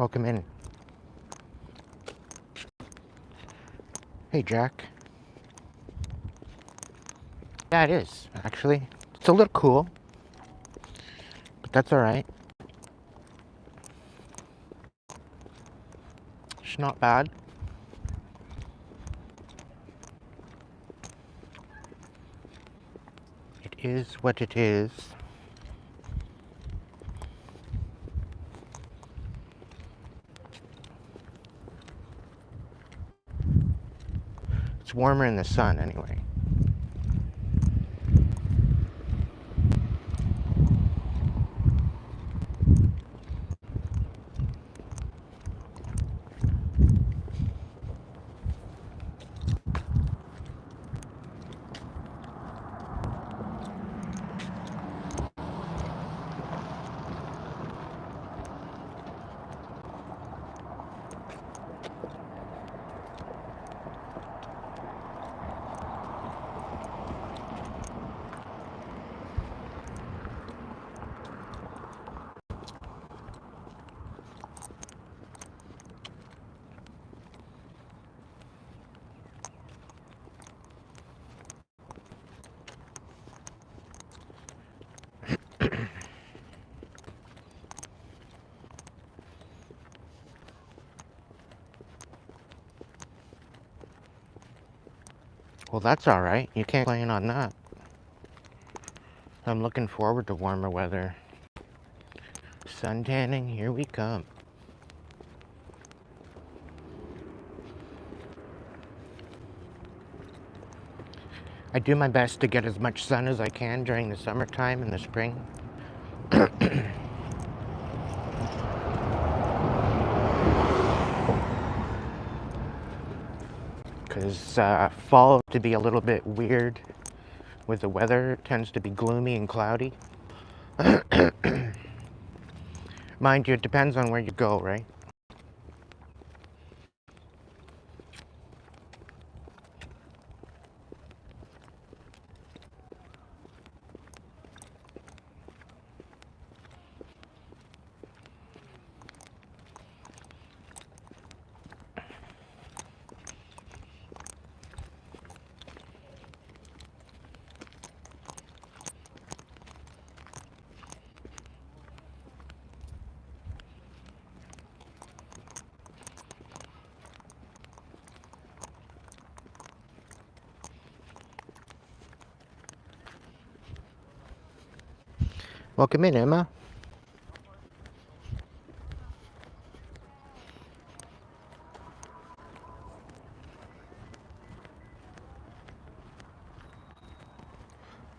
Welcome in. Hey, Jack. Yeah, it is, actually. It's a little cool, but that's alright. It's not bad. It is what it is. It's warmer in the sun, anyway. Well, that's alright. You can't complain on that. I'm looking forward to warmer weather. Sun tanning, here we come. I do my best to get as much sun as I can during the summertime and the spring. Because fall to be a little bit weird with the weather. It tends to be gloomy and cloudy. Mind you, it depends on where you go, right? Welcome in, Emma.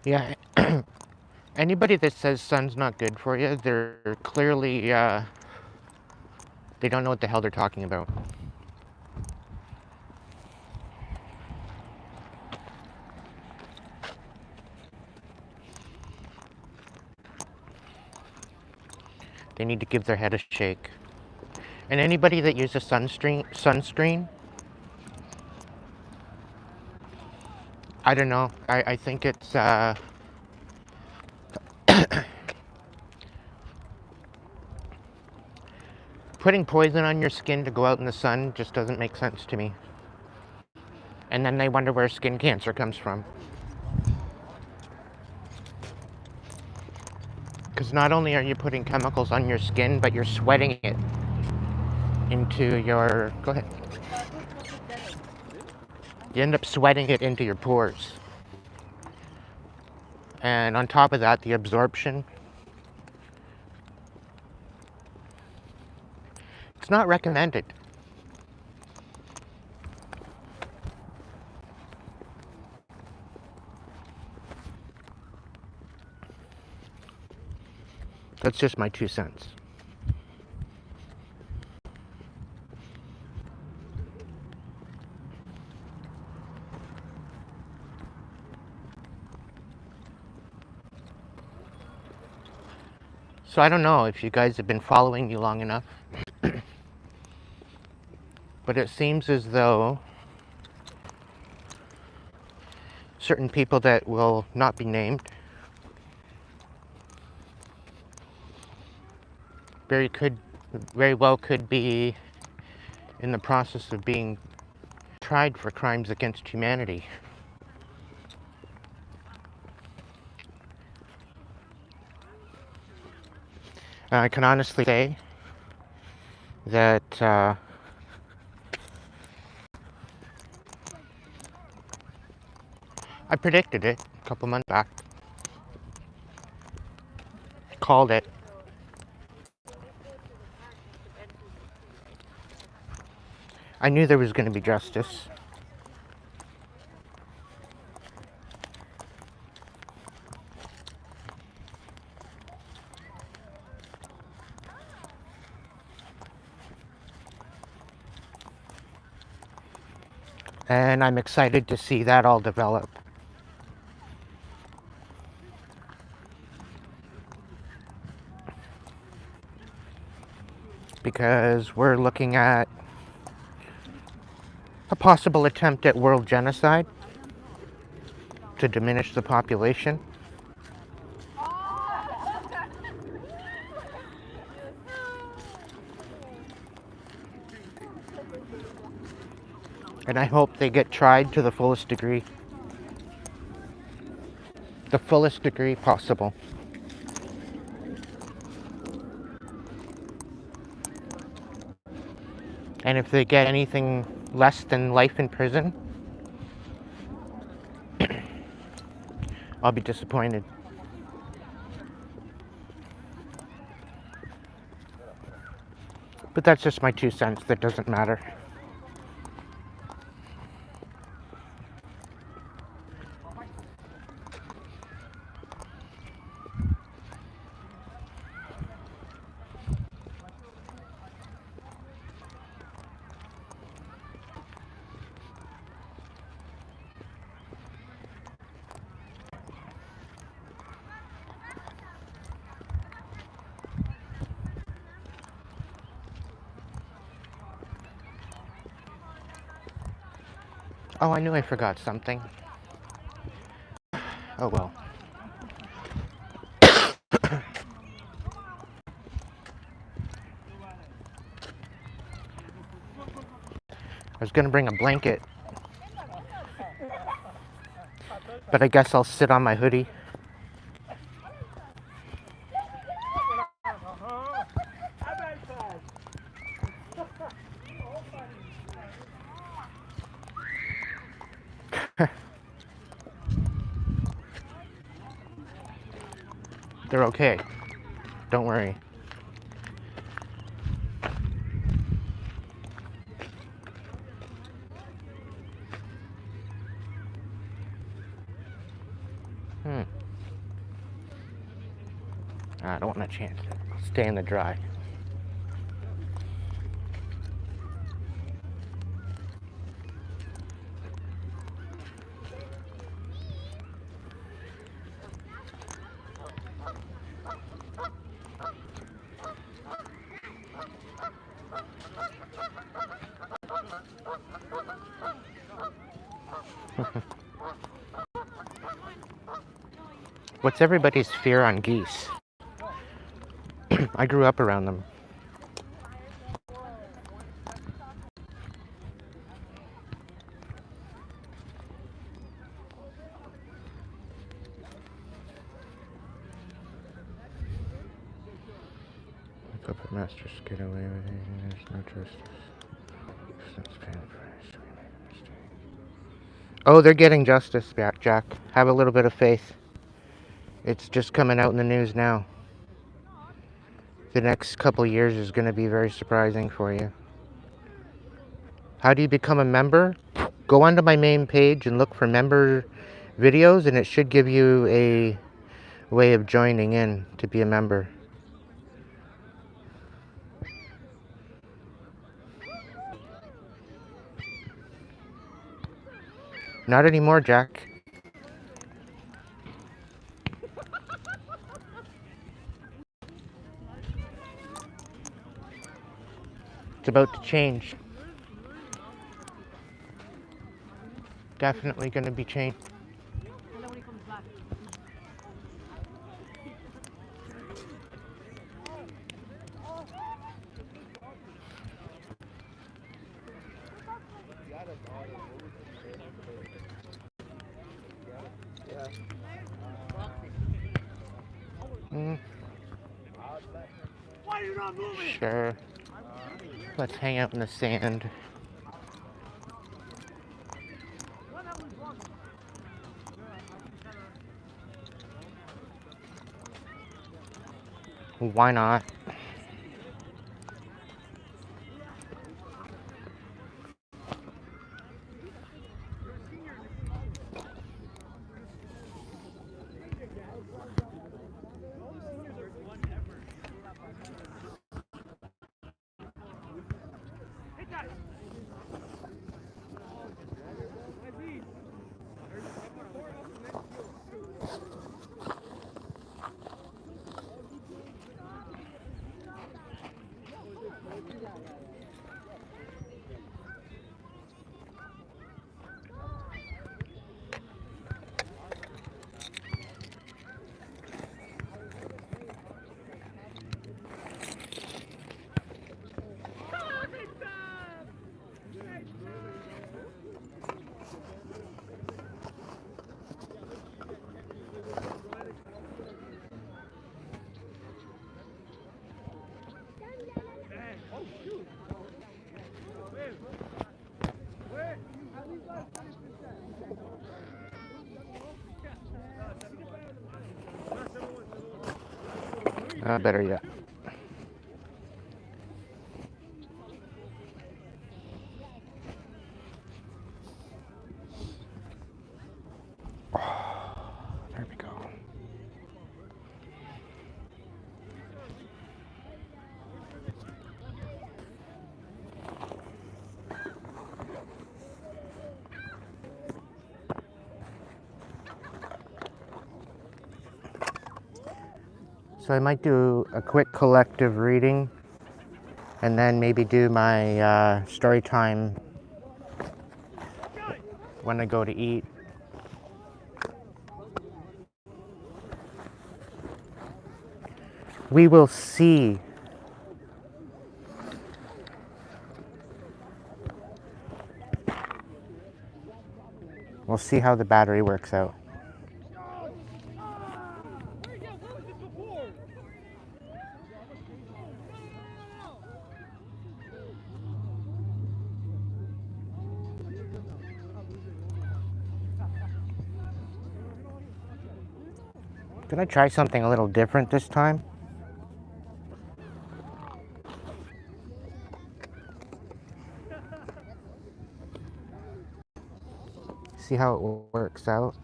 Yeah, anybody that says sun's not good for you, they're clearly, they don't know what the hell they're talking about. They need to give their head a shake. And anybody that uses sunscreen, I don't know. I think it's putting poison on your skin to go out in the sun just doesn't make sense to me. And then they wonder where skin cancer comes from. Because not only are you putting chemicals on your skin, but you're sweating it into your... Go ahead. You end up sweating it into your pores. And on top of that, the absorption. It's not recommended. That's just my 2 cents. So I don't know if you guys have been following me long enough, but it seems as though certain people that will not be named very could very well could be in the process of being tried for crimes against humanity. I can honestly say that I predicted it a couple months back. Called it. I knew there was going to be justice. And I'm excited to see that all develop. Because we're looking at a possible attempt at world genocide to diminish the population. And I hope they get tried to the fullest degree. The fullest degree possible. And if they get anything less than life in prison, I'll be disappointed. But that's just my 2 cents. That doesn't matter. Oh, I knew I forgot something. Oh well. I was gonna bring a blanket, but I guess I'll sit on my hoodie. They're okay. Don't worry. I don't want to chance it. I'll stay in the dry. What's everybody's fear on geese? I grew up around them. The puppet masters get away with it. There's no justice. Oh, they're getting justice, Jack. Have a little bit of faith. It's just coming out in the news now. The next couple years is going to be very surprising for you. How do you become a member? Go onto my main page and look for member videos, and it should give you a way of joining in to be a member. Not anymore, Jack. It's about to change. Definitely going to be changed. Mm. Sure. Let's hang out in the sand. Why not? Better yet. There we go. So I might do a quick collective reading and then maybe do my story time when I go to eat. We will see. We'll see how the battery works out. Can I try something a little different this time? See how it works out.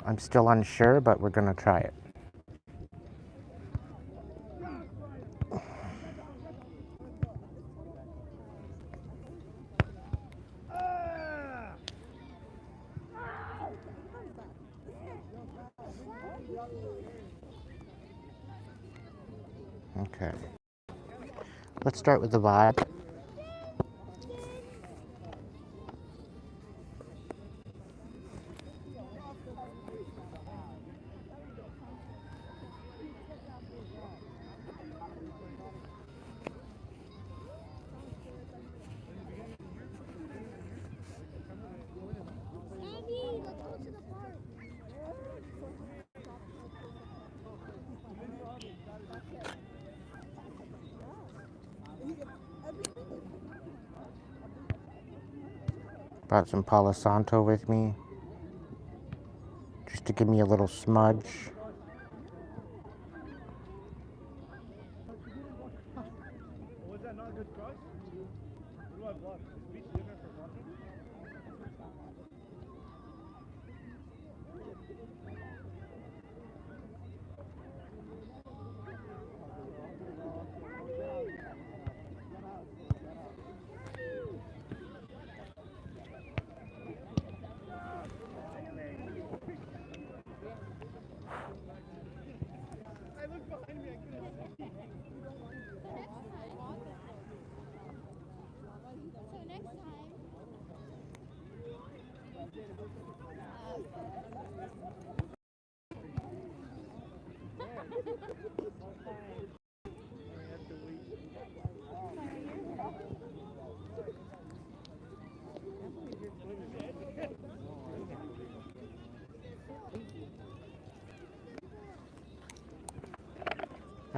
I'm still unsure, but we're gonna try it. Okay. Let's start with the vibe. Brought some Palo Santo with me, just to give me a little smudge. Was that not a good cross? What do I block? Is speech different for blocking?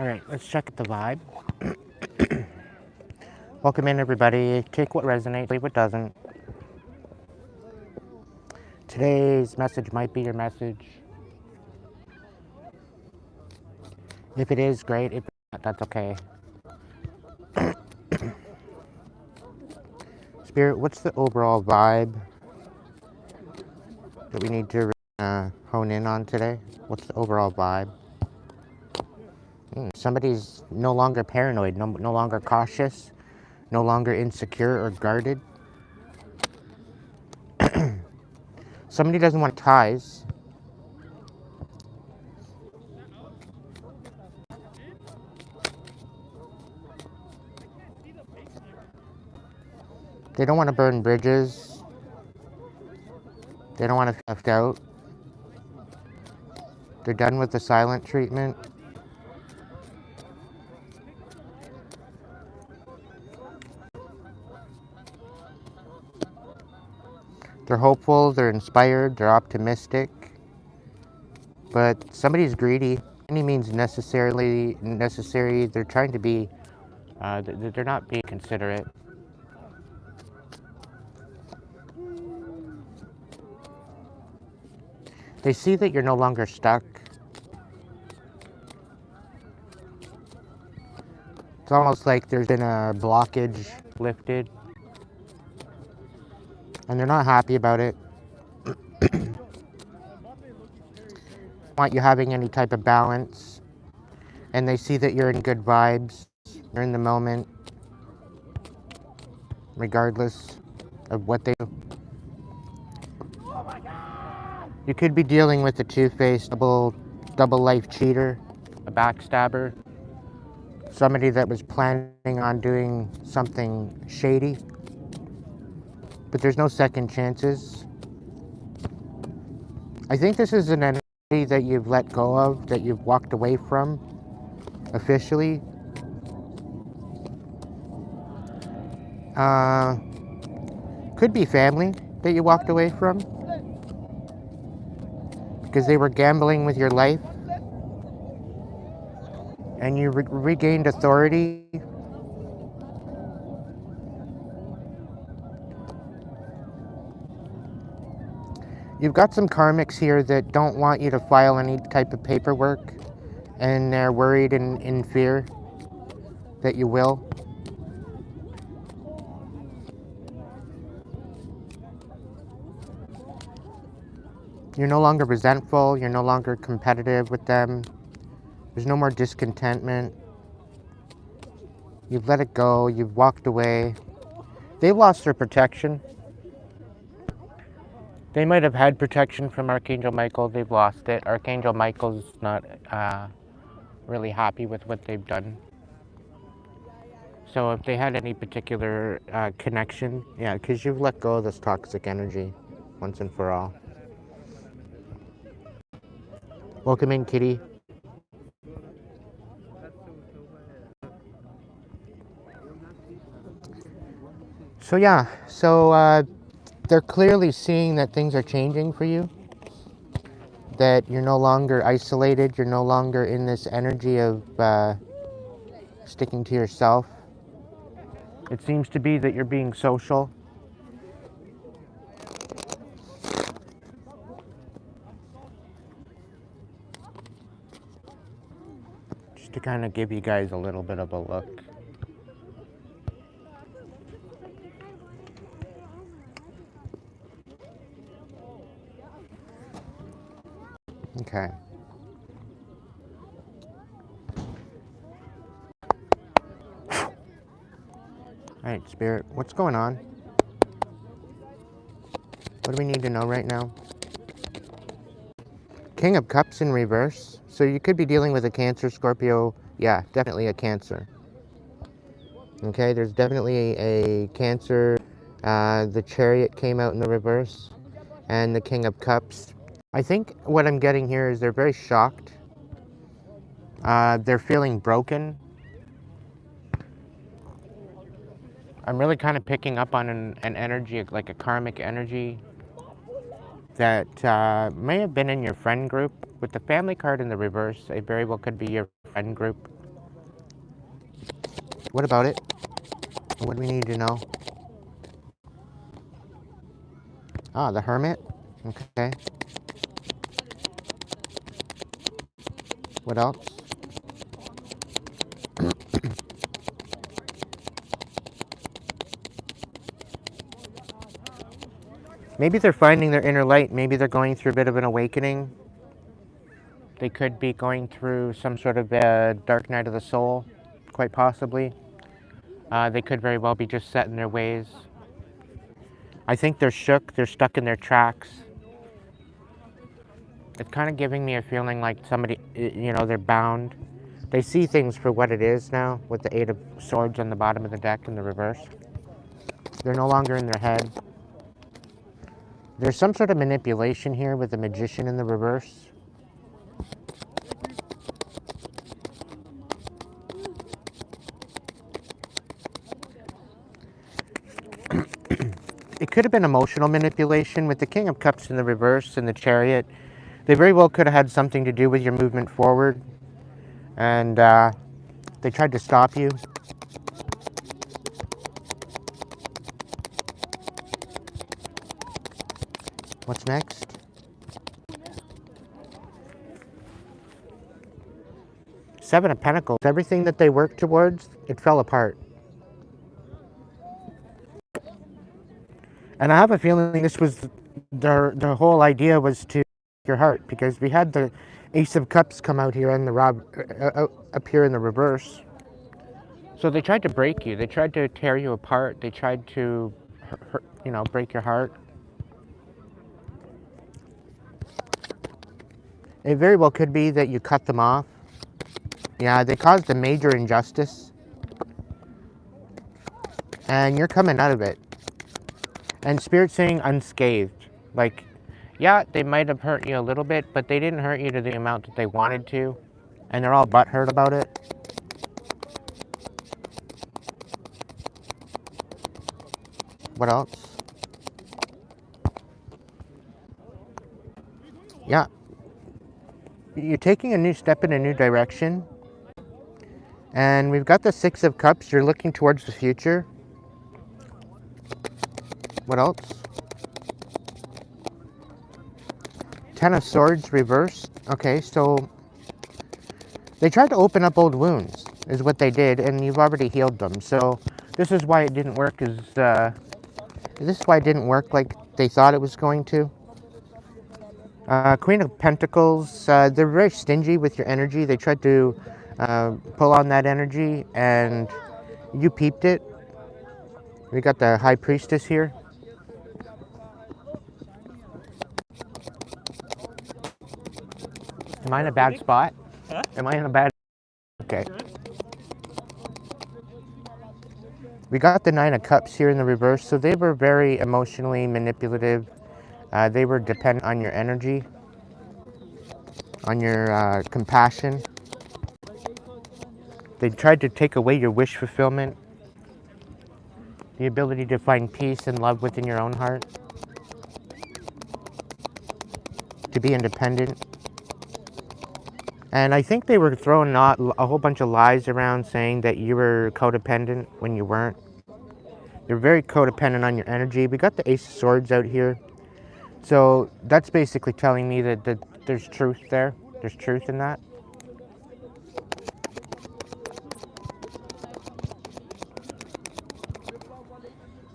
Alright, let's check the vibe. Welcome in, everybody. Take what resonates, leave what doesn't. Today's message might be your message. If it is, great. If not, that's okay. Spirit, what's the overall vibe that we need to hone in on today? What's the overall vibe? Somebody's no longer paranoid, no longer cautious, no longer insecure or guarded. Somebody doesn't want ties. They don't want to burn bridges. They don't want to be left out. They're done with the silent treatment. They're hopeful, they're inspired, they're optimistic. But somebody's greedy. Any means necessary. They're trying to be, they're not being considerate. They see that you're no longer stuck. It's almost like there's been a blockage lifted. And they're not happy about it. Want you having any type of balance. And they see that you're in good vibes. You're in the moment. Regardless of what they do. You could be dealing with a two-faced, double life cheater, a backstabber, somebody that was planning on doing something shady, but there's no second chances. I think this is an energy that you've let go of, that you've walked away from officially. Could be family that you walked away from because they were gambling with your life and you regained authority. You've got some karmics here that don't want you to file any type of paperwork, and they're worried and in fear that you will. You're no longer resentful, you're no longer competitive with them. There's no more discontentment. You've let it go, you've walked away. They've lost their protection. They might have had protection from Archangel Michael, they've lost it. Archangel Michael's not really happy with what they've done. So if they had any particular connection, yeah, because you've let go of this toxic energy once and for all. Welcome in, Kitty. So yeah, they're clearly seeing that things are changing for you, that you're no longer isolated, you're no longer in this energy of sticking to yourself. It seems to be that you're being social. Just to kind of give you guys a little bit of a look. Okay. Alright, Spirit, what's going on? What do we need to know right now? King of Cups in reverse. So you could be dealing with a Cancer, Scorpio. Yeah, definitely a Cancer. Okay, there's definitely a Cancer. The Chariot came out in the reverse. And the King of Cups. I think what I'm getting here is they're very shocked. They're feeling broken. I'm really kind of picking up on an energy, like a karmic energy that may have been in your friend group. With the family card in the reverse, it very well could be your friend group. What about it? What do we need to know? Ah, the hermit. Okay. What else? Maybe they're finding their inner light. Maybe they're going through a bit of an awakening. They could be going through some sort of dark night of the soul, quite possibly. They could very well be just set in their ways. I think they're shook. They're stuck in their tracks. It's kind of giving me a feeling like somebody, they're bound. They see things for what it is now, with the Eight of Swords on the bottom of the deck in the reverse. They're no longer in their head. There's some sort of manipulation here with the Magician in the reverse. It could have been emotional manipulation with the King of Cups in the reverse and the Chariot. They very well could have had something to do with your movement forward. And they tried to stop you. What's next? Seven of Pentacles. Everything that they worked towards, it fell apart. And I have a feeling this was their whole idea was to your heart, because we had the Ace of Cups come out here and the up here in the reverse. So they tried to break you. They tried to tear you apart. They tried to, break your heart. It very well could be that you cut them off. Yeah, they caused a major injustice. And you're coming out of it. And Spirit's saying unscathed. Like, yeah, they might have hurt you a little bit, but they didn't hurt you to the amount that they wanted to. And they're all butthurt about it. What else? Yeah. You're taking a new step in a new direction. And we've got the Six of Cups. You're looking towards the future. What else? Ten of Swords reversed. Okay, so they tried to open up old wounds, is what they did, and you've already healed them. So this is why it didn't work. This is why it didn't work like they thought it was going to. Queen of Pentacles. They're very stingy with your energy. They tried to pull on that energy, and you peeped it. We got the High Priestess here. Am I in a bad spot? Huh? Am I in a bad... Okay. We got the Nine of Cups here in the reverse, so they were very emotionally manipulative. They were dependent on your energy, on your compassion. They tried to take away your wish fulfillment, the ability to find peace and love within your own heart, to be independent. And I think they were throwing a whole bunch of lies around saying that you were codependent when you weren't. You're very codependent on your energy. We got the Ace of Swords out here. So that's basically telling me that there's truth there. There's truth in that.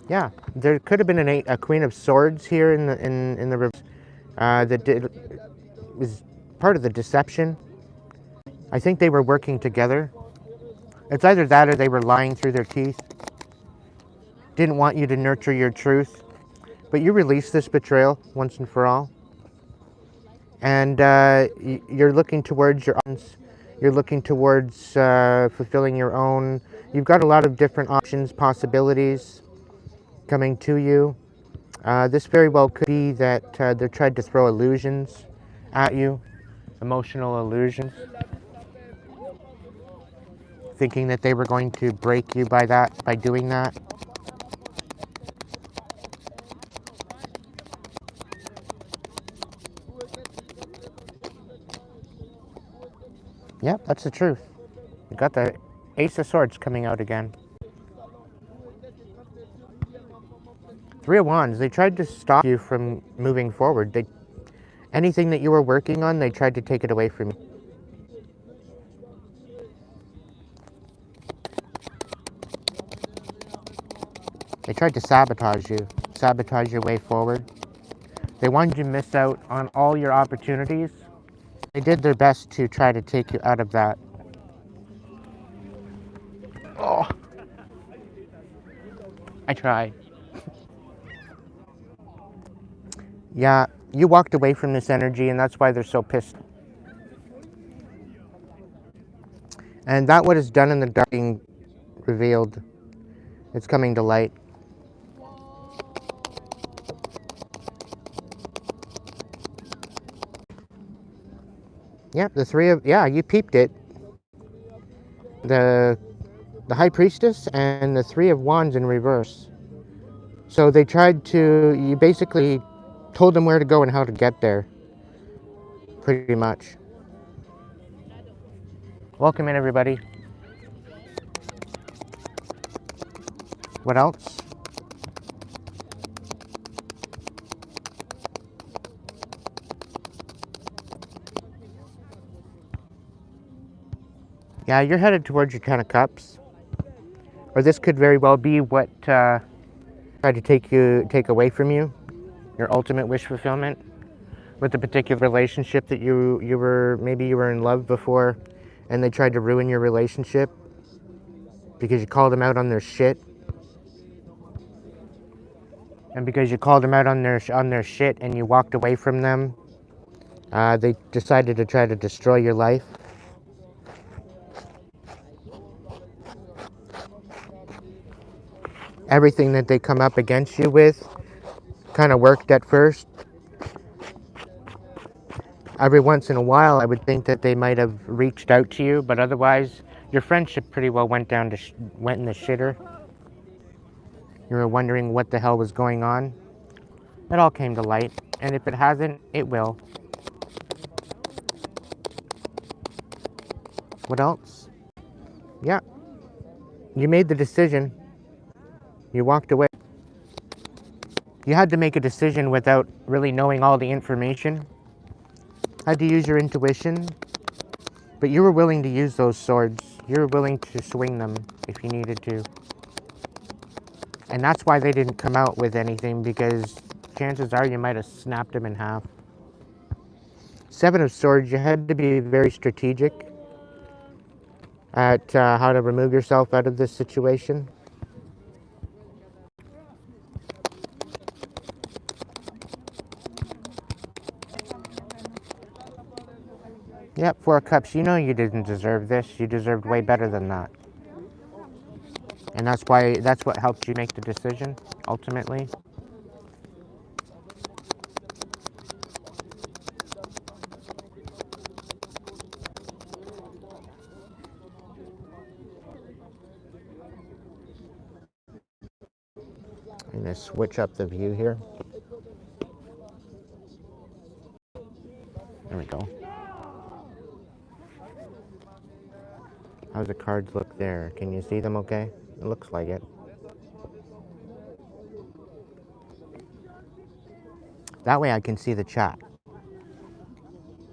Yeah, there could have been a Queen of Swords here in the reverse that was part of the deception. I think they were working together. It's either that or they were lying through their teeth. Didn't want you to nurture your truth. But you release this betrayal once and for all. And you're looking towards you're looking towards fulfilling your own. You've got a lot of different options, possibilities coming to you. This very well could be that they're trying to throw illusions at you, emotional illusions, thinking that they were going to break you by doing that. Yep, that's the truth. You got that. Ace of Swords coming out again. Three of Wands. They tried to stop you from moving forward. Anything that you were working on, they tried to take it away from you. They tried to sabotage you, sabotage your way forward. They wanted you to miss out on all your opportunities. They did their best to try to take you out of that. Oh, I tried. Yeah, you walked away from this energy, and that's why they're so pissed. And that what is done in the dark being revealed. It's coming to light. Yeah, the three of, yeah, you peeped it. The High Priestess and the Three of Wands in reverse. So they tried to, you basically told them where to go and how to get there. Pretty much. Welcome in, everybody. What else? Yeah, you're headed towards your Ten of Cups. Or this could very well be what tried to take away from you, your ultimate wish fulfillment, with the particular relationship that you were in love before, and they tried to ruin your relationship because you called them out on their shit. And because you called them out on their shit and you walked away from them, they decided to try to destroy your life. Everything that they come up against you with kind of worked at first. Every once in a while, I would think that they might have reached out to you, but otherwise, your friendship pretty well went in the shitter. You were wondering what the hell was going on. It all came to light, and if it hasn't, it will. What else? Yeah. You made the decision. You walked away. You had to make a decision without really knowing all the information. Had to use your intuition. But you were willing to use those swords. You were willing to swing them if you needed to. And that's why they didn't come out with anything, because chances are you might have snapped them in half. Seven of Swords, you had to be very strategic at how to remove yourself out of this situation. Yep, Four of Cups, you know you didn't deserve this. You deserved way better than that. And that's what helped you make the decision, ultimately. I'm going to switch up the view here. There we go. How's the cards look there? Can you see them okay? It looks like it. That way I can see the chat.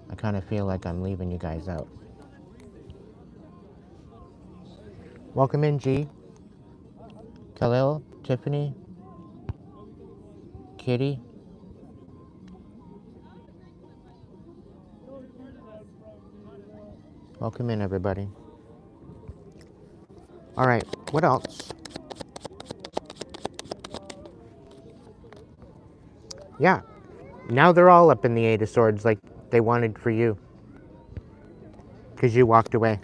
I kind of feel like I'm leaving you guys out. Welcome in, G. Khalil, Tiffany, Kitty. Welcome in, everybody. All right, what else? Yeah, now they're all up in the Eight of Swords like they wanted for you. Because you walked away.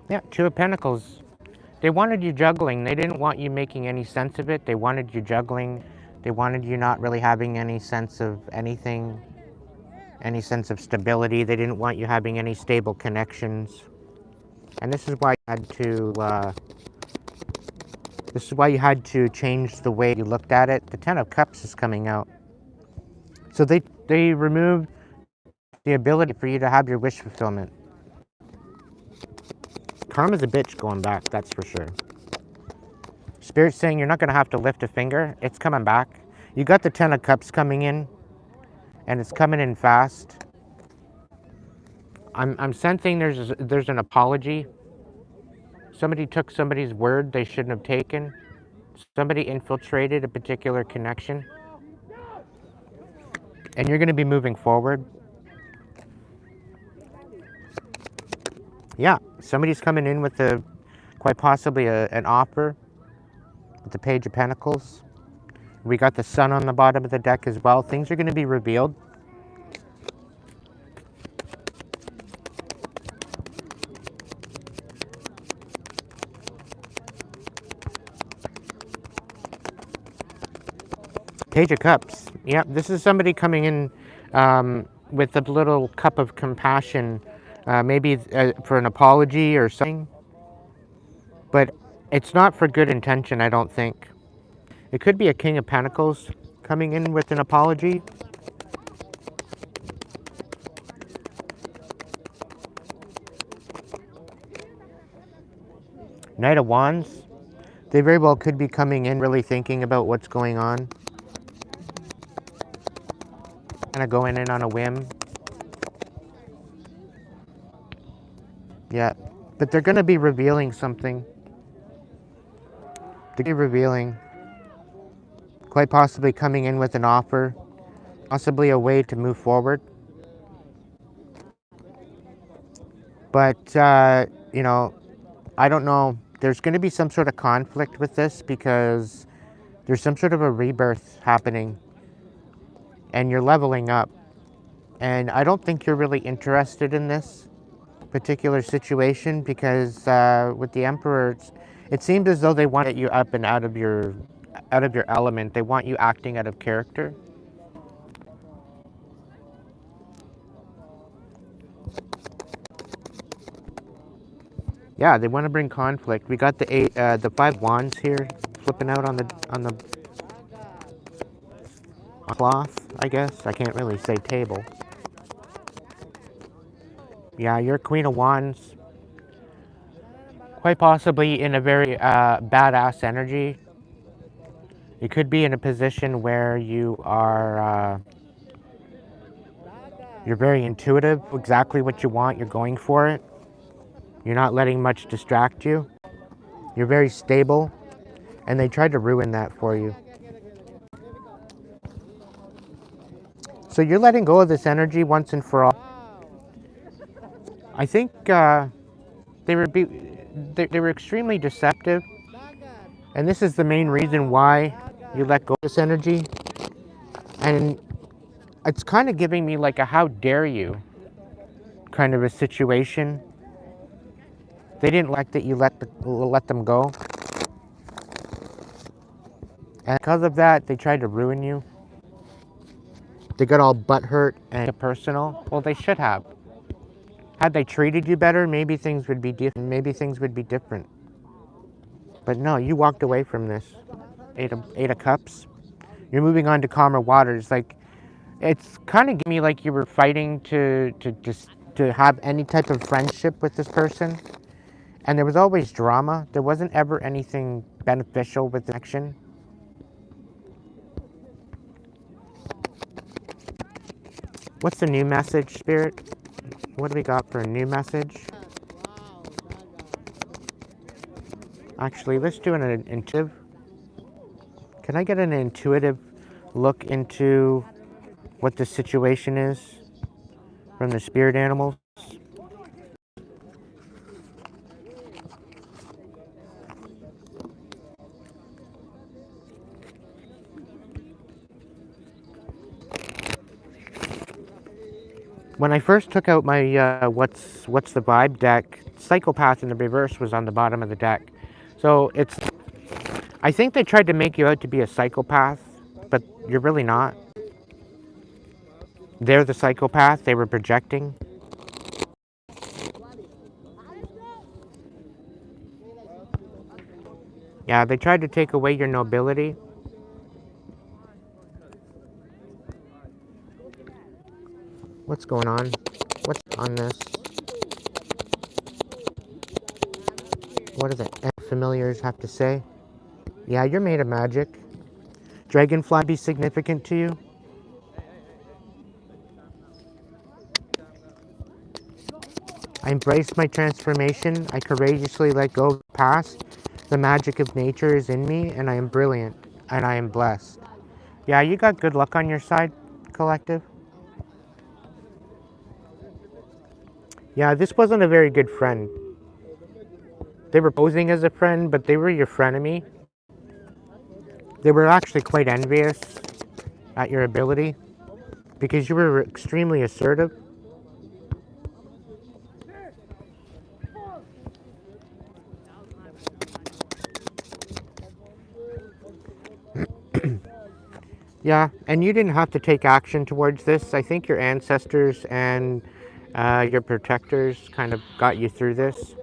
Yeah, Two of Pentacles. They wanted you juggling. They didn't want you making any sense of it. They wanted you juggling. They wanted you not really having any sense of anything, any sense of stability. They didn't want you having any stable connections. And this is why you had to This is why you had to change the way you looked at it. The Ten of Cups is coming out. So they removed the ability for you to have your wish fulfillment. Karma's a bitch going back, that's for sure. Spirit's saying you're not going to have to lift a finger. It's coming back. You got the Ten of Cups coming in, and it's coming in fast. I'm sensing there's an apology. Somebody took somebody's word they shouldn't have taken. Somebody infiltrated a particular connection. And you're going to be moving forward. Yeah, somebody's coming in with quite possibly an offer with the Page of Pentacles. We got the Sun on the bottom of the deck as well. Things are going to be revealed. Page of Cups. Yeah, this is somebody coming in with a little cup of compassion, maybe for an apology or something. But it's not for good intention, I don't think. It could be a King of Pentacles coming in with an apology. Knight of Wands. They very well could be coming in really thinking about what's going on. Kind of going in on a whim. Yeah, but they're going to be revealing something. They're going to be revealing, quite possibly coming in with an offer, possibly a way to move forward. But, you know, I don't know. There's going to be some sort of conflict with this because there's some sort of a rebirth happening and you're leveling up. And I don't think you're really interested in this particular situation because with the Emperor, it seemed as though they want to get you up and out of your element. They want you acting out of character. Yeah, they want to bring conflict. We got the Five Wands here, flipping out on the cloth. I guess I can't really say table. Yeah, you're Queen of Wands. Quite possibly in a very badass energy. You could be in a position where you are, you're very intuitive, exactly what you want, you're going for it. You're not letting much distract you. You're very stable, and they tried to ruin that for you. So you're letting go of this energy once and for all. I think they were extremely deceptive, and this is the main reason why you let go of this energy. And it's kind of giving me like a how dare you kind of a situation. They didn't like that you let them go. And because of that, they tried to ruin you. They got all butthurt and personal. Well, they should have. Had they treated you better, maybe things would be different. Maybe things would be different. But no, you walked away from this. Eight of Cups. You're moving on to calmer waters. Like, it's kind of giving me like you were fighting to have any type of friendship with this person. And there was always drama. There wasn't ever anything beneficial with the connection. What's the new message, Spirit? What do we got for a new message? Actually, let's do an intuitive. Can I get an intuitive look into what the situation is from the spirit animals? When I first took out my what's the vibe deck, Psychopath in the reverse was on the bottom of the deck. So I think they tried to make you out to be a psychopath, but you're really not. They're the psychopath, they were projecting. Yeah, they tried to take away your nobility. What's going on? What's on this? What do the familiars have to say? Yeah, you're made of magic. Dragonfly be significant to you? I embrace my transformation. I courageously let go of the past. The magic of nature is in me, and I am brilliant, and I am blessed. Yeah, you got good luck on your side, collective. Yeah, this wasn't a very good friend. They were posing as a friend, but they were your frenemy. They were actually quite envious at your ability because you were extremely assertive. Yeah, and you didn't have to take action towards this. I think your ancestors and your protectors kind of got you through this.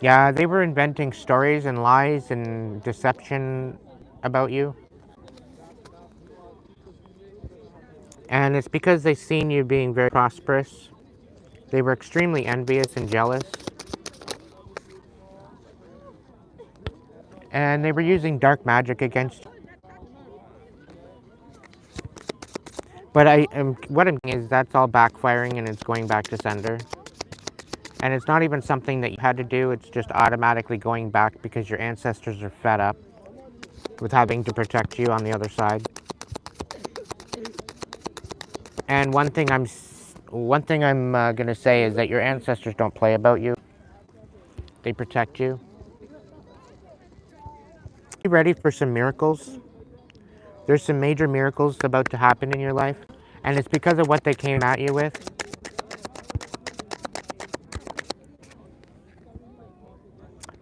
Yeah, they were inventing stories and lies and deception about you. And it's because they seen you being very prosperous. They were extremely envious and jealous. And they were using dark magic against you. But what I'm saying is that's all backfiring and it's going back to sender. And it's not even something that you had to do, it's just automatically going back because your ancestors are fed up with having to protect you on the other side. And one thing I'm gonna say is that your ancestors don't play about you. They protect you. Be ready for some miracles. There's some major miracles about to happen in your life, and it's because of what they came at you with.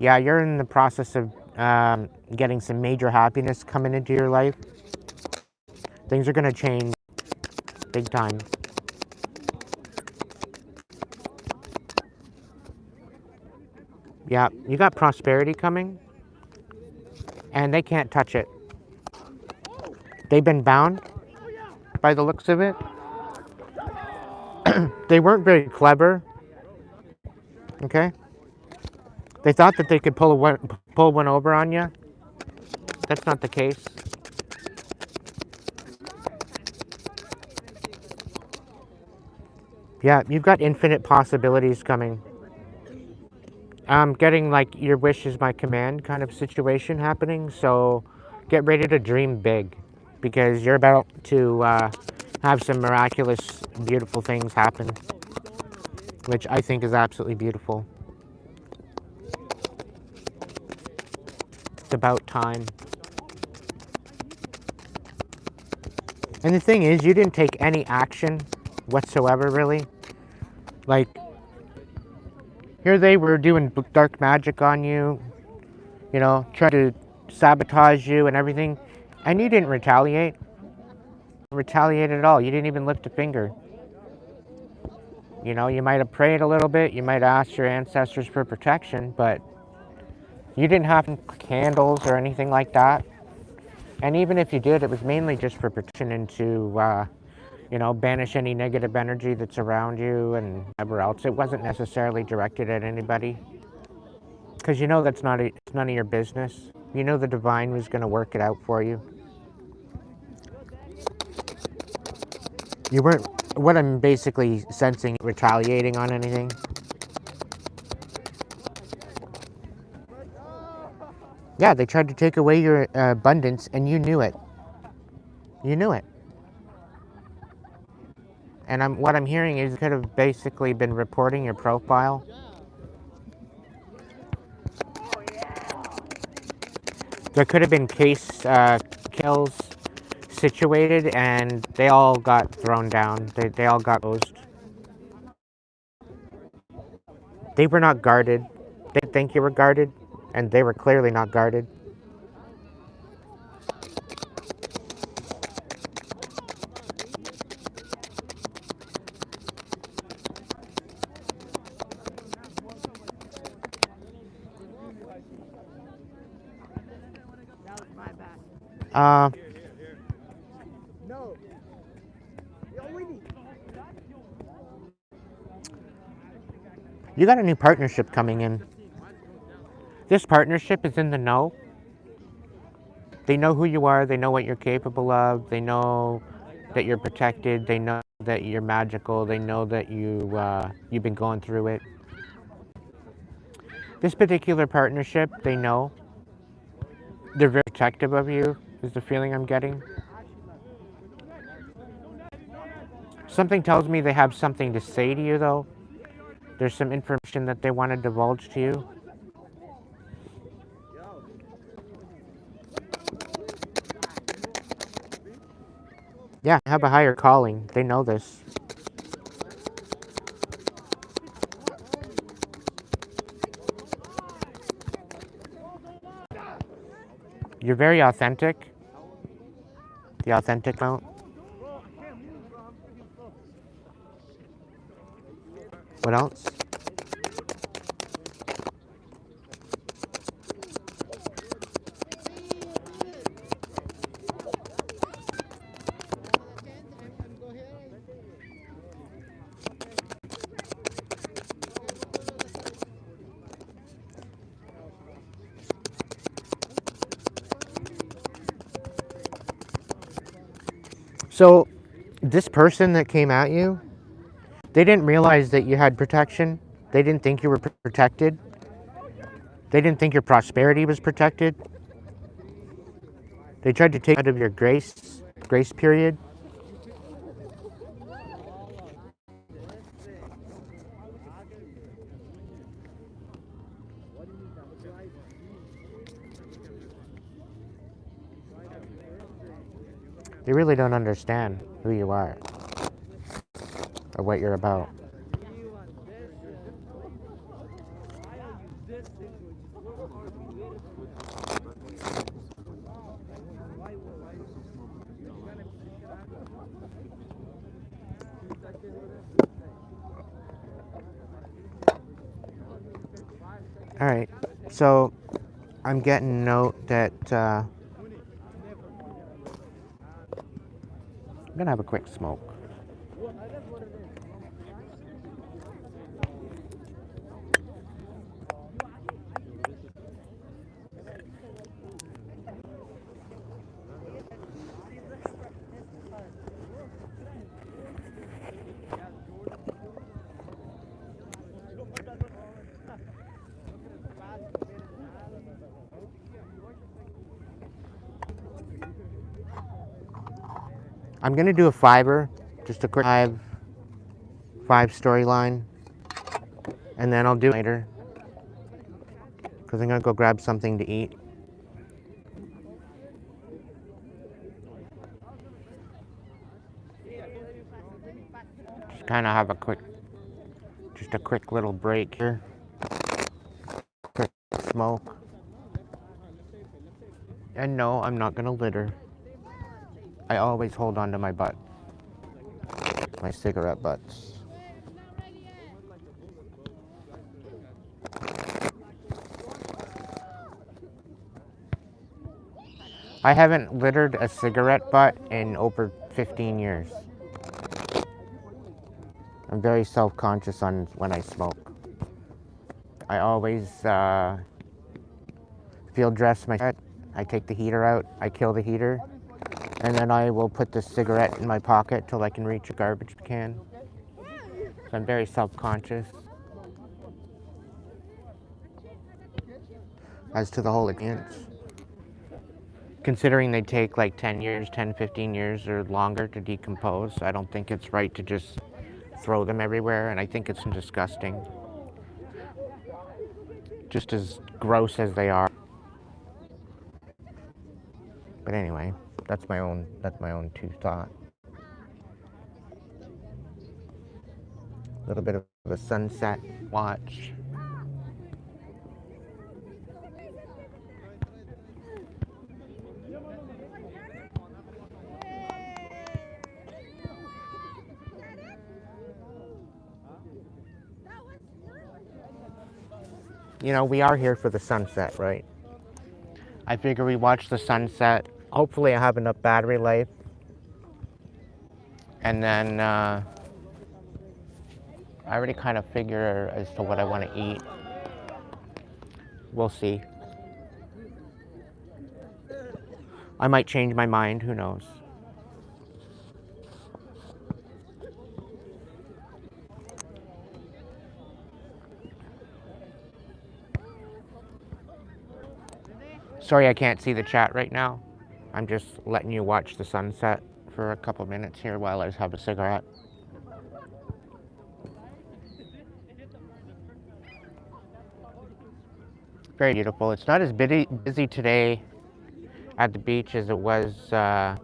Yeah, you're in the process of getting some major happiness coming into your life. Things are gonna change big time. Yeah, you got prosperity coming, and they can't touch it. They've been bound by the looks of it. They weren't very clever, okay? They thought that they could pull one over on you. That's not the case. Yeah, you've got infinite possibilities coming. I'm getting like your wish is my command kind of situation happening, so get ready to dream big because you're about to have some miraculous, beautiful things happen, which I think is absolutely beautiful. It's about time. And the thing is, you didn't take any action whatsoever, really. Like, here they were doing dark magic on you, you know, trying to sabotage you and everything, and you didn't retaliate. Retaliate at all. You didn't even lift a finger. You know, you might have prayed a little bit, you might have asked your ancestors for protection, but you didn't have candles or anything like that. And even if you did, it was mainly just for protection and to, you know, banish any negative energy that's around you and whatever else. It wasn't necessarily directed at anybody. Because you know that's it's none of your business. You know the divine was going to work it out for you. You weren't, what I'm basically sensing, retaliating on anything. Yeah, they tried to take away your abundance and you knew it. You knew it. And what I'm hearing is you could have basically been reporting your profile. There could have been case kills situated and they all got thrown down. They all got closed. They were not guarded. They didn't think you were guarded, and they were clearly not guarded. Uh, you got a new partnership coming in. This partnership is in the know. They know who you are. They know what you're capable of. They know that you're protected. They know that you're magical. They know that you've been going through it. This particular partnership, they know. They're very protective of you, is the feeling I'm getting. Something tells me they have something to say to you, though. There's some information that they want to divulge to you. Yeah, have a higher calling. They know this. You're very authentic. The authentic amount. What else? So, this person that came at you, they didn't realize that you had protection. They didn't think you were protected. They didn't think your prosperity was protected. They tried to take out of your grace period. They really don't understand who you are or what you're about. All right, so I'm getting a note that I'm gonna have a quick smoke. I'm gonna do a fiver, just a quick five storyline, and then I'll do it later because I'm gonna go grab something to eat. Just kind of have just a quick little break here. Quick smoke. And no, I'm not gonna litter. I always hold on to my butt, my cigarette butts. I haven't littered a cigarette butt in over 15 years. I'm very self-conscious on when I smoke. I always field dress my cigarette. I take the heater out, I kill the heater, and then I will put the cigarette in my pocket till I can reach a garbage can. So I'm very self-conscious. As to the whole experience. Considering they take like 10 years, 10, 15 years or longer to decompose, I don't think it's right to just throw them everywhere, and I think it's disgusting. Just as gross as they are. But anyway, that's my own two thought. A little bit of a sunset watch. You know, we are here for the sunset, right? I figure we watch the sunset Hopefully I have enough battery life. And then I already kind of figure as to what I want to eat. We'll see. I might change my mind, who knows. Sorry I can't see the chat right now. I'm just letting you watch the sunset for a couple minutes here while I have a cigarette. Very beautiful. It's not as busy today at the beach as it was the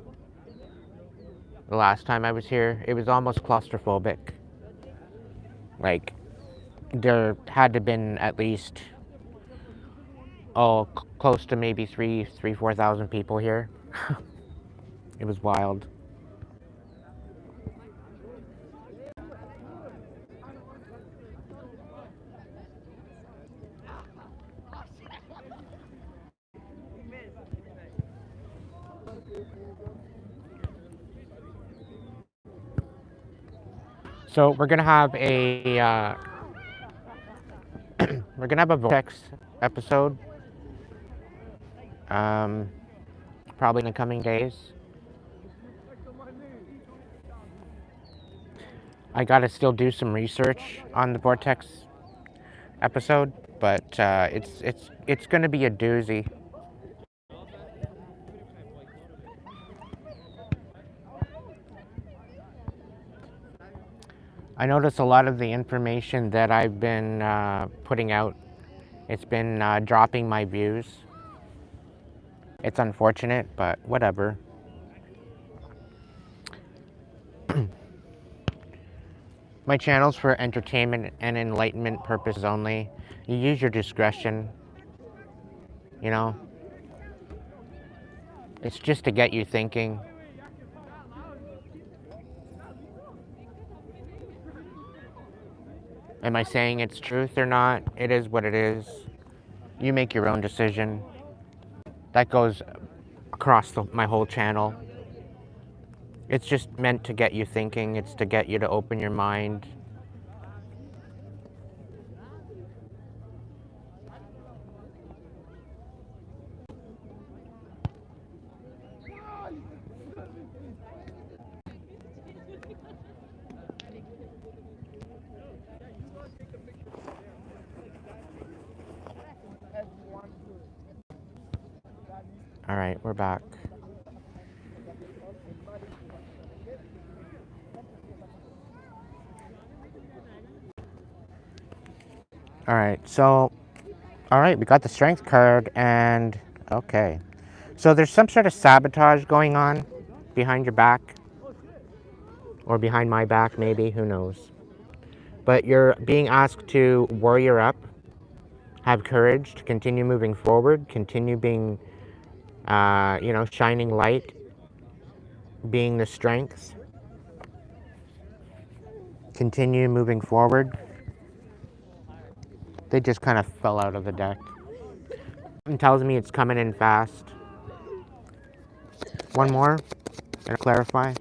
last time I was here. It was almost claustrophobic. Like, there had to have been at least, close to maybe 4,000 people here. It was wild. So we're gonna have a vortex episode, probably in the coming days. I gotta still do some research on the vortex episode, but it's gonna be a doozy. I notice a lot of the information that I've been putting out, it's been dropping my views. It's unfortunate, but whatever. My channel's for entertainment and enlightenment purposes only. You use your discretion, you know? It's just to get you thinking. Am I saying it's truth or not? It is what it is. You make your own decision. That goes across my whole channel. It's just meant to get you thinking. It's to get you to open your mind. All right, we're back. All right, so, we got the strength card, and okay. So there's some sort of sabotage going on behind your back, or behind my back, maybe, who knows. But you're being asked to warrior up, have courage to continue moving forward, continue being, shining light, being the strength. Continue moving forward. They just kind of fell out of the deck. It tells me it's coming in fast. One more, and clarify.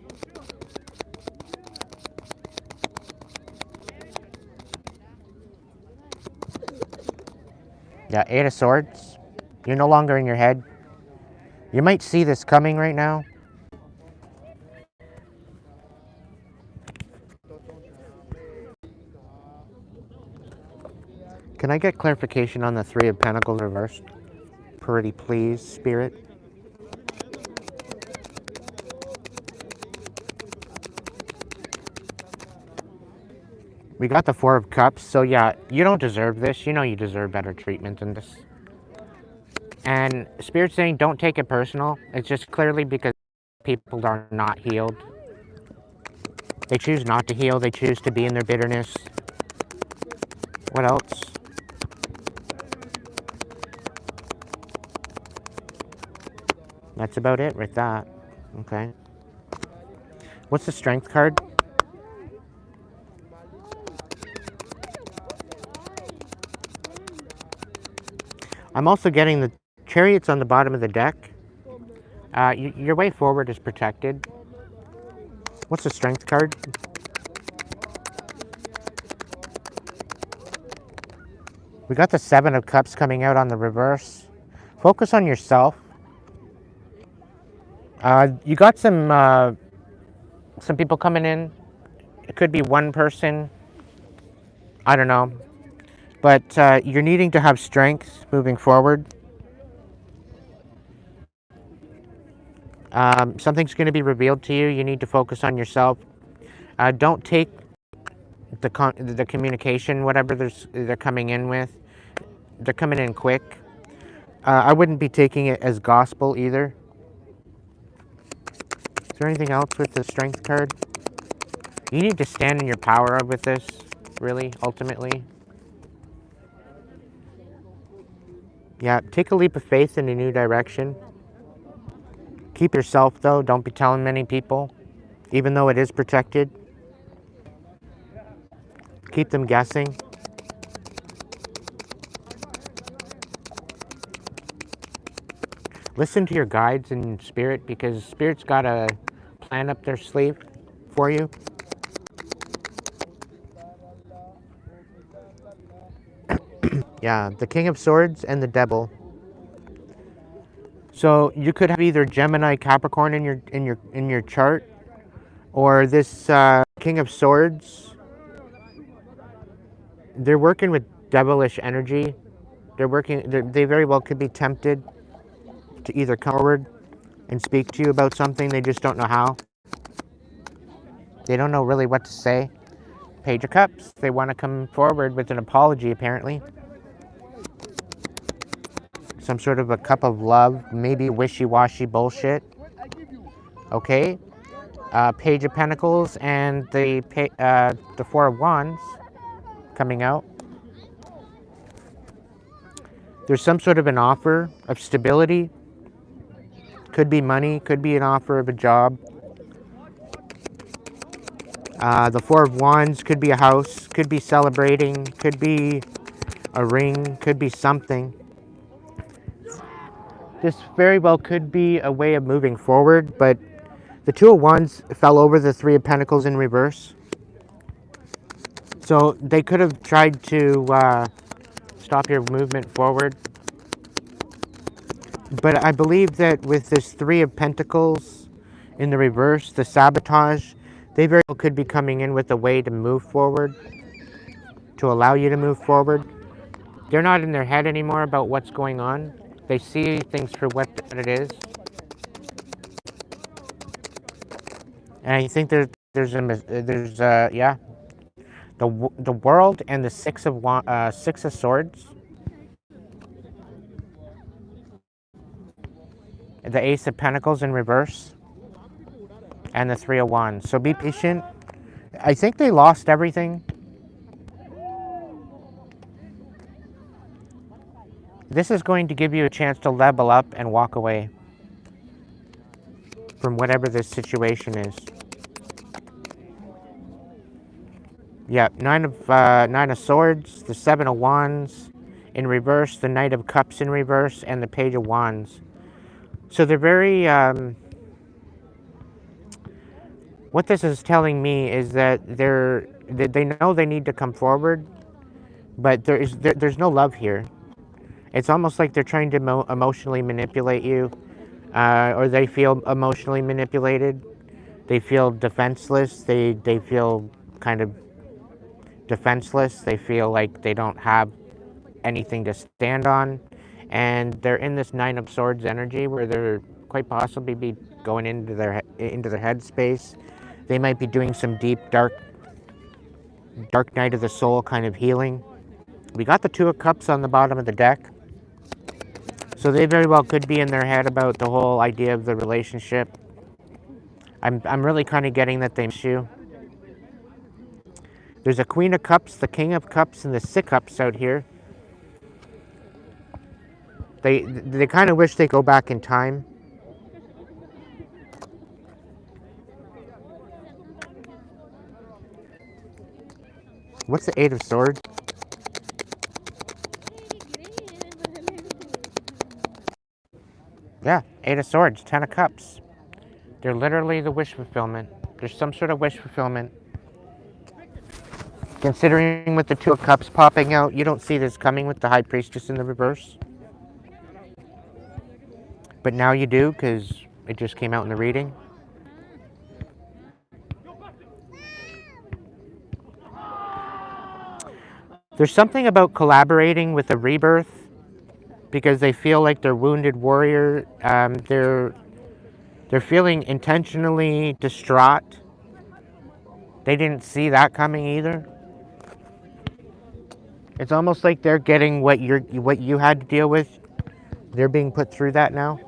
Yeah, 8 of Swords. You're no longer in your head. You might see this coming right now. Can I get clarification on the 3 of Pentacles reversed? Pretty please, Spirit. We got the 4 of Cups, so yeah, you don't deserve this. You know you deserve better treatment than this. And Spirit's saying don't take it personal. It's just clearly because people are not healed. They choose not to heal. They choose to be in their bitterness. What else? That's about it with that. Okay. What's the Strength card? I'm also getting the Chariot's on the bottom of the deck. Your way forward is protected. What's the strength card? We got the Seven of Cups coming out on the reverse. Focus on yourself. You got some people coming in. It could be one person. I don't know. But you're needing to have strength moving forward. Something's going to be revealed to you. You need to focus on yourself. Don't take the communication, whatever they're coming in with. They're coming in quick. I wouldn't be taking it as gospel either. Is there anything else with the strength card? You need to stand in your power with this, really, ultimately. Yeah, take a leap of faith in a new direction. Keep yourself, though. Don't be telling many people, even though it is protected. Keep them guessing. Listen to your guides and spirit, because spirit's got a plan up their sleeve for you. Yeah, the King of Swords and the Devil. So you could have either Gemini, Capricorn in your chart, or this King of Swords. They're working with devilish energy. They very well could be tempted to either come forward and speak to you about something. They just don't know how. They don't know really what to say. Page of Cups. They want to come forward with an apology, apparently. Some sort of a cup of love, maybe wishy-washy bullshit. Okay. Page of Pentacles and the Four of Wands coming out. There's some sort of an offer of stability. Could be money, could be an offer of a job. The Four of Wands could be a house, could be celebrating, could be a ring, could be something. This very well could be a way of moving forward, but the Two of Wands fell over the Three of Pentacles in reverse. So they could have tried to stop your movement forward. But I believe that with this Three of Pentacles in the reverse, the sabotage, they very well could be coming in with a way to move forward, to allow you to move forward. They're not in their head anymore about what's going on. They see things for what it is. And I think there's yeah, the World and the Six of Swords. The Ace of Pentacles in reverse. And the Three of Wands. So be patient. I think they lost everything. This is going to give you a chance to level up and walk away from whatever this situation is. Yeah, Nine of Swords, the Seven of Wands in reverse, the Knight of Cups in reverse, and the Page of Wands. So they're very... what this is telling me is that they know they need to come forward, but there's no love here. It's almost like they're trying to emotionally manipulate you, or they feel emotionally manipulated. They feel defenseless. They feel kind of defenseless. They feel like they don't have anything to stand on, and they're in this Nine of Swords energy where they're quite possibly be going into their head space. They might be doing some deep, dark night of the soul kind of healing. We got the Two of Cups on the bottom of the deck. So they very well could be in their head about the whole idea of the relationship. I'm really kind of getting that they miss you. There's a Queen of Cups, the King of Cups, and the Six of Cups out here. They kind of wish they go back in time. What's the Eight of Swords? Yeah, Eight of Swords, Ten of Cups. They're literally the wish fulfillment. There's some sort of wish fulfillment. Considering with the Two of Cups popping out, you don't see this coming with the High Priestess in the reverse. But now you do, because it just came out in the reading. There's something about collaborating with a rebirth because they feel like they're wounded warrior. They're feeling intentionally distraught. They didn't see that coming either. It's almost like they're getting what you had to deal with. They're being put through that now.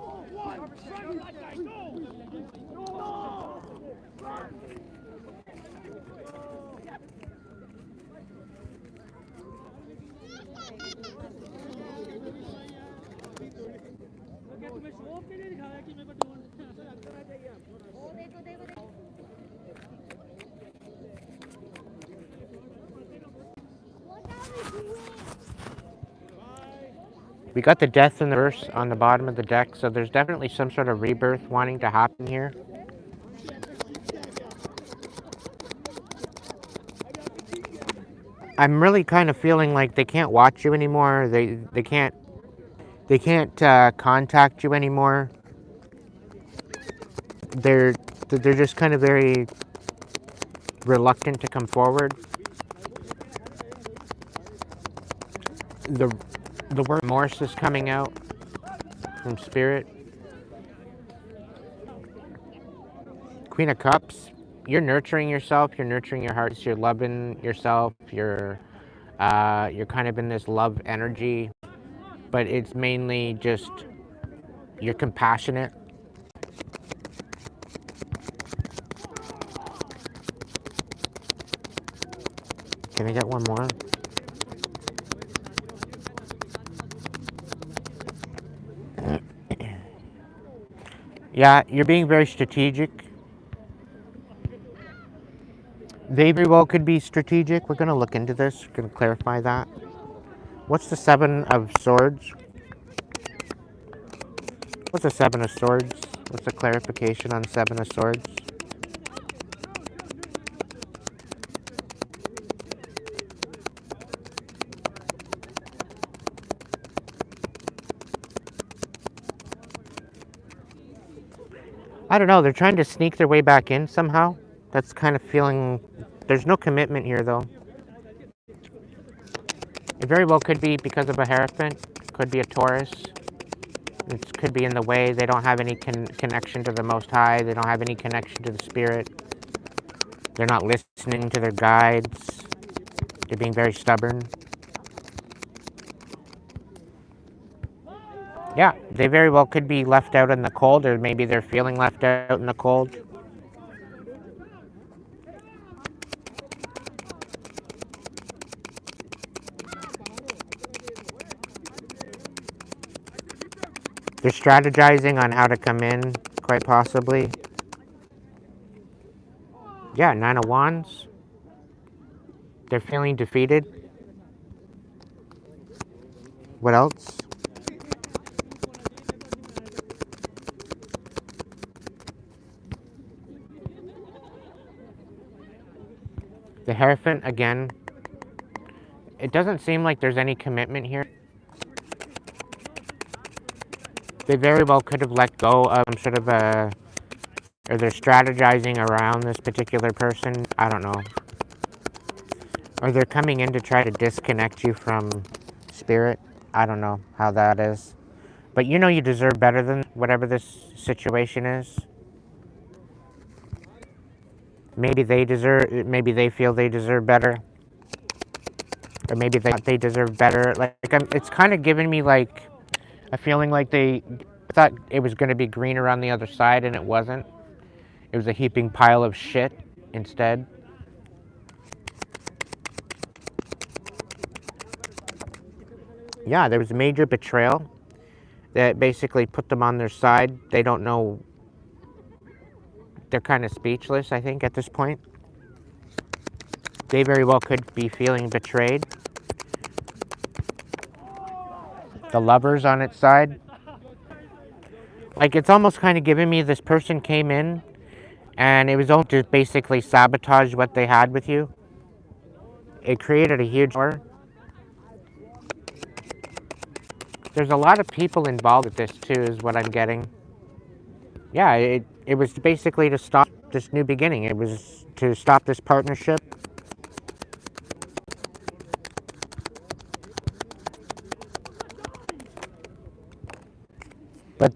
We got the Death in the verse on the bottom of the deck, so there's definitely some sort of rebirth wanting to happen here. I'm really kind of feeling like they can't watch you anymore. They can't contact you anymore. They're just kind of very reluctant to come forward. The word remorse is coming out from Spirit. Queen of Cups. You're nurturing yourself. You're nurturing your hearts. You're loving yourself. You're kind of in this love energy, but it's mainly just you're compassionate. Can I get one more? Yeah, you're being very strategic. They very well could be strategic. We're going to look into this. We're going to clarify that. What's the Seven of Swords? What's the Seven of Swords? What's the clarification on Seven of Swords? I don't know. They're trying to sneak their way back in somehow. That's kind of feeling... There's no commitment here, though. It very well could be because of a Hierophant. Could be a Taurus. It could be in the way. They don't have any connection to the Most High. They don't have any connection to the Spirit. They're not listening to their guides. They're being very stubborn. Yeah, they very well could be left out in the cold, or maybe they're feeling left out in the cold. They're strategizing on how to come in, quite possibly. Yeah, Nine of Wands. They're feeling defeated. What else? The Hierophant, again. It doesn't seem like there's any commitment here. They very well could have let go of some sort of a... Or they're strategizing around this particular person. I don't know. Or they're coming in to try to disconnect you from Spirit. I don't know how that is. But you know you deserve better than whatever this situation is. Maybe they feel they deserve better. Or maybe they deserve better. It's kind of giving me like a feeling like they thought it was going to be greener on the other side, and it wasn't. It was a heaping pile of shit instead. Yeah, there was a major betrayal that basically put them on their side. They don't know. They're kind of speechless, I think, at this point. They very well could be feeling betrayed. The Lover's on its side. Like, it's almost kind of giving me this person came in and it was all to basically sabotage what they had with you. It created a huge war. There's a lot of people involved with this too, is what I'm getting. Yeah, it was basically to stop this new beginning. It was to stop this partnership. But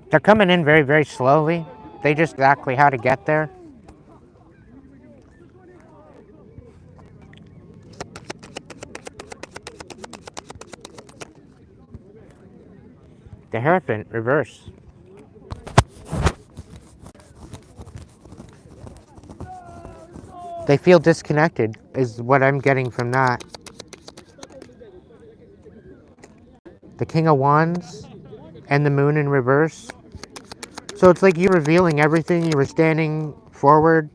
they're coming in very, very slowly. They just exactly how to get there. The Hierophant, reverse. They feel disconnected, is what I'm getting from that. The King of Wands and the Moon in reverse. So it's like you revealing everything. You were standing forward,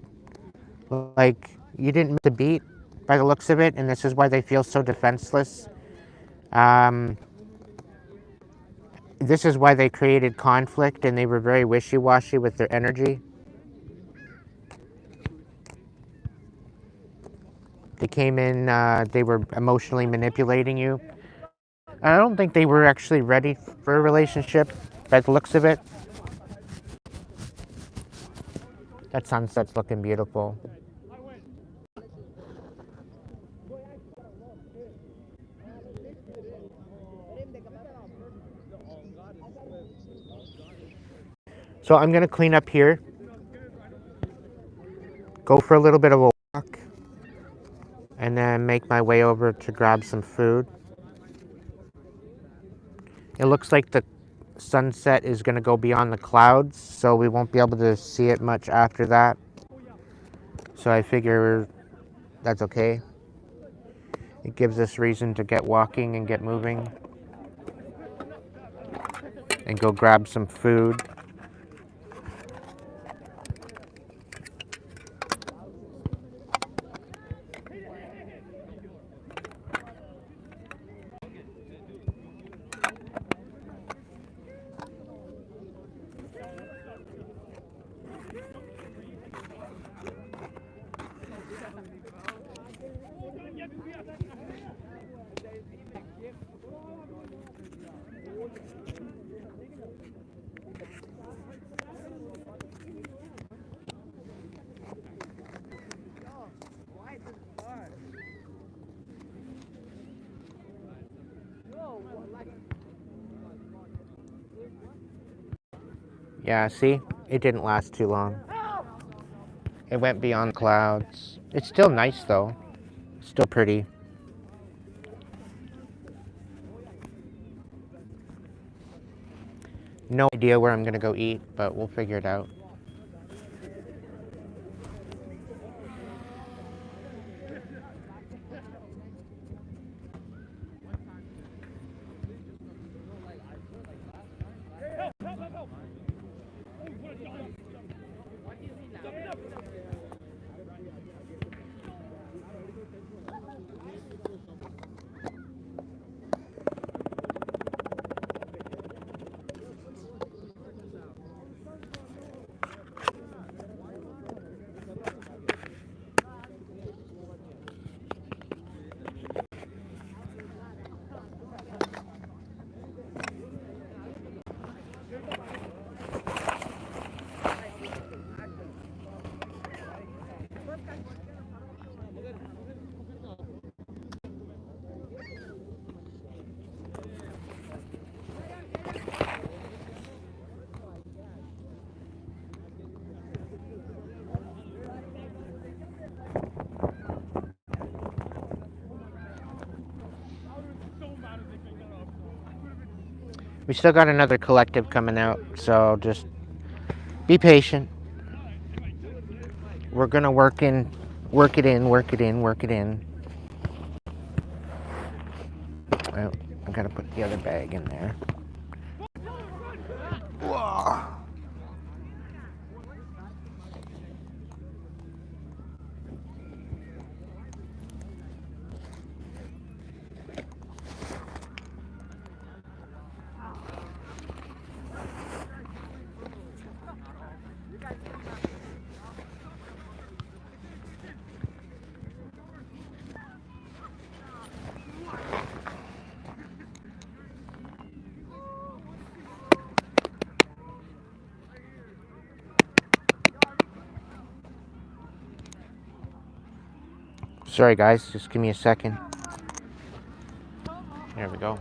like you didn't miss a beat by the looks of it, and this is why they feel so defenseless. This is why they created conflict, and they were very wishy-washy with their energy. They came in, they were emotionally manipulating you. I don't think they were actually ready for a relationship by the looks of it. That sunset's looking beautiful. So I'm gonna clean up here, go for a little bit of a walk, and then make my way over to grab some food. It looks like the sunset is gonna go beyond the clouds, so we won't be able to see it much after that. So I figure that's okay. It gives us reason to get walking and get moving and go grab some food. Yeah, see? It didn't last too long. It went beyond clouds. It's still nice though. Still pretty. No idea where I'm gonna go eat, but we'll figure it out. We still got another collective coming out, so just be patient. We're gonna work it in, work it in, work it in. Well, I gotta put the other bag in there. Whoa. Sorry guys, just give me a second. There we go.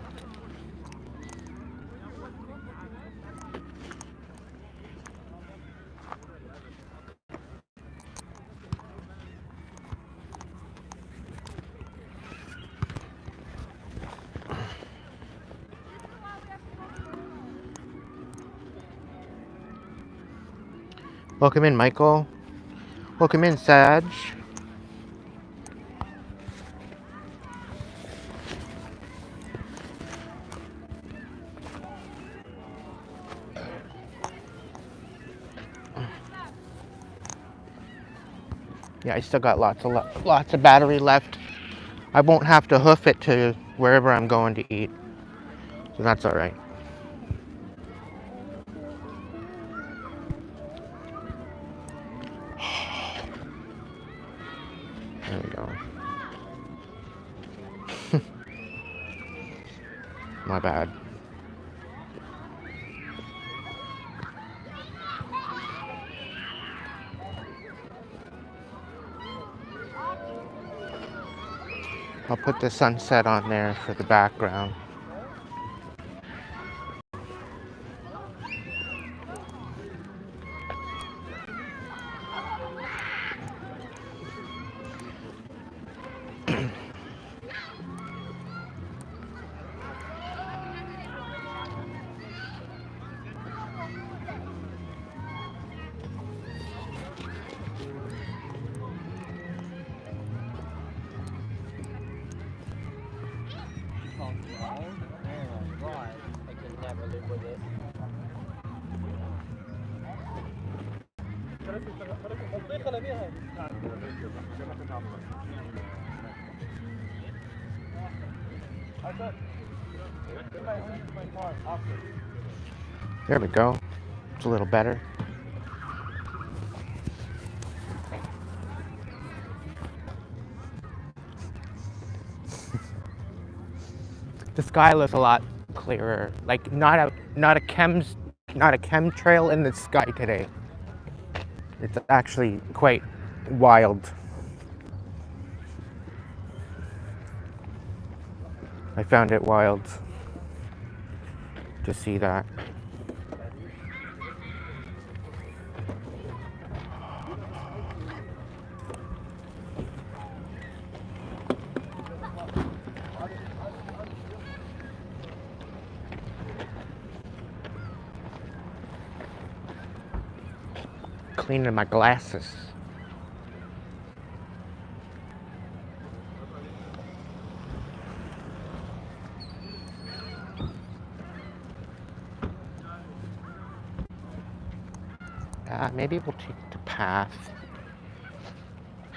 Welcome in, Michael. Welcome in, Sag. Yeah, I still got lots of battery left. I won't have to hoof it to wherever I'm going to eat, so that's all right. There we go. My bad. I'll put the sunset on there for the background. There we go. It's a little better. The sky looks a lot clearer. Like not a chemtrail in the sky today. It's actually quite wild. I found it wild to see that. Cleaning my glasses. Maybe we'll take the path.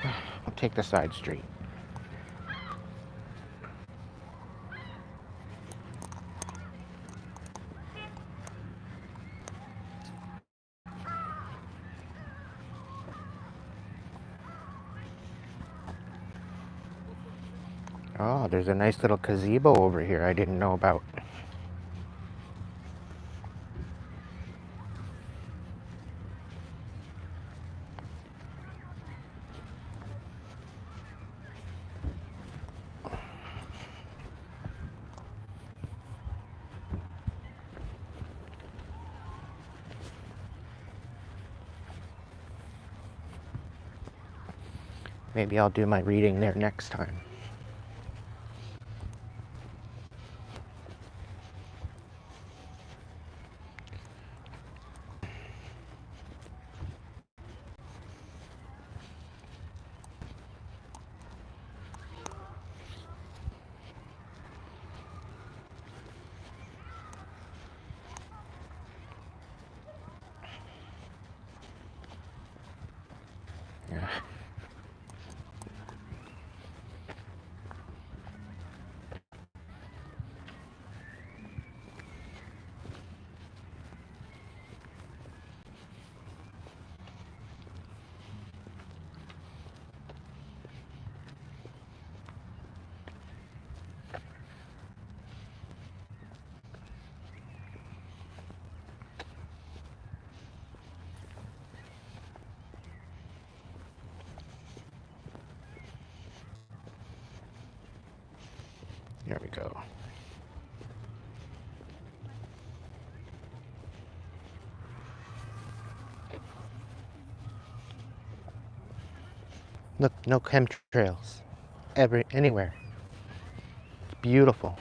I'll take the side street. Oh, there's a nice little gazebo over here I didn't know about. Maybe I'll do my reading there next time. Here we go. Look, no chemtrails. Anywhere. It's beautiful.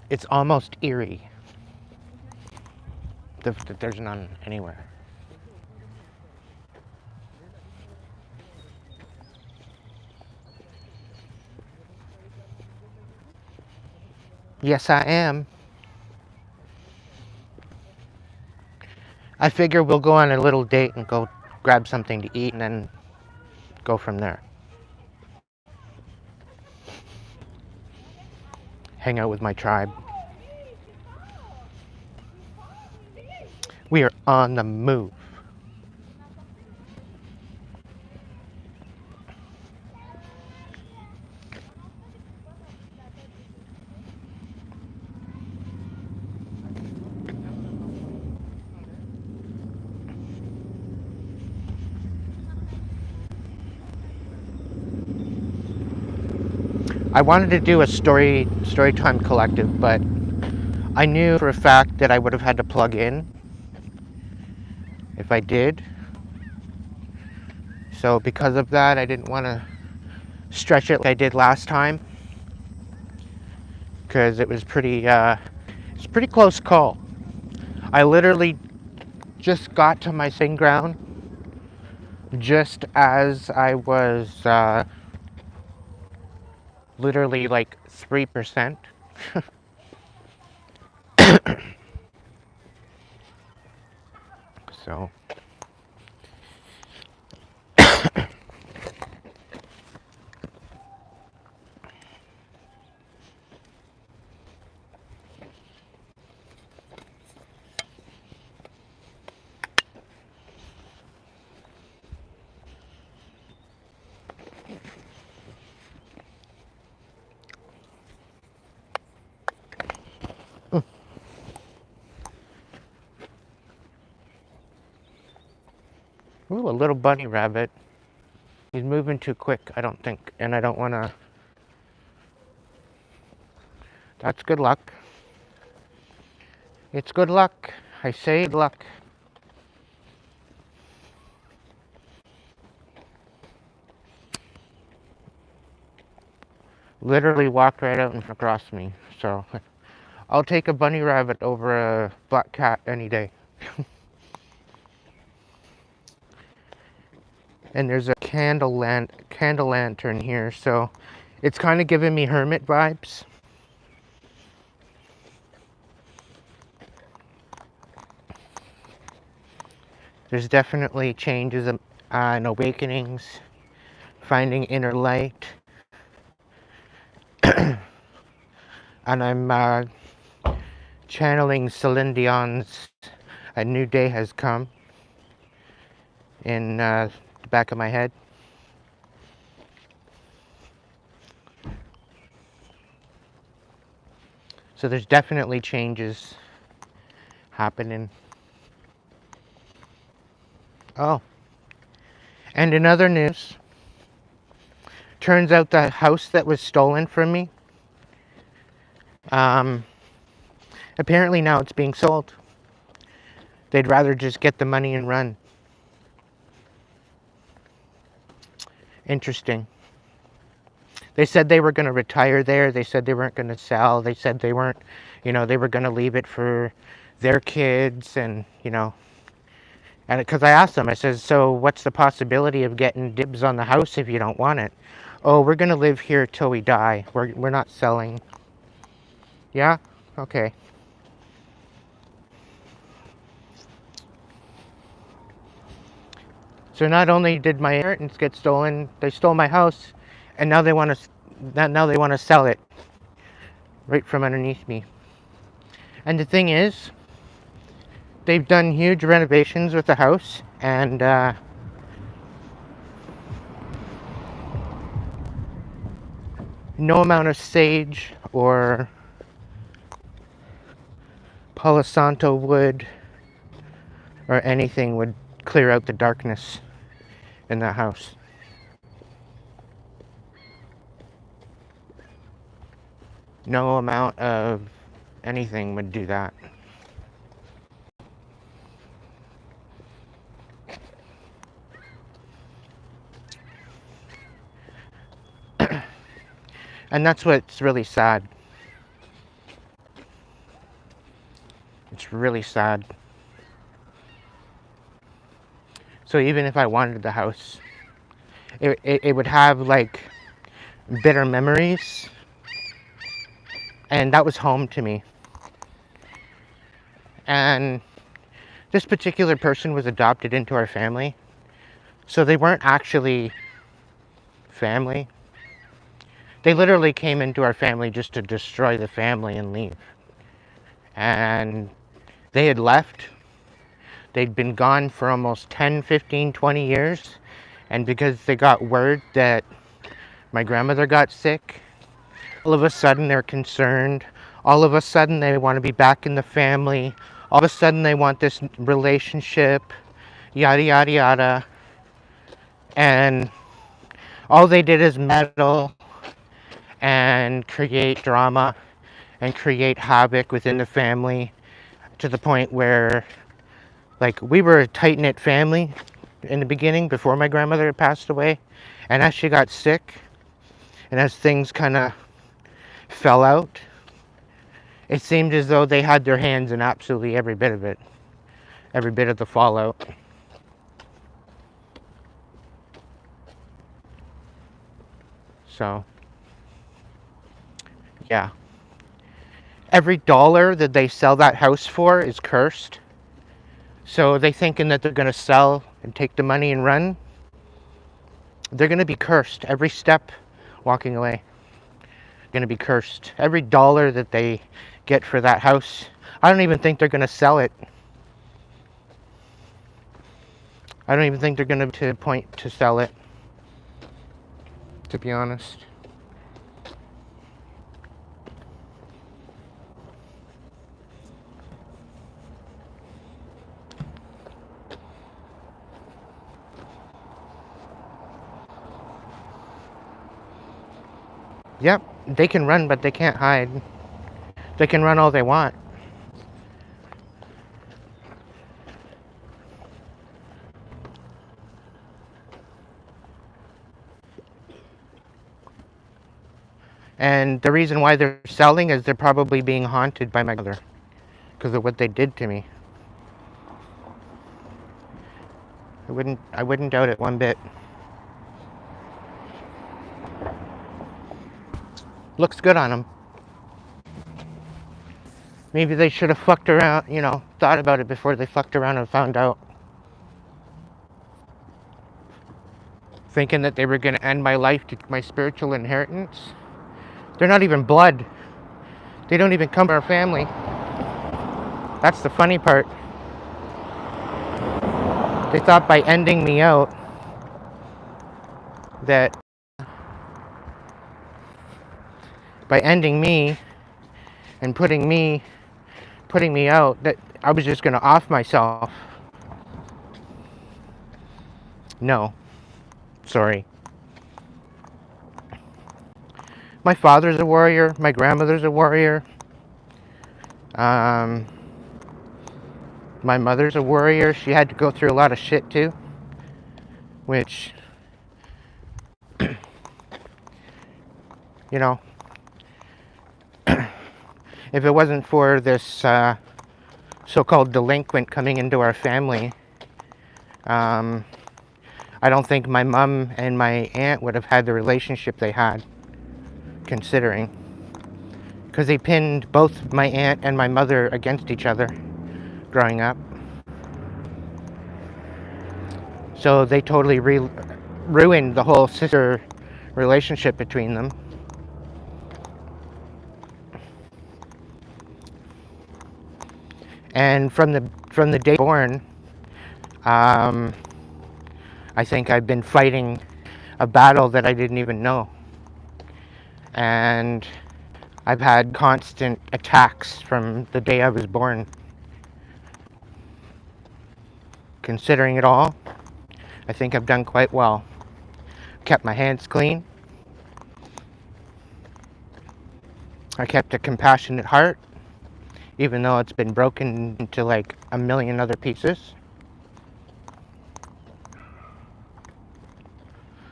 It's almost eerie. There's none anywhere. Yes, I am. I figure we'll go on a little date and go grab something to eat and then go from there. Hang out with my tribe. We are on the move. I wanted to do a story time collective, but I knew for a fact that I would have had to plug in if I did. So because of that, I didn't want to stretch it like I did last time, because it was it's a pretty close call. I literally just got to my sitting ground just as I was literally like 3%. So ooh, a little bunny rabbit. He's moving too quick, I don't think, and I don't want to. That's good luck. It's good luck. I say good luck. Literally walked right out and across me. So I'll take a bunny rabbit over a black cat any day. And there's a candle lantern here, so it's kind of giving me hermit vibes. There's definitely changes and awakenings, finding inner light. And I'm channeling Celine Dion's A New Day Has Come in the back of my head. So there's definitely changes happening. Oh, and in other news, turns out the house that was stolen from me, apparently now it's being sold. They'd rather just get the money and run. Interesting. They said they were going to retire there. They said they weren't going to sell. They said they weren't, they were going to leave it for their kids and, and because I asked them, I said, so what's the possibility of getting dibs on the house if you don't want it? Oh, we're going to live here till we die. We're not selling. Yeah? Okay. So not only did my inheritance get stolen, they stole my house, and now they want to sell it right from underneath me. And the thing is, they've done huge renovations with the house, and no amount of sage or Palo Santo wood or anything would clear out the darkness in that house. No amount of anything would do that. And that's what's really sad. It's really sad. So even if I wanted the house, it would have like bitter memories, and that was home to me. And this particular person was adopted into our family, so they weren't actually family. They literally came into our family just to destroy the family and leave. And they had left. They'd been gone for almost 10, 15, 20 years. And because they got word that my grandmother got sick, all of a sudden they're concerned. All of a sudden they want to be back in the family. All of a sudden they want this relationship, yada, yada, yada. And all they did is meddle and create drama and create havoc within the family, to the point where, like, we were a tight-knit family in the beginning before my grandmother passed away, and as she got sick and as things kind of fell out, it seemed as though they had their hands in absolutely every bit of it, every bit of the fallout. So yeah, every dollar that they sell that house for is cursed. So they thinking that they're going to sell and take the money and run. They're going to be cursed every step walking away. Going to be cursed. Every dollar that they get for that house, I don't even think they're going to sell it. I don't even think they're going to point to sell it, to be honest. Yep, they can run, but they can't hide. They can run all they want. And the reason why they're selling is they're probably being haunted by my mother because of what they did to me. I wouldn't doubt it one bit. Looks good on them. Maybe they should have fucked around, thought about it before they fucked around and found out. Thinking that they were going to end my life to my spiritual inheritance. They're not even blood. They don't even come from our family. That's the funny part. They thought by ending me out that by ending me and putting me out, that I was just going to off myself. No. Sorry. My father's a warrior. My grandmother's a warrior. My mother's a warrior. She had to go through a lot of shit too. Which, if it wasn't for this so-called delinquent coming into our family, I don't think my mom and my aunt would have had the relationship they had, considering. Because they pinned both my aunt and my mother against each other growing up. So they totally ruined the whole sister relationship between them. And from the day born, I think I've been fighting a battle that I didn't even know. And I've had constant attacks from the day I was born. considering it all, I think I've done quite well. Kept my hands clean. I kept a compassionate heart, even though it's been broken into like a million other pieces.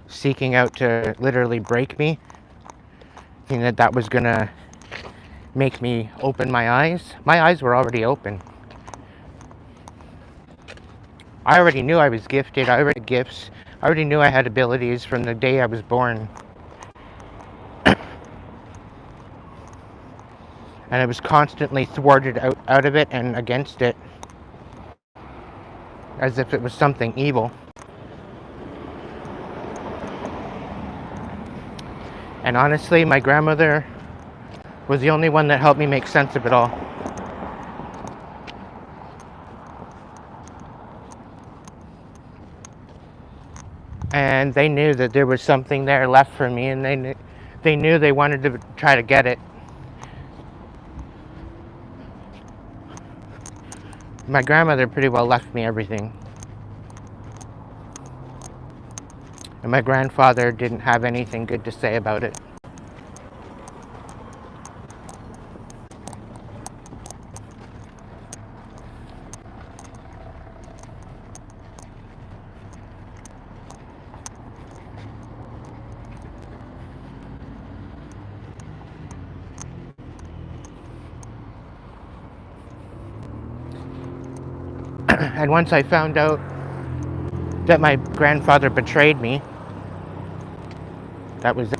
Seeking out to literally break me, thinking that was gonna make me open my eyes. My eyes were already open. I already knew I was gifted. I already had gifts. I already knew I had abilities from the day I was born. And I was constantly thwarted out of it and against it, as if it was something evil. And honestly, my grandmother was the only one that helped me make sense of it all. And they knew that there was something there left for me, and they knew they wanted to try to get it. My grandmother pretty well left me everything. And my grandfather didn't have anything good to say about it. And once I found out that my grandfather betrayed me, that was it.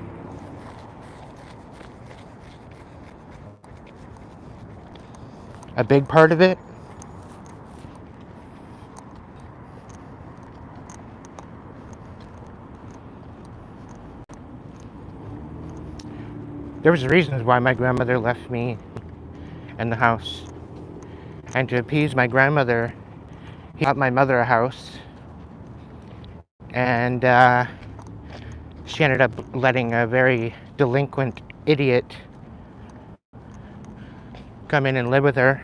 A big part of it there was reasons why my grandmother left me in the house. And to appease my grandmother, he got my mother a house, and she ended up letting a very delinquent idiot come in and live with her.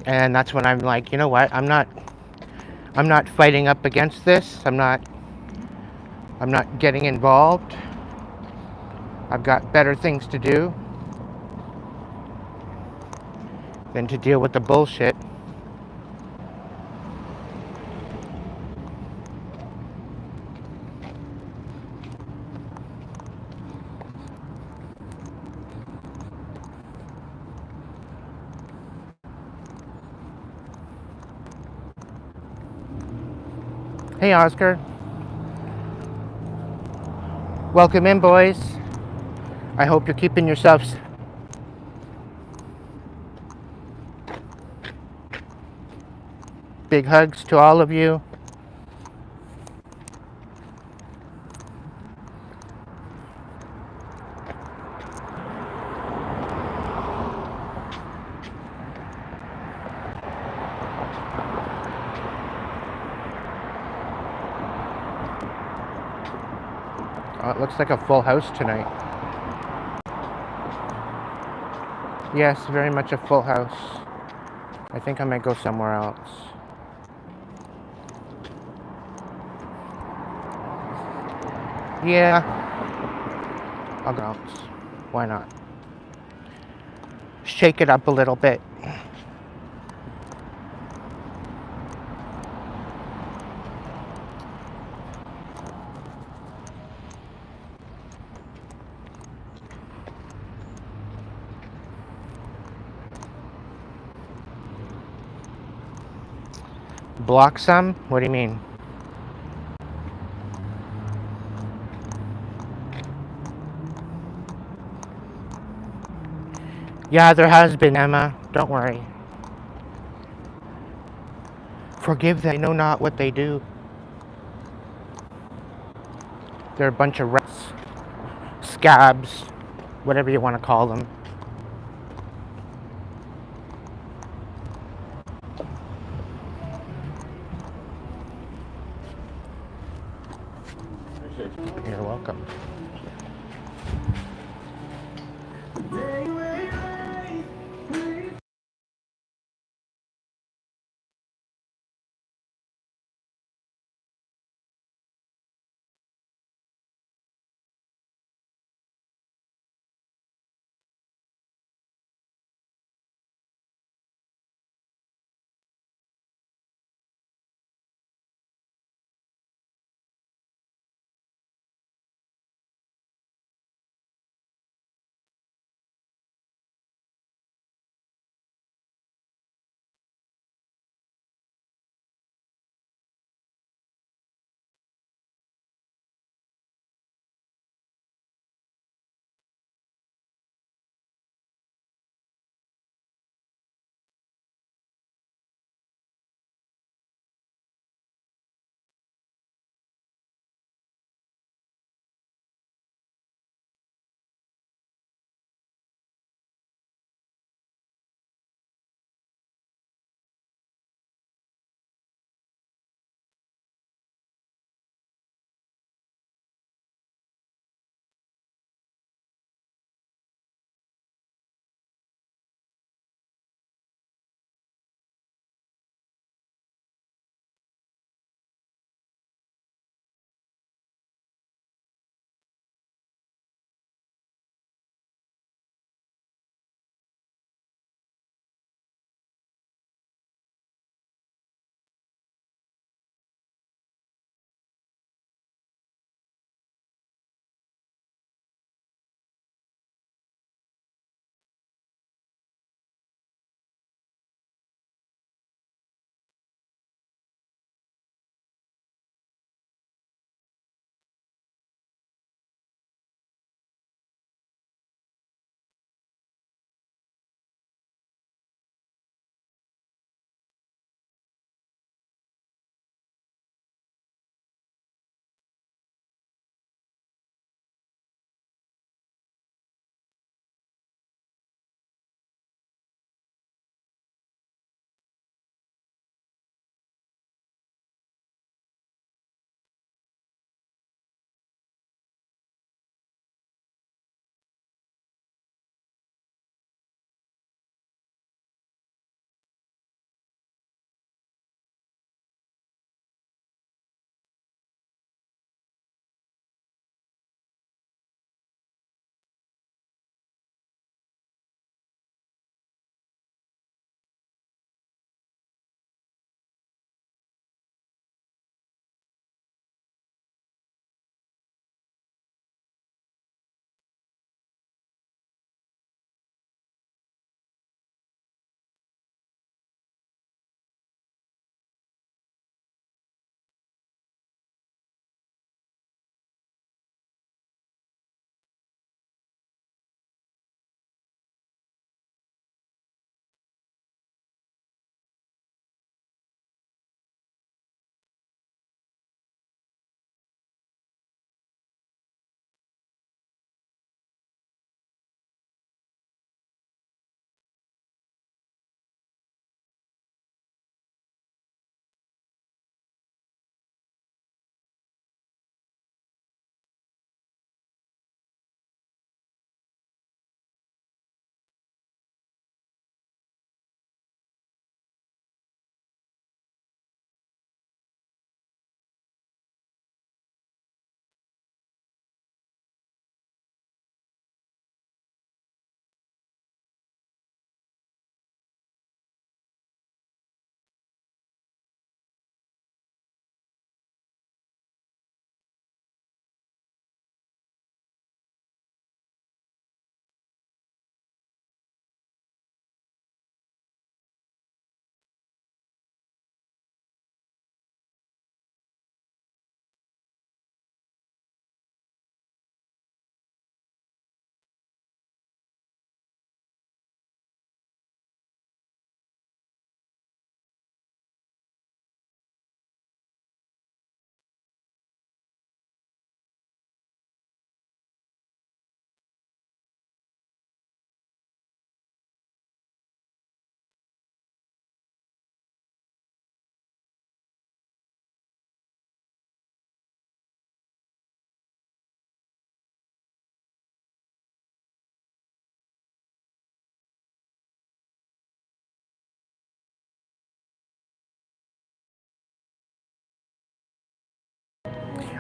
And that's when I'm like, you know what? I'm not fighting up against this. I'm not getting involved. I've got better things to do than to deal with the bullshit. Hey, Oscar. Welcome in, boys. I hope you're keeping yourselves. Big hugs to all of you. It looks like a full house tonight. Yes, very much a full house. I think I might go somewhere else. Yeah, I'll go else. Why not? Shake it up a little bit. Block some? What do you mean? Yeah, there has been, Emma. Don't worry. Forgive them. They know not what they do. They're a bunch of rats, scabs, whatever you want to call them. You're welcome.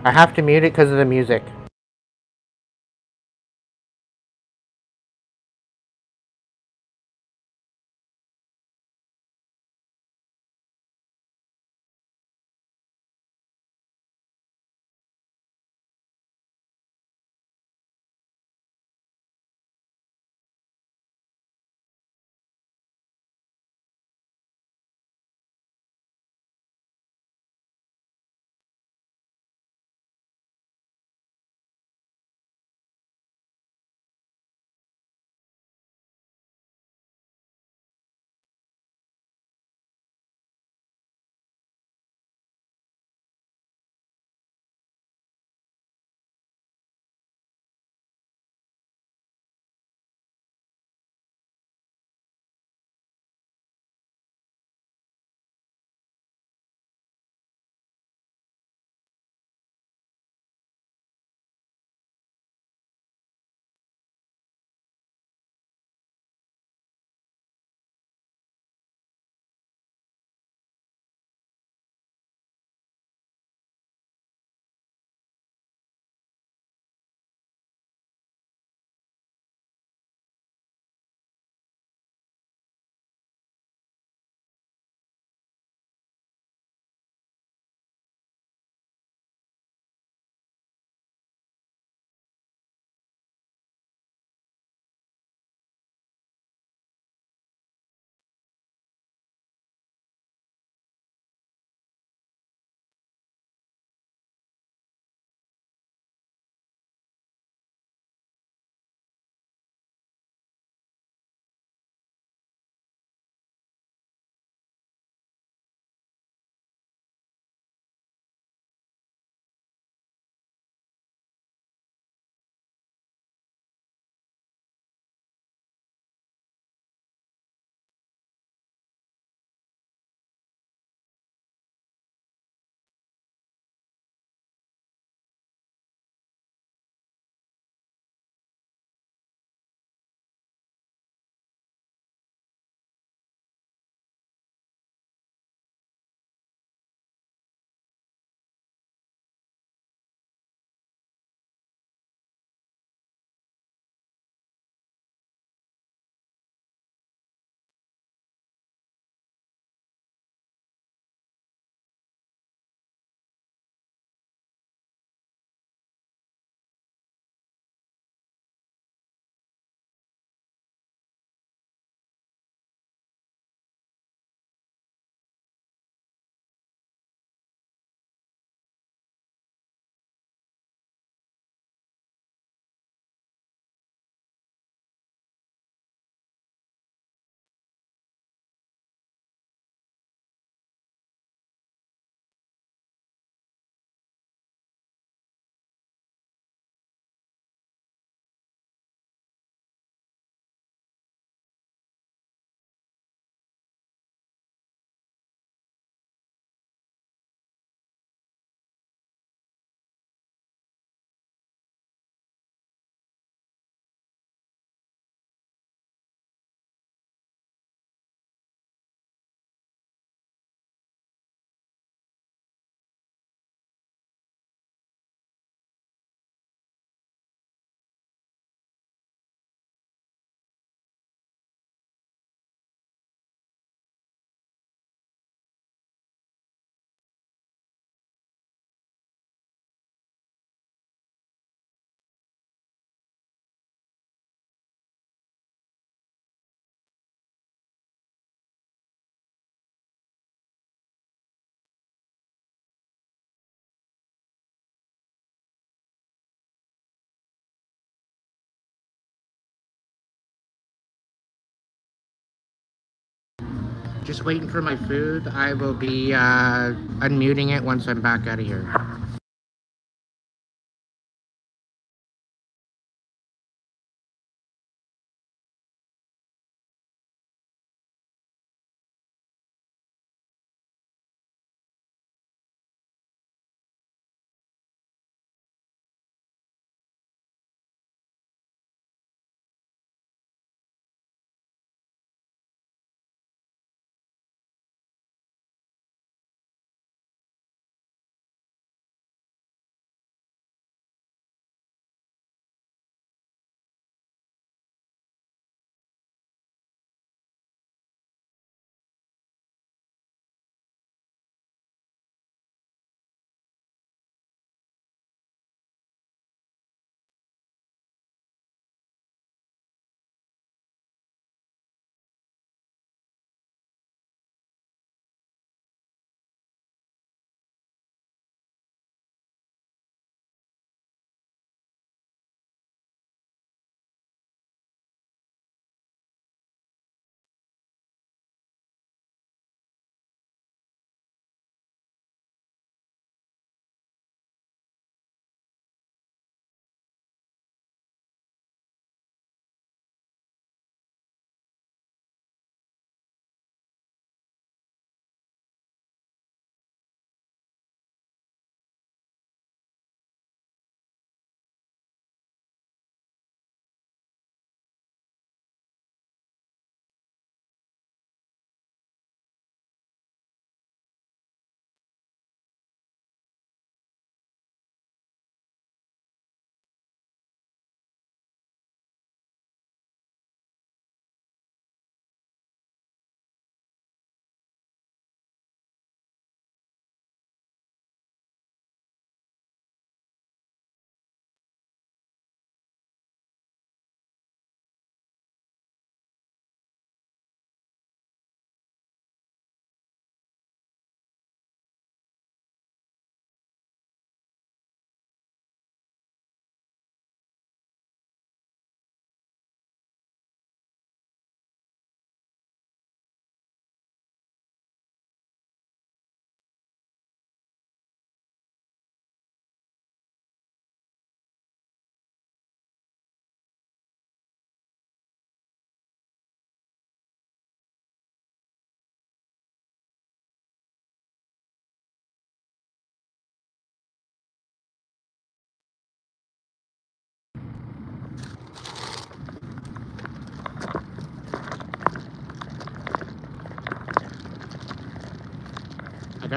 I have to mute it because of the music. Just waiting for my food. I will be unmuting it once I'm back out of here.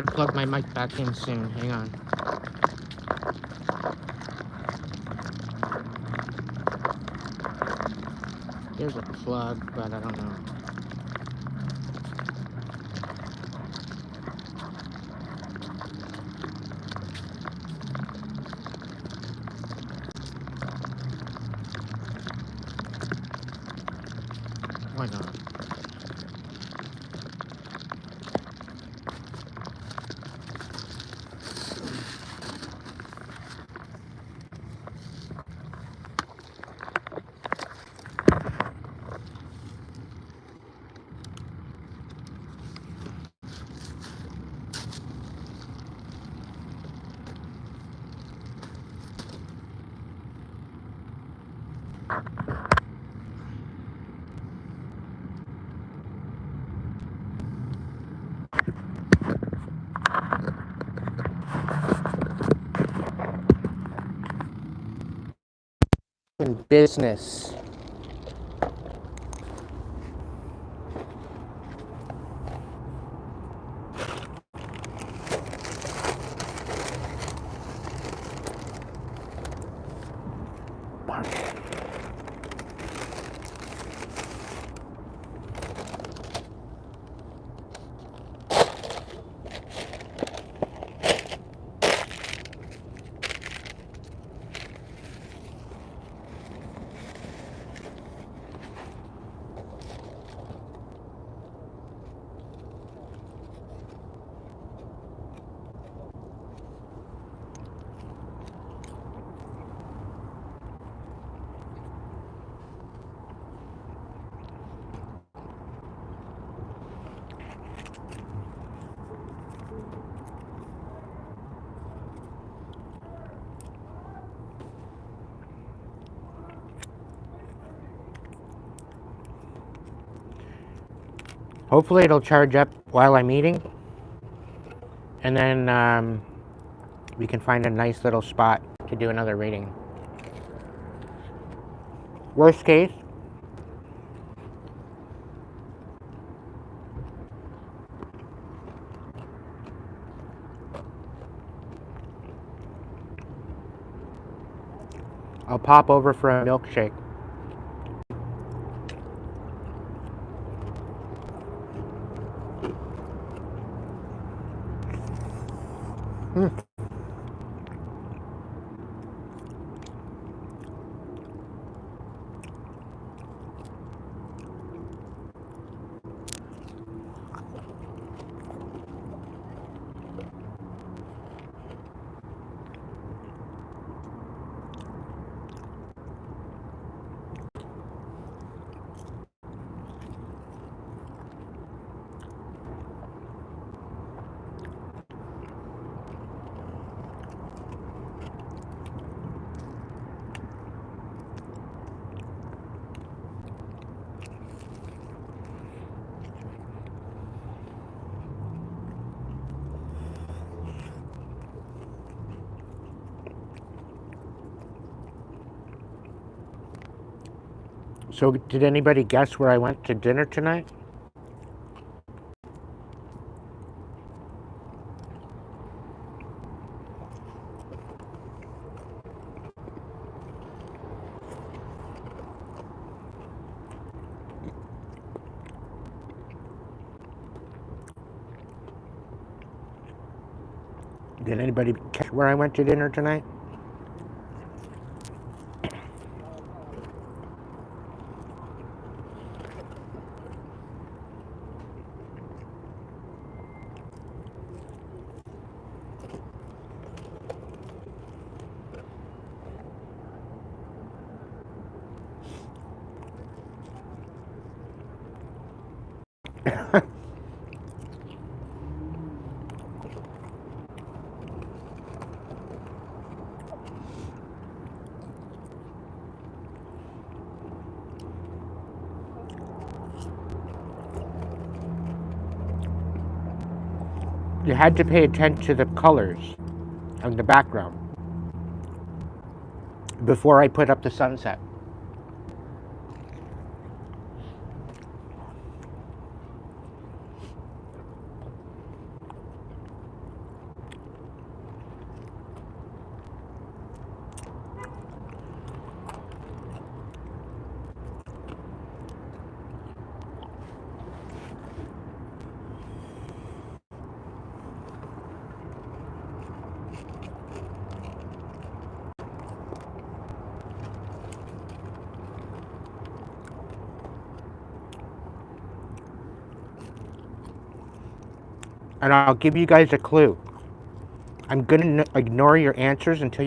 gotta plug my mic back in soon. Hang on. There's a plug, but I don't know. Why not? In business. Hopefully it'll charge up while I'm eating. And then we can find a nice little spot to do another reading. Worst case, I'll pop over for a milkshake. So did anybody guess where I went to dinner tonight? Did anybody catch where I went to dinner tonight? You had to pay attention to the colors of the background before I put up the sunset. And I'll give you guys a clue. I'm gonna ignore your answers until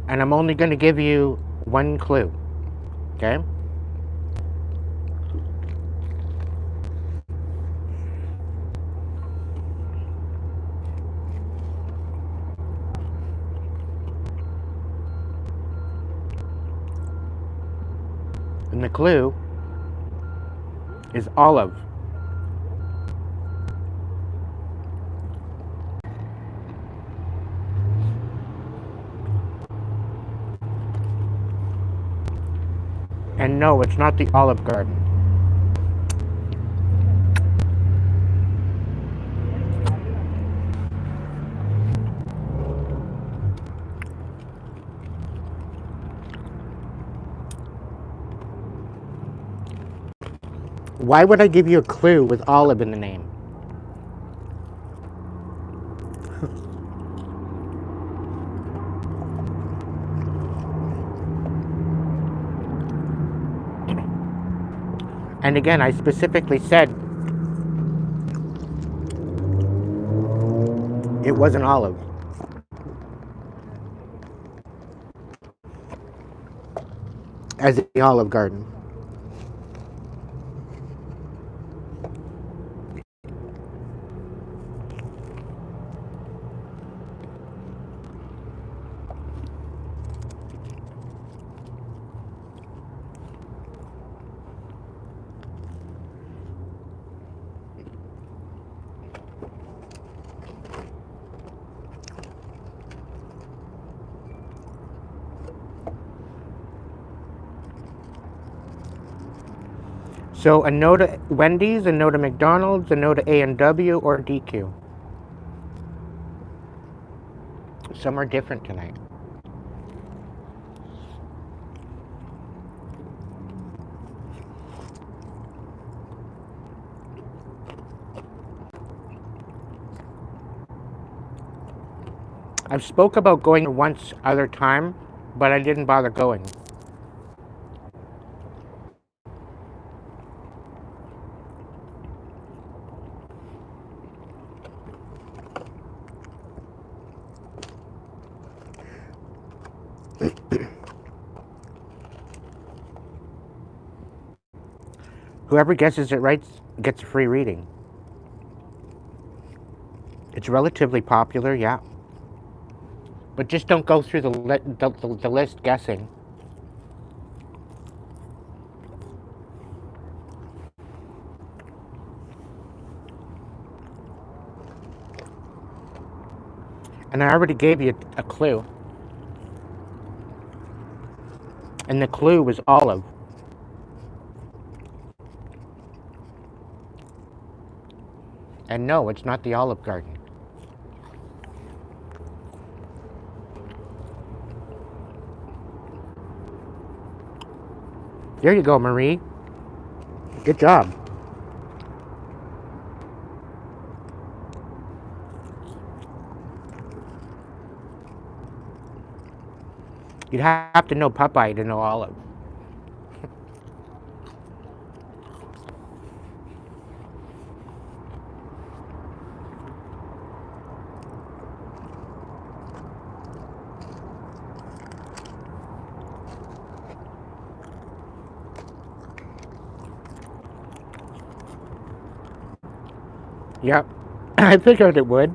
and I'm only gonna give you one clue. Okay? And the clue is olive. And no, it's not the Olive Garden. Why would I give you a clue with olive in the name? And again, I specifically said it wasn't olive. As in the Olive Garden. So a no to Wendy's, a no to McDonald's, a no to A&W, or DQ. Some are different tonight. I've spoke about going once other time, but I didn't bother going. Whoever guesses it right gets a free reading. It's relatively popular, yeah. But just don't go through the list guessing. And I already gave you a clue. And the clue was olive. And no, it's not the Olive Garden. There you go, Marie. Good job. You'd have to know Popeye to know olive. Yep. I figured it would.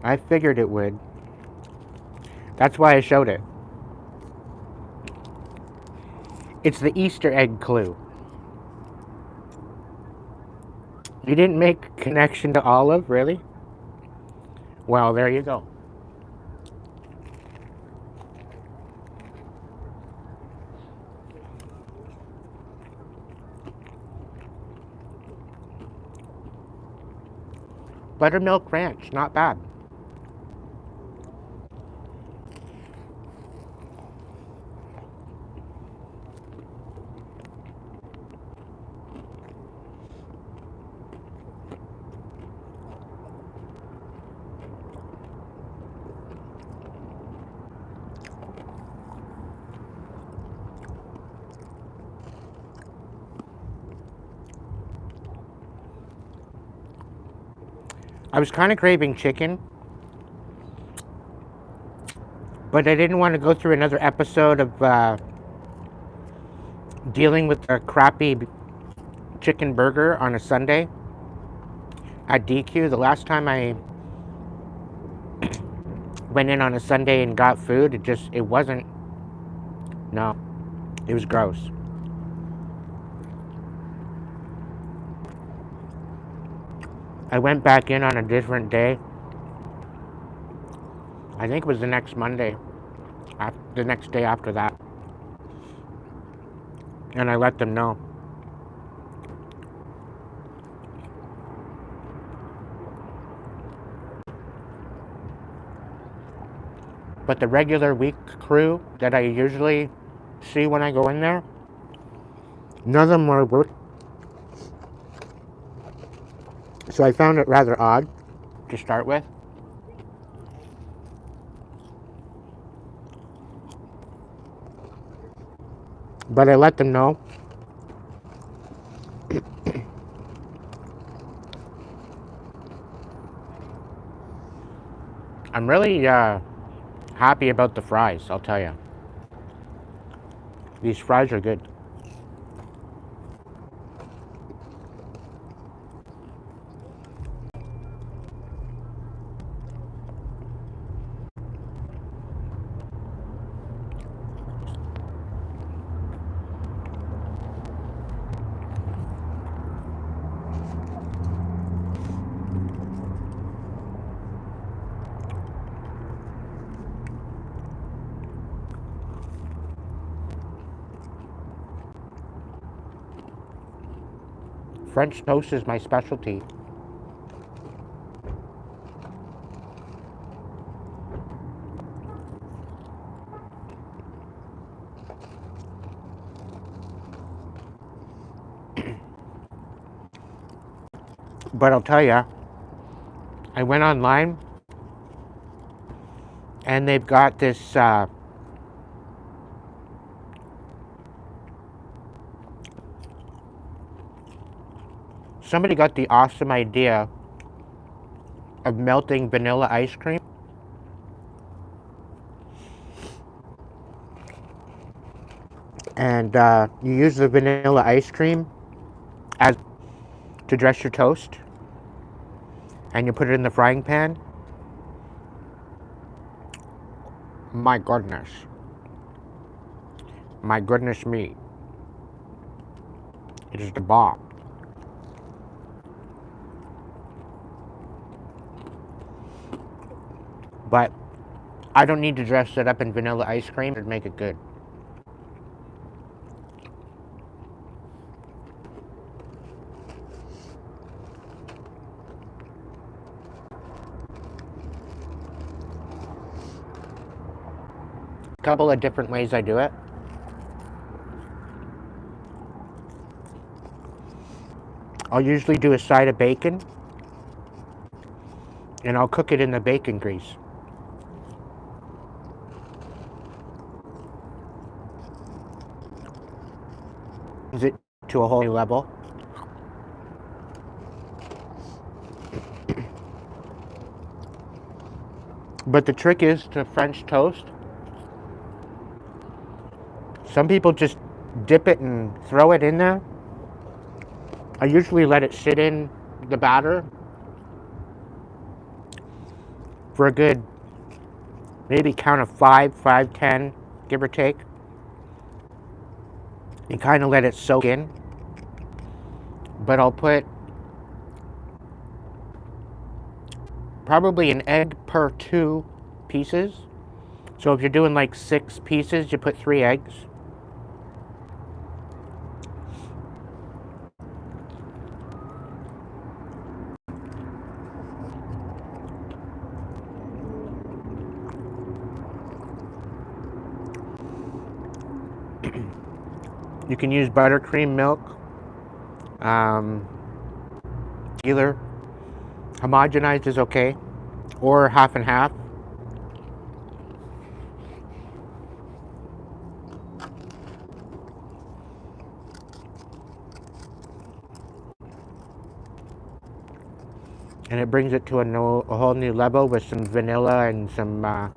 I figured it would. That's why I showed it. It's the Easter egg clue. You didn't make connection to olive, really? Well, there you go. Buttermilk ranch, not bad. I was kind of craving chicken, but I didn't want to go through another episode of dealing with a crappy chicken burger on a Sunday at DQ. The last time I went in on a Sunday and got food, it wasn't, no, it was gross. I went back in on a different day. I think it was the next Monday, the next day after that. And I let them know. But the regular week crew that I usually see when I go in there, none of them were work. So I found it rather odd to start with. But I let them know. I'm really happy about the fries, I'll tell you. These fries are good. French toast is my specialty. But I'll tell you, I went online and they've got this somebody got the awesome idea of melting vanilla ice cream and you use the vanilla ice cream as to dress your toast and you put it in the frying pan. My goodness me, it is the bomb. But I don't need to dress it up in vanilla ice cream to make it good. A couple of different ways I do it. I'll usually do a side of bacon and I'll cook it in the bacon grease. Is it to a whole new level? But the trick is to French toast. Some people just dip it and throw it in there. I usually let it sit in the batter for a good, maybe count of 5, 10, give or take. And kind of let it soak in. But I'll put probably an egg per 2 pieces. So if you're doing like 6 pieces, you put 3 eggs. You can use buttercream milk. Either homogenized is okay, or half and half. And it brings it to a whole new level with some vanilla and some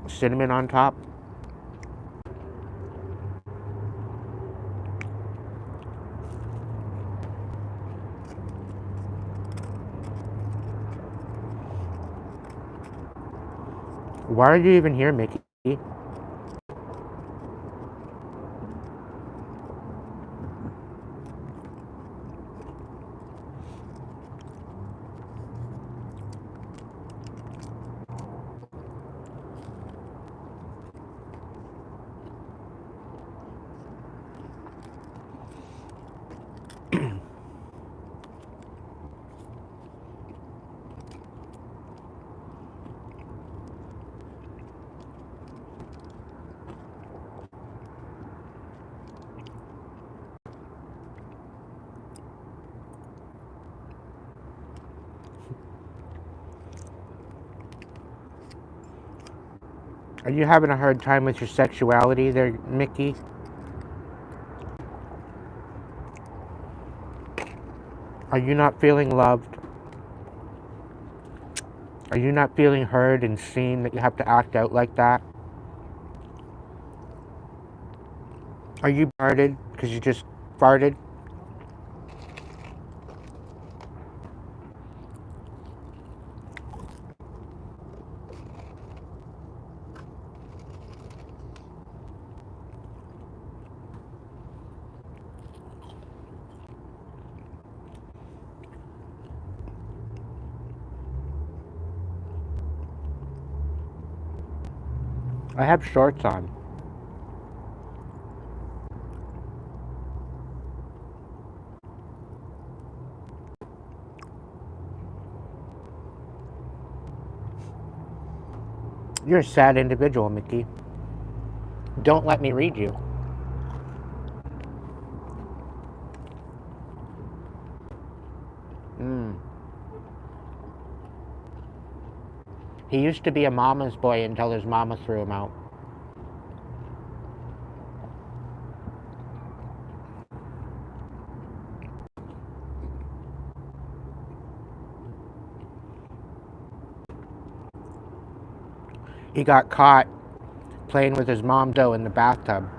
cinnamon on top. Why are you even here, Mickey? Are you having a hard time with your sexuality there, Mickey? Are you not feeling loved? Are you not feeling heard and seen that you have to act out like that? Are you farted because you just farted? I have shorts on. You're a sad individual, Mickey. Don't let me read you. He used to be a mama's boy until his mama threw him out. He got caught playing with his mom dough in the bathtub.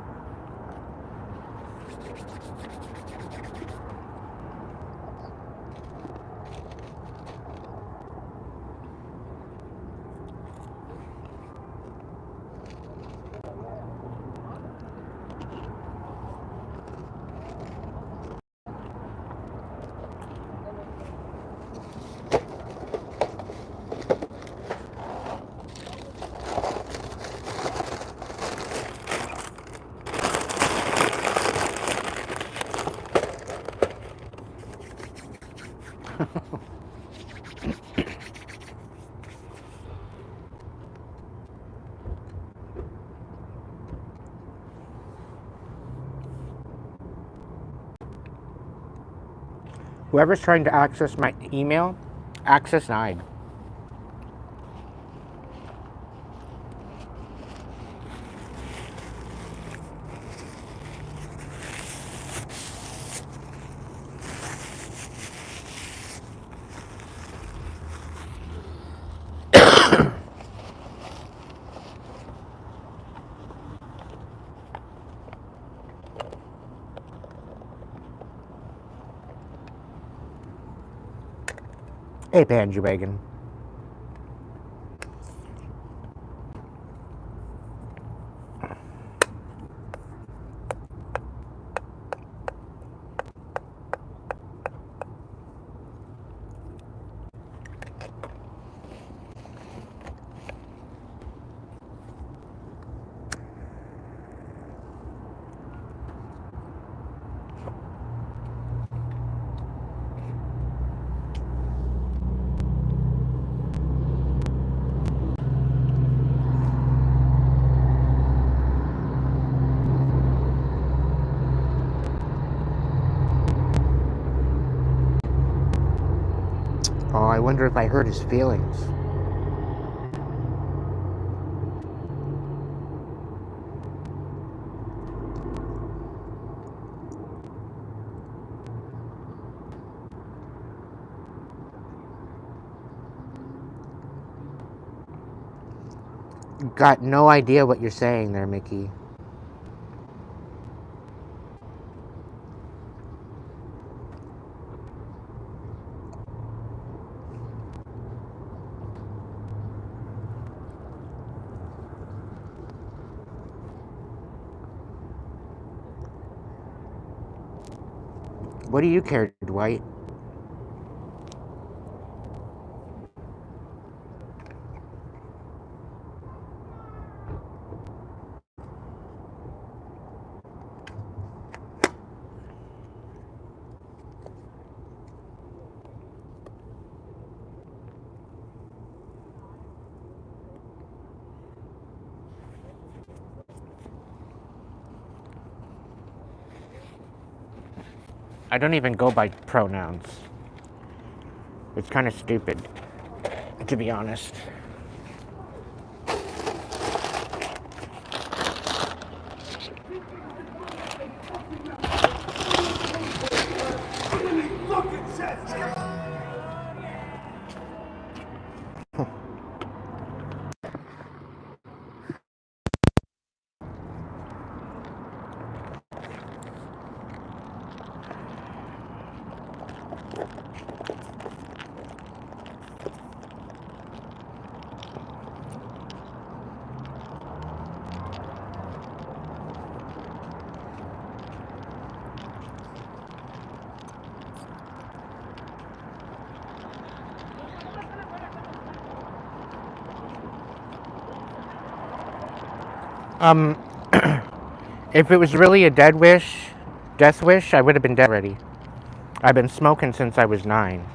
Whoever's trying to access my email, access denied. Hey, Pansy Wagon. wonder if I hurt his feelings. Got no idea what you're saying there, Mickey. What do you care, Dwight? I don't even go by pronouns. It's kind of stupid, to be honest. Um, if it was really a death wish, I would have been dead already. I've been smoking since I was 9.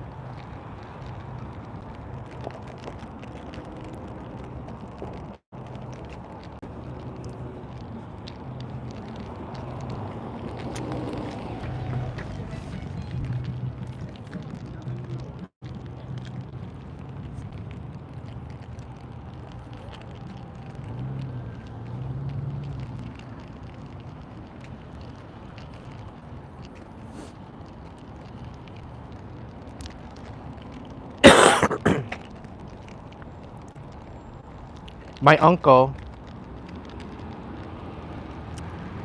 My uncle,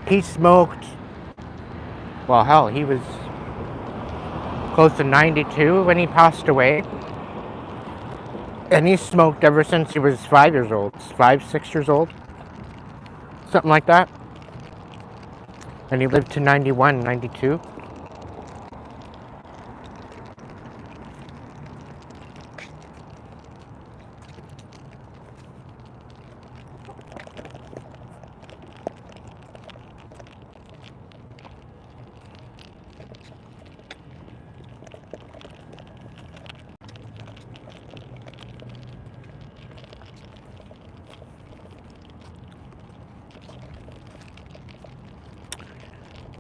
he smoked, well, hell, he was close to 92 when he passed away. And he smoked ever since he was 5 years old, 5, 6 years old, something like that. And he lived to 91, 92.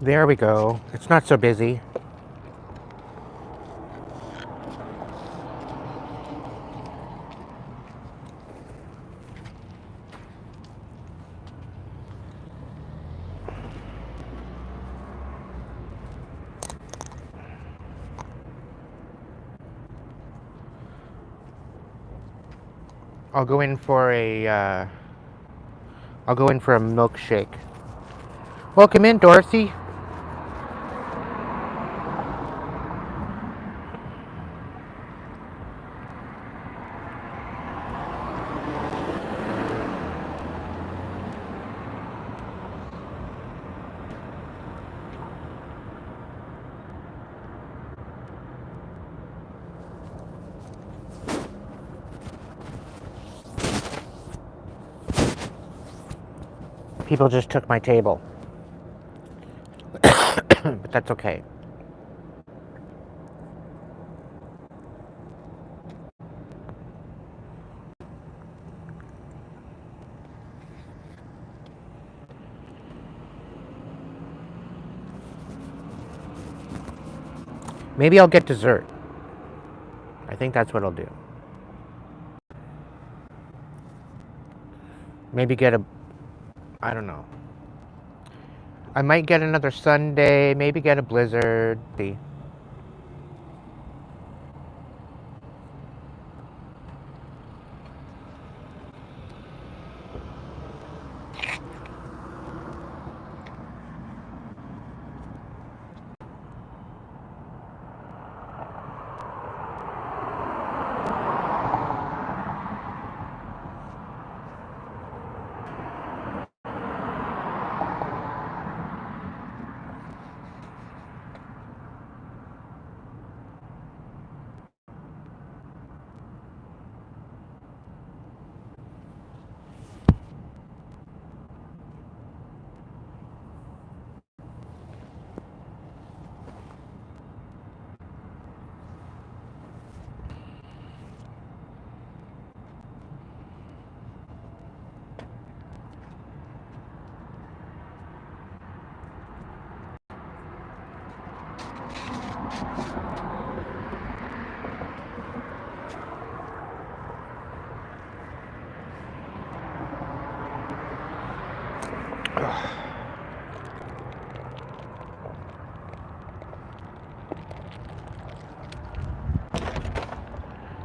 There we go. It's not so busy. I'll go in for a milkshake. Welcome in, Dorothy. People just took my table. But that's okay. Maybe I'll get dessert. I I think that's what I'll do. Maybe get a, I don't know. I might get another Sunday, maybe get a blizzard. See.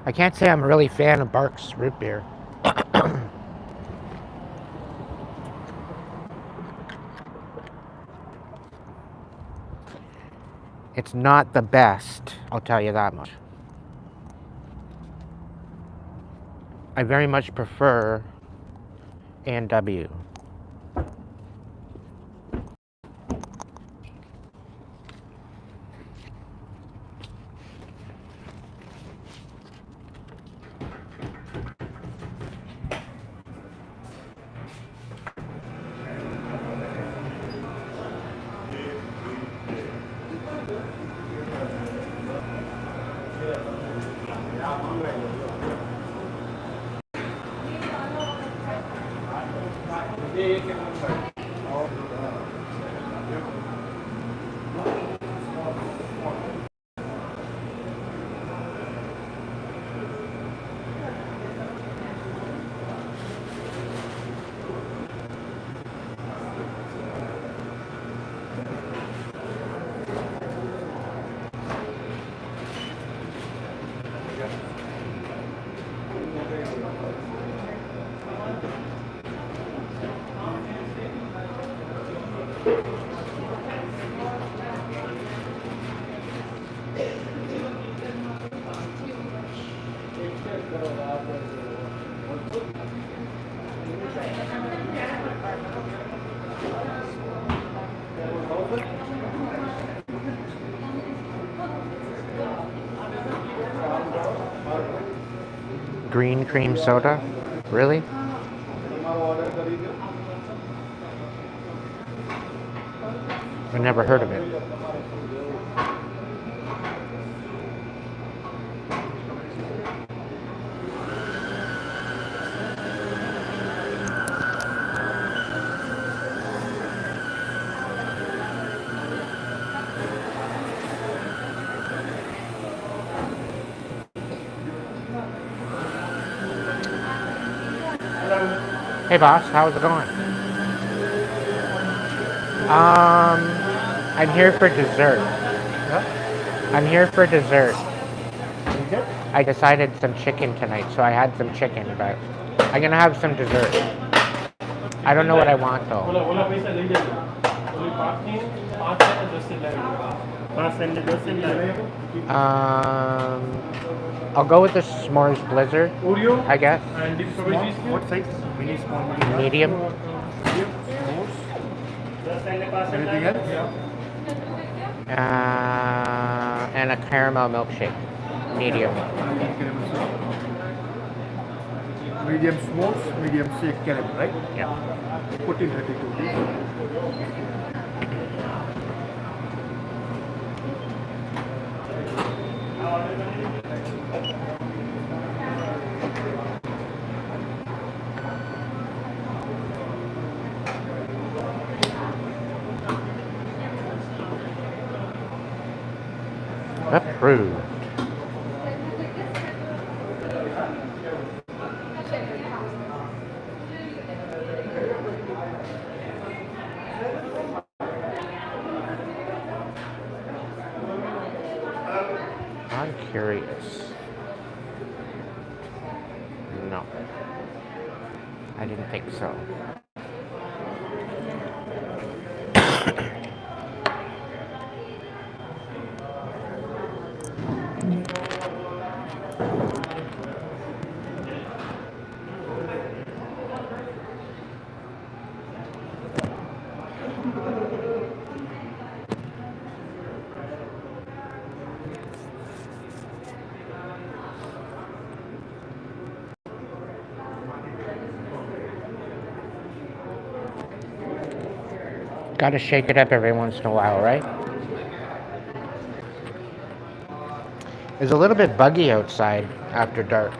I can't say I'm a really fan of Barks root beer. It's not the best, I'll tell you that much. I very much prefer A&W. Green cream soda? Really? I never heard of it. Hey boss, how's it going? I'm here for dessert. Yeah. I'm here for dessert. Okay. I decided some chicken tonight, so I had some chicken, but I'm gonna have some dessert. I don't know what I want though. I'll go with the s'mores blizzard, I guess. Small, what size? Mini, small, medium. Medium. S'mores. Anything else? And a caramel milkshake. Medium. Medium s'mores, medium shake caramel, right? Yeah. 1432, please. Approved. curious. No, I didn't think so. Gotta shake it up every once in a while, right? It's a little bit buggy outside after dark.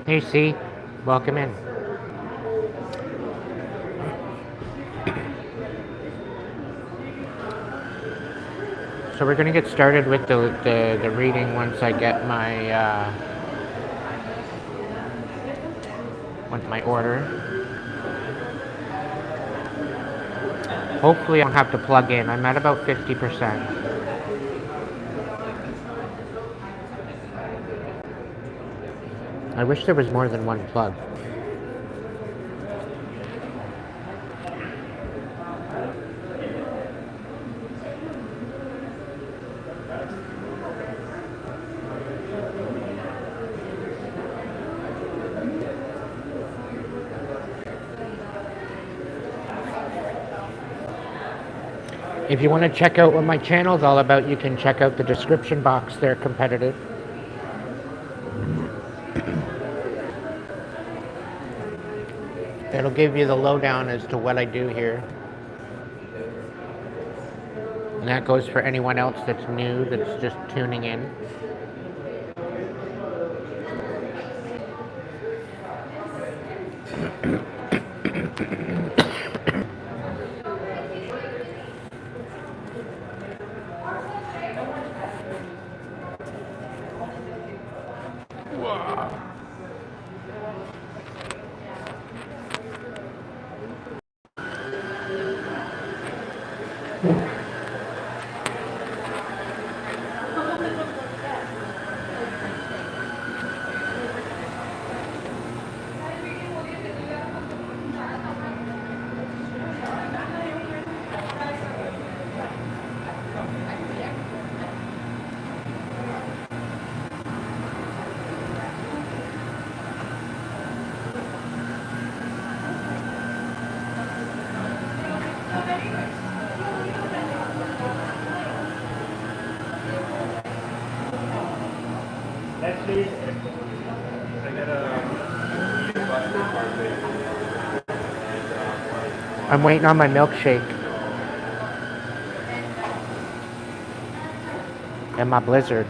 Hey, C, welcome in. So we're gonna get started with the reading once I get my order. Hopefully I don't have to plug in. I'm at about 50%. I wish there was more than one plug. If you want to check out what my channel's all about, you can check out the description box. They're competitive. It'll give you the lowdown as to what I do here. And that goes for anyone else that's new, that's just tuning in. I'm waiting on my milkshake and my blizzard.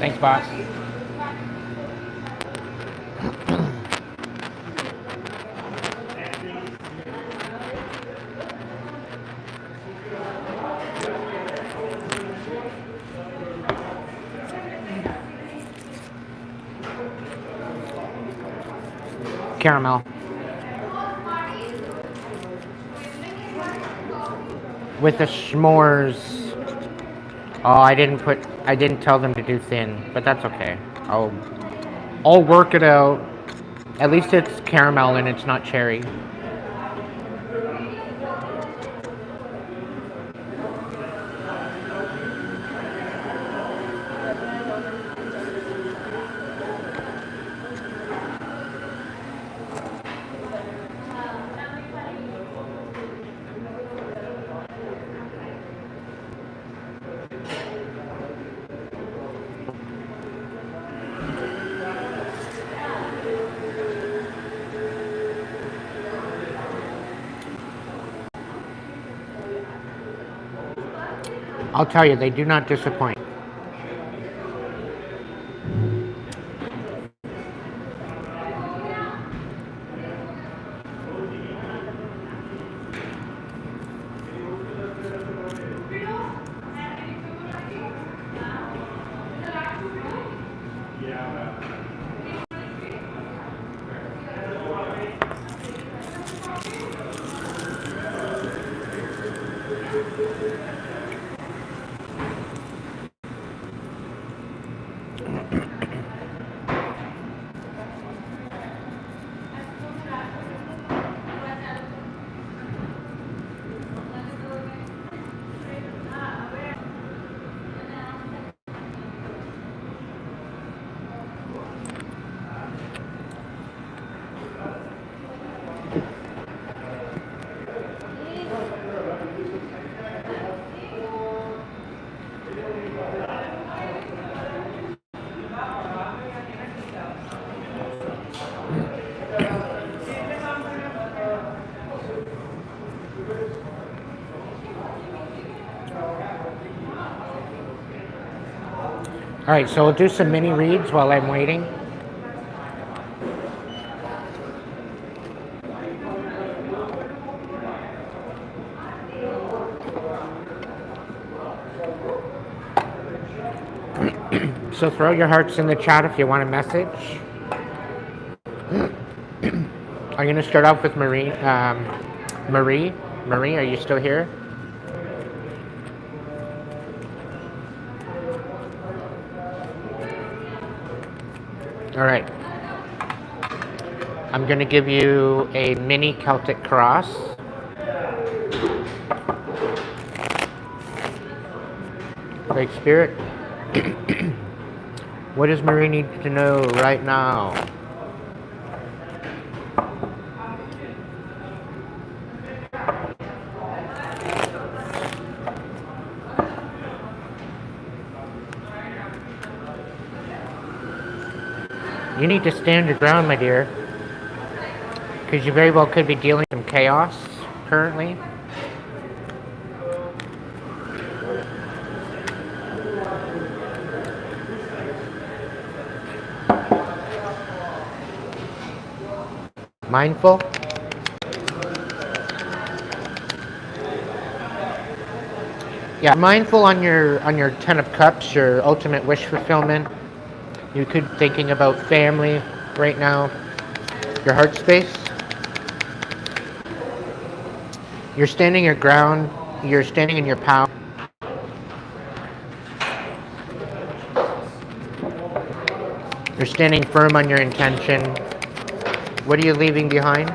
Thanks, boss. Caramel. With the s'mores. Oh, I didn't tell them to do thin, but that's okay. I'll work it out. At least it's caramel and it's not cherry. I'll tell you, they do not disappoint. All right, so we'll do some mini reads while I'm waiting. So throw your hearts in the chat if you want a message. I'm going to start off with Marie. Marie, are you still here? All right. I'm going to give you a mini Celtic cross. Great Spirit. What does Marie need to know right now? You need to stand your ground, my dear, because you very well could be dealing with some chaos currently. Mindful. Yeah, mindful on your Ten of Cups, your ultimate wish fulfillment. You could be thinking about family right now, your heart space. You're standing your ground, you're standing in your power. You're standing firm on your intention. What are you leaving behind?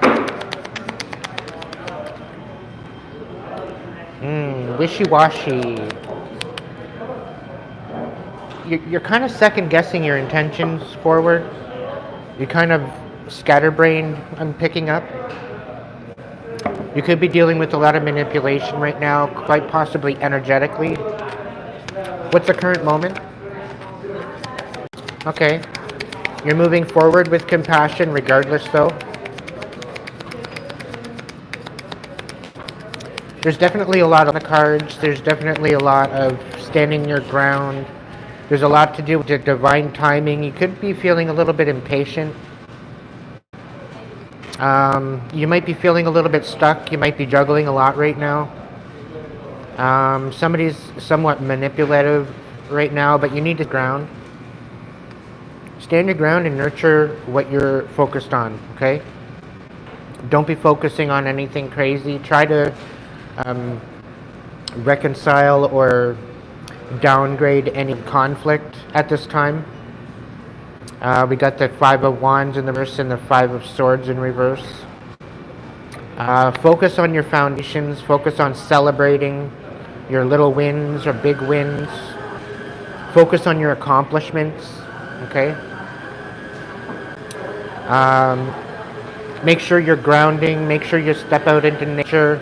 Wishy-washy. You're kind of second-guessing your intentions forward. You're kind of scatterbrained, I'm picking up. You could be dealing with a lot of manipulation right now, quite possibly energetically. What's the current moment? Okay. You're moving forward with compassion regardless, though. There's definitely a lot on the cards. There's definitely a lot of standing your ground, There's a lot to do with the divine timing. You could be feeling a little bit impatient. You might be feeling a little bit stuck. You might be juggling a lot right now. Somebody's somewhat manipulative right now, but you need to ground. Stand your ground and nurture what you're focused on, okay? Don't be focusing on anything crazy. Try to reconcile or downgrade any conflict at this time. We got the Five of Wands in the reverse and the Five of Swords in reverse. Focus on your foundations. Focus on celebrating your little wins or big wins. Focus on your accomplishments, okay? Make sure you're grounding. Make sure you step out into nature.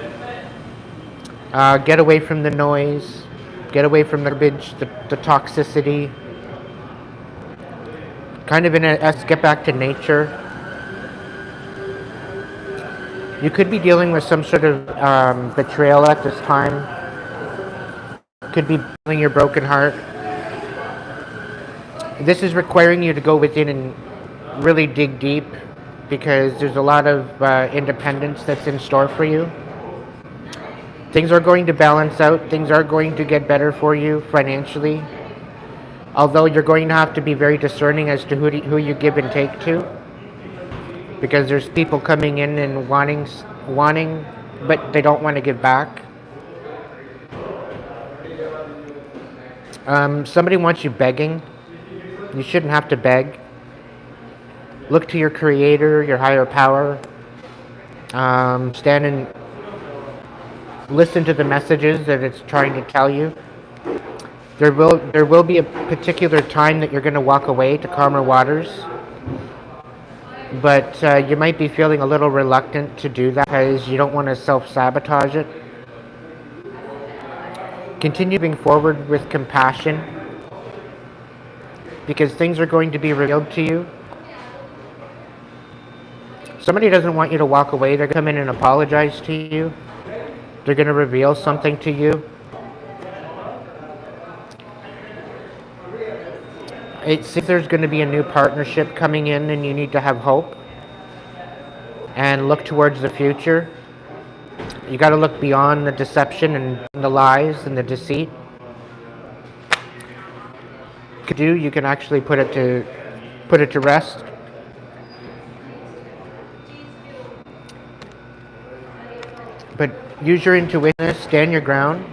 Get away from the noise. Get away from the garbage, the toxicity. Kind of get back to nature. You could be dealing with some sort of betrayal at this time. Could be feeling your broken heart. This is requiring you to go within and really dig deep, because there's a lot of independence that's in store for you. Things are going to balance out. Things are going to get better for you financially. Although you're going to have to be very discerning as to who you give and take to. Because there's people coming in and wanting, but they don't want to give back. Somebody wants you begging. You shouldn't have to beg. Look to your creator, your higher power. Stand and listen to the messages that it's trying to tell you. There will be a particular time that you're going to walk away to calmer waters. But you might be feeling a little reluctant to do that because you don't want to self-sabotage it. Continue moving forward with compassion, because things are going to be revealed to you. Somebody doesn't want you to walk away. They're going to come in and apologize to you. They're going to reveal something to you. It seems there's going to be a new partnership coming in, and you need to have hope and look towards the future. You got to look beyond the deception and the lies and the deceit. You can actually put it to rest. But use your intuition, stand your ground,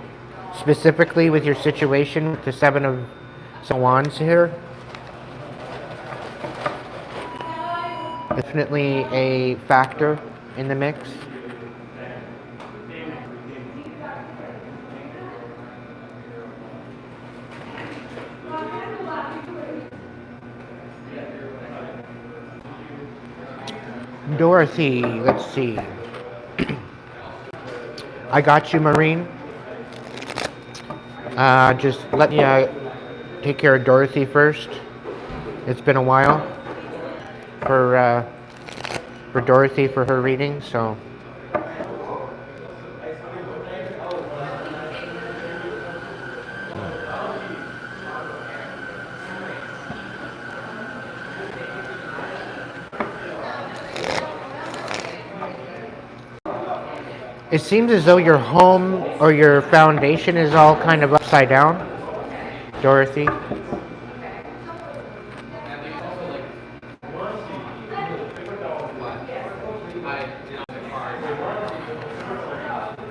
specifically with your situation with the Seven of Wands here. Definitely a factor in the mix. Dorothy, let's see. I got you, Marine. Just let me take care of Dorothy first. It's been a while for Dorothy for her reading, so. It seems as though your home or your foundation is all kind of upside down, Dorothy.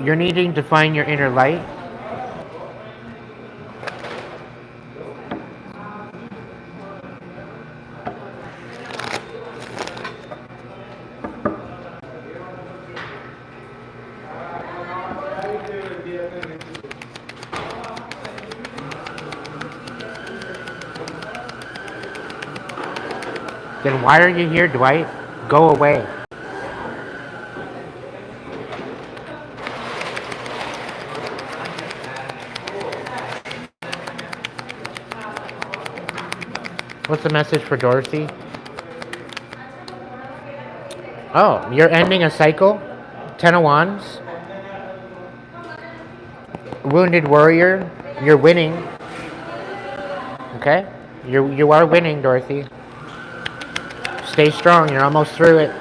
You're needing to find your inner light. Then why are you here, Dwight? Go away. What's the message for Dorothy? Oh, you're ending a cycle? 10 of Wands. Wounded warrior. You're winning. Okay? You are winning, Dorothy. Stay strong. You're almost through it.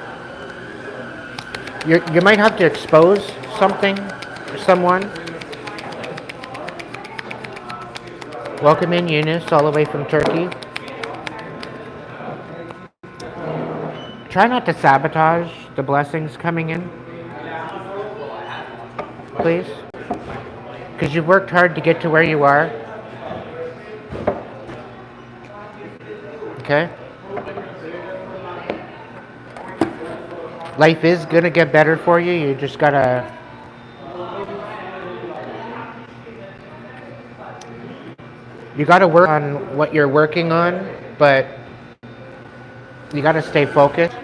You might have to expose something or someone. Welcome in, Eunice, all the way from Turkey. Try not to sabotage the blessings coming in, please. Because you've worked hard to get to where you are. Okay? Life is going to get better for you. You just got to... You got to work on what you're working on, but you got to stay focused.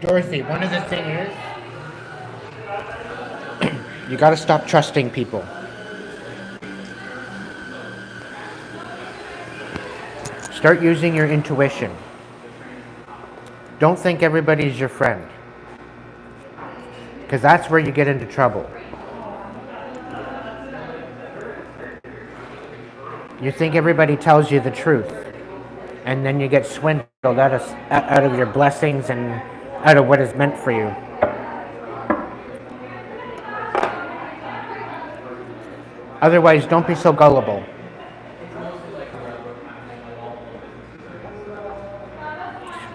Dorothy, one of the things is, you got to stop trusting people. Start using your intuition. Don't think everybody's your friend, because that's where you get into trouble. You think everybody tells you the truth, and then you get swindled out of your blessings and out of what is meant for you. Otherwise, don't be so gullible.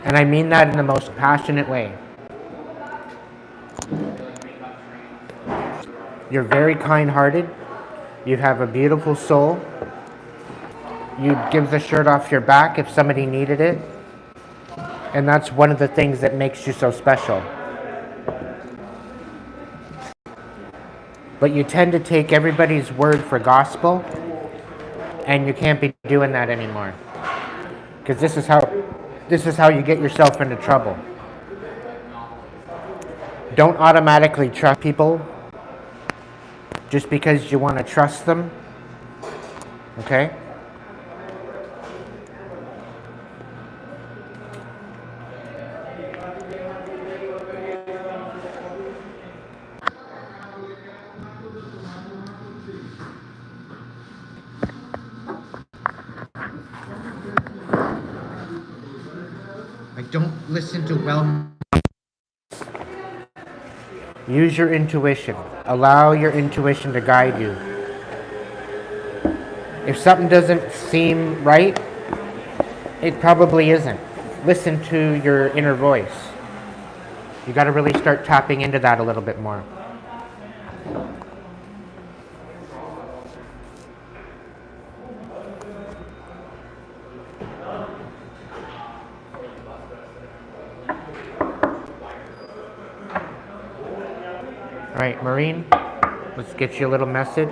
And I mean that in the most passionate way. You're very kind-hearted. You have a beautiful soul. You'd give the shirt off your back if somebody needed it. And that's one of the things that makes you so special. But you tend to take everybody's word for gospel, and you can't be doing that anymore. Because this is how you get yourself into trouble. Don't automatically trust people just because you want to trust them. Okay? Don't listen to Use your intuition. Allow your intuition to guide you. If something doesn't seem right, it probably isn't. Listen to your inner voice. You got to really start tapping into that a little bit more. All right, Maureen, let's get you a little message.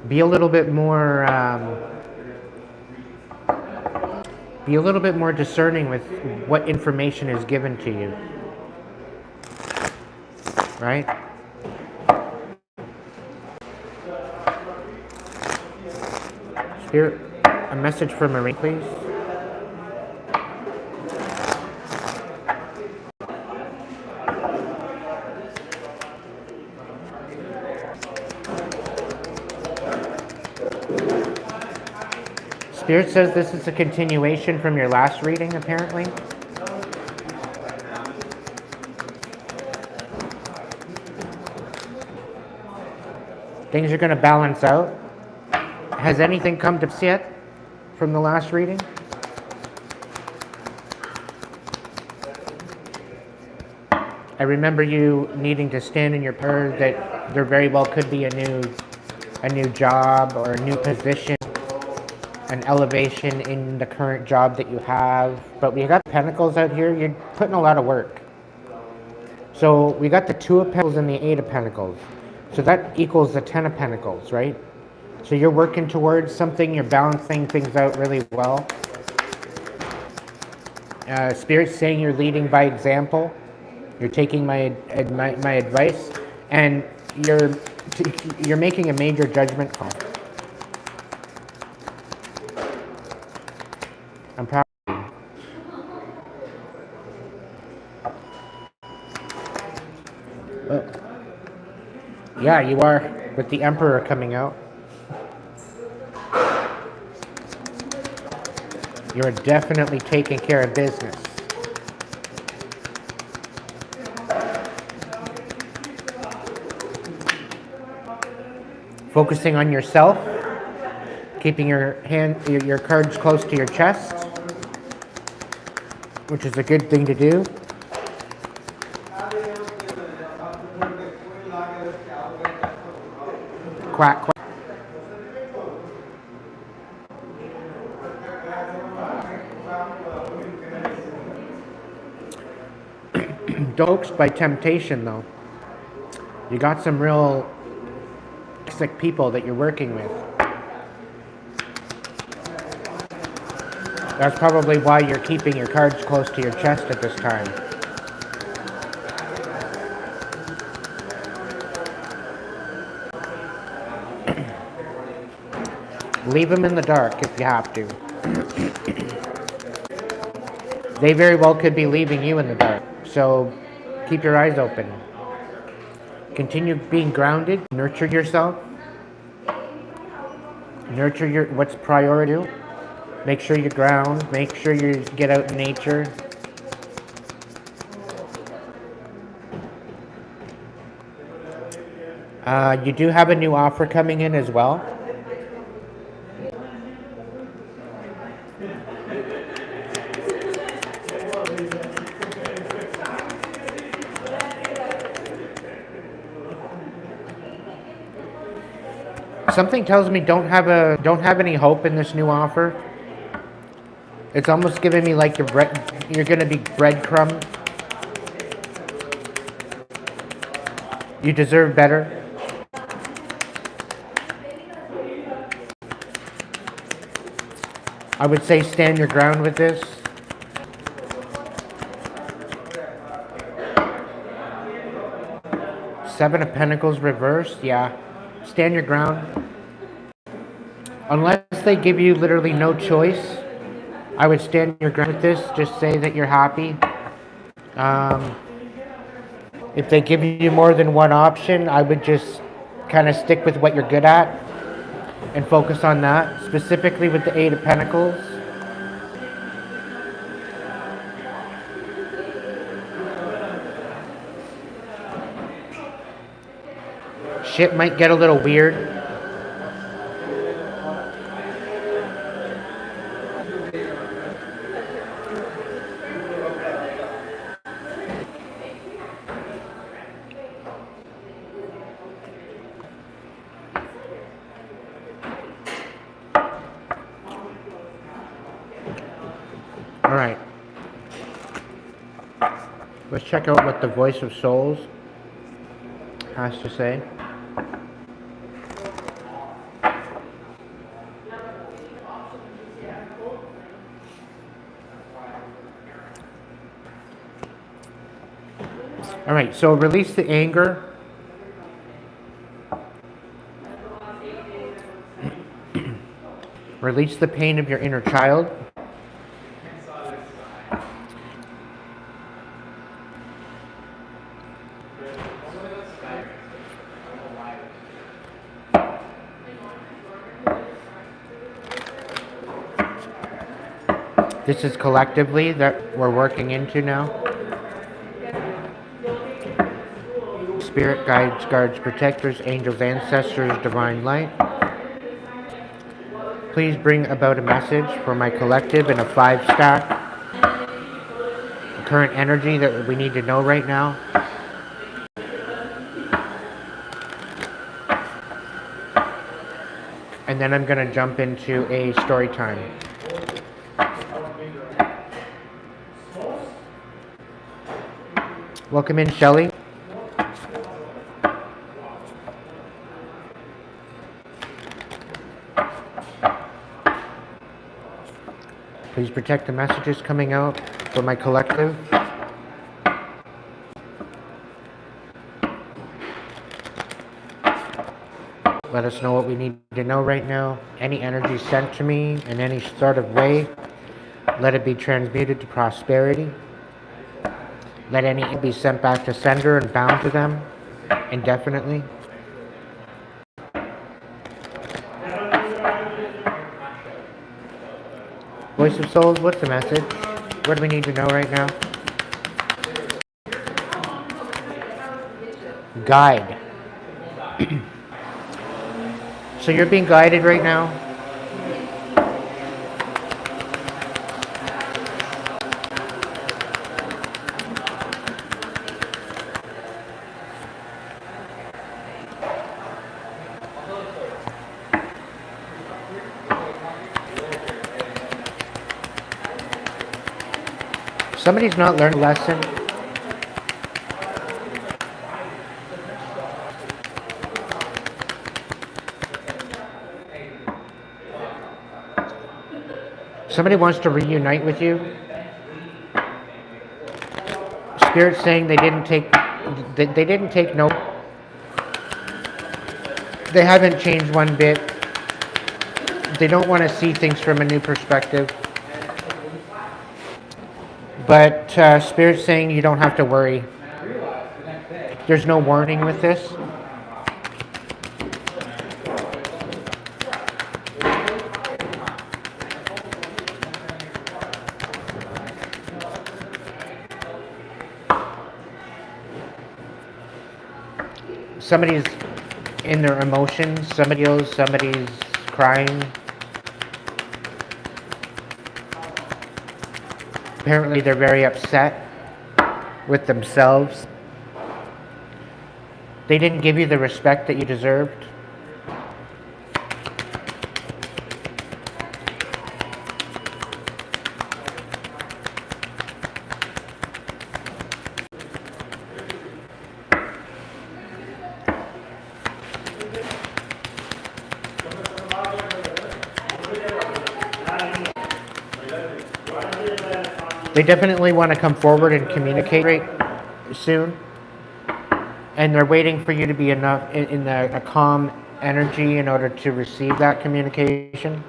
Be a little bit more discerning with what information is given to you. Right? Spirit, a message for Maureen, please. Spirit says this is a continuation from your last reading, apparently. Things are going to balance out. Has anything come to pass yet from the last reading? I remember you needing to stand in your power, that there very well could be a new job or a new position, an elevation in the current job that you have. But we got pentacles out here. You're putting a lot of work. So we got the 2 of pentacles and the 8 of pentacles. So that equals the 10 of pentacles, right? So you're working towards something. You're balancing things out really well. Spirit's saying you're leading by example. You're taking my advice, and you're making a major judgment call. I'm proud of you. Oh. Yeah, you are, with the Emperor coming out. You're definitely taking care of business. Focusing on yourself, keeping your cards close to your chest, which is a good thing to do. Quack, quack. Don't by temptation, though. You got some real toxic people that you're working with. That's probably why you're keeping your cards close to your chest at this time. Leave them in the dark if you have to. They very well could be leaving you in the dark. So keep your eyes open. Continue being grounded. Nurture yourself. Nurture what's priority. Make sure you ground. Make sure you get out in nature. You do have a new offer coming in as well. Something tells me don't have any hope in this new offer. It's almost giving me like you're gonna be breadcrumbed. You deserve better. I would say stand your ground with this. Seven of Pentacles reversed, yeah. Stand your ground. Unless they give you literally no choice, I would stand your ground with this. Just say that you're happy. If they give you more than one option, I would just kind of stick with what you're good at and focus on that, specifically with the 8 of Pentacles. Shit might get a little weird. All right. Let's check out what the Voice of Souls has to say. All right, so release the anger. Release the pain of your inner child. This is collectively that we're working into now. Spirit guides, guards, protectors, angels, ancestors, divine light. Please bring about a message for my collective in a 5-stack. The current energy that we need to know right now. And then I'm going to jump into a story time. Welcome in, Shelley. Please protect the messages coming out for my collective. Let us know what we need to know right now. Any energy sent to me in any sort of way, let it be transmuted to prosperity. Let any be sent back to sender and bound to them indefinitely. Voice of Souls, what's the message? What do we need to know right now? Guide. So you're being guided right now. Somebody's not learned a lesson. Somebody wants to reunite with you. Spirit's saying they didn't take note. They haven't changed one bit. They don't want to see things from a new perspective. But Spirit's saying you don't have to worry. There's no warning with this. Somebody's in their emotions. Somebody's crying. Apparently they're very upset with themselves. They didn't give you the respect that you deserved. They definitely want to come forward and communicate soon. And they're waiting for you to be enough in a calm energy in order to receive that communication.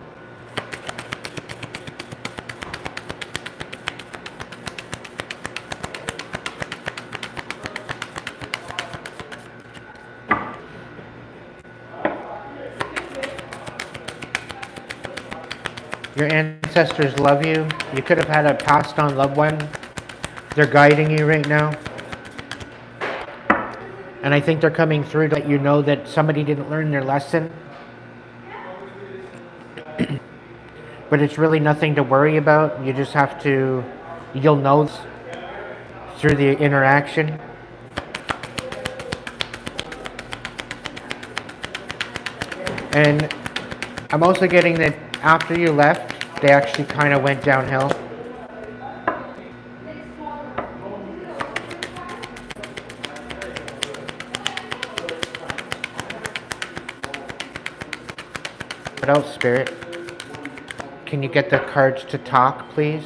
Your ancestors love you. You could have had a passed on loved one. They're guiding you right now. And I think they're coming through to let you know that somebody didn't learn their lesson. But it's really nothing to worry about. You just have to, you'll know through the interaction. And I'm also getting that after you left, they actually kind of went downhill. What else, Spirit? Can you get the cards to talk, please?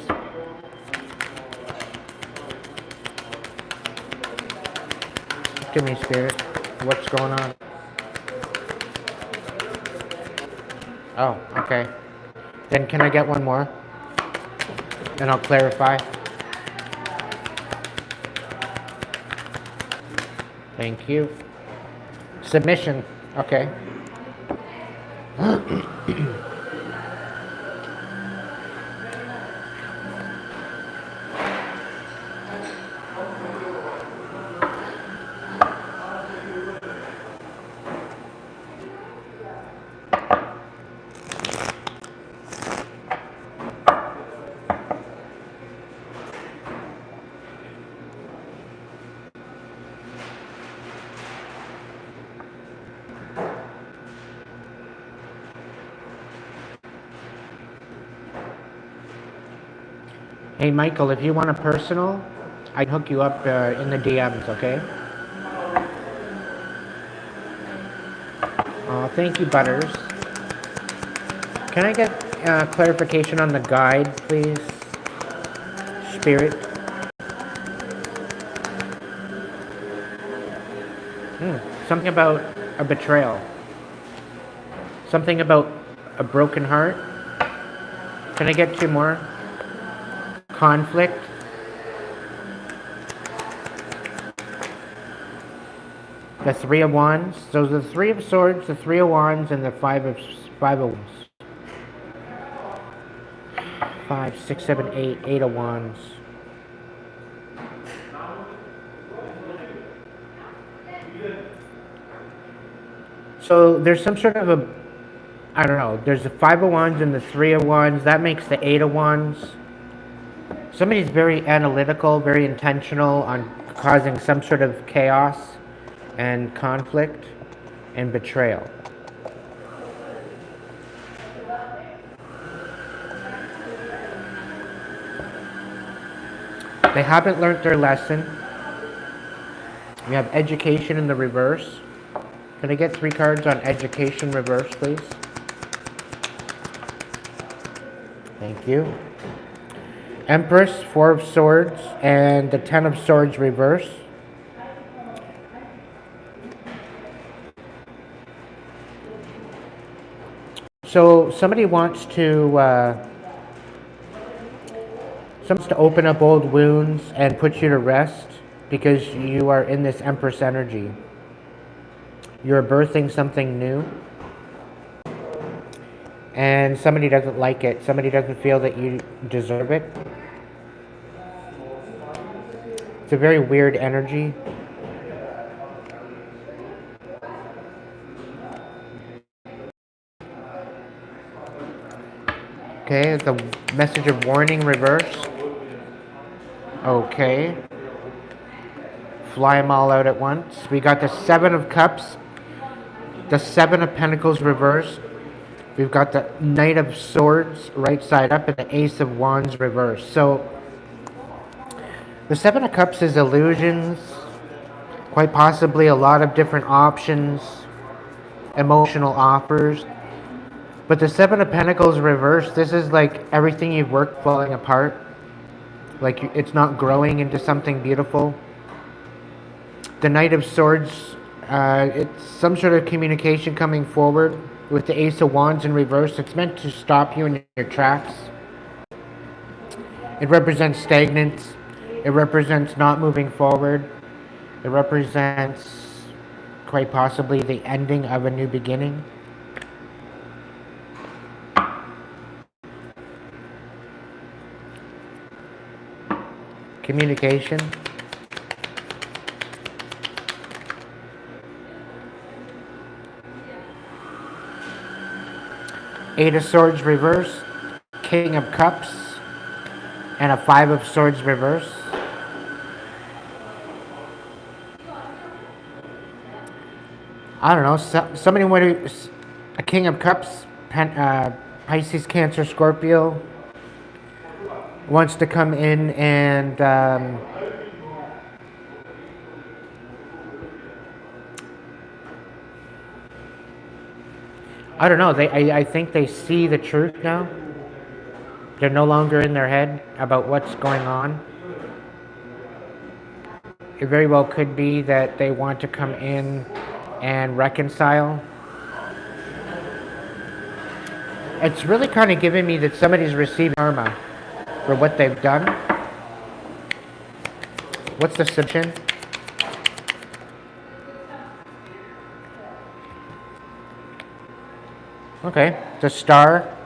Give me, Spirit. What's going on? Oh, okay. Then can I get one more? And I'll clarify. Thank you. Submission. Okay. Hey, Michael, if you want a personal, I can hook you up in the DMs, okay? Thank you, Butters. Can I get clarification on the guide, please? Spirit. Something about a betrayal. Something about a broken heart. Can I get two more? Conflict. The Three of Wands. So the Three of Swords, the Three of Wands, and the Five of Wands. 5, 6, 7, 8. 8 of Wands. So there's some sort of a, I don't know, there's the 5 of Wands and the 3 of Wands. That makes the 8 of Wands. Somebody's very analytical, very intentional on causing some sort of chaos and conflict and betrayal. They haven't learned their lesson. We have education in the reverse. Can I get 3 cards on education reverse, please? Thank you. Empress, 4 of Swords, and the 10 of Swords reverse. So somebody wants to open up old wounds and put you to rest because you are in this Empress energy. You're birthing something new. And somebody doesn't like it. Somebody doesn't feel that you deserve it. It's a very weird energy. Okay, the message of warning reverse. Okay. Fly them all out at once. We got the 7 of Cups, the 7 of Pentacles reverse. We've got the Knight of Swords right side up and the Ace of Wands reverse. So the 7 of Cups is illusions, quite possibly a lot of different options, emotional offers. But the 7 of Pentacles reverse, this is like everything you've worked falling apart. Like it's not growing into something beautiful. The Knight of Swords, it's some sort of communication coming forward. With the Ace of Wands in reverse, it's meant to stop you in your tracks. It represents stagnance. It represents not moving forward. It represents quite possibly the ending of a new beginning. Communication. Eight of Swords reverse, King of Cups, and a 5 of Swords reverse. I don't know, somebody want to, a King of Cups, Pisces, Cancer, Scorpio, wants to come in and I don't know, I think they see the truth now. They're no longer in their head about what's going on. It very well could be that they want to come in and reconcile. It's really kind of giving me that somebody's receiving karma for what they've done. What's the solution? Okay, the Star,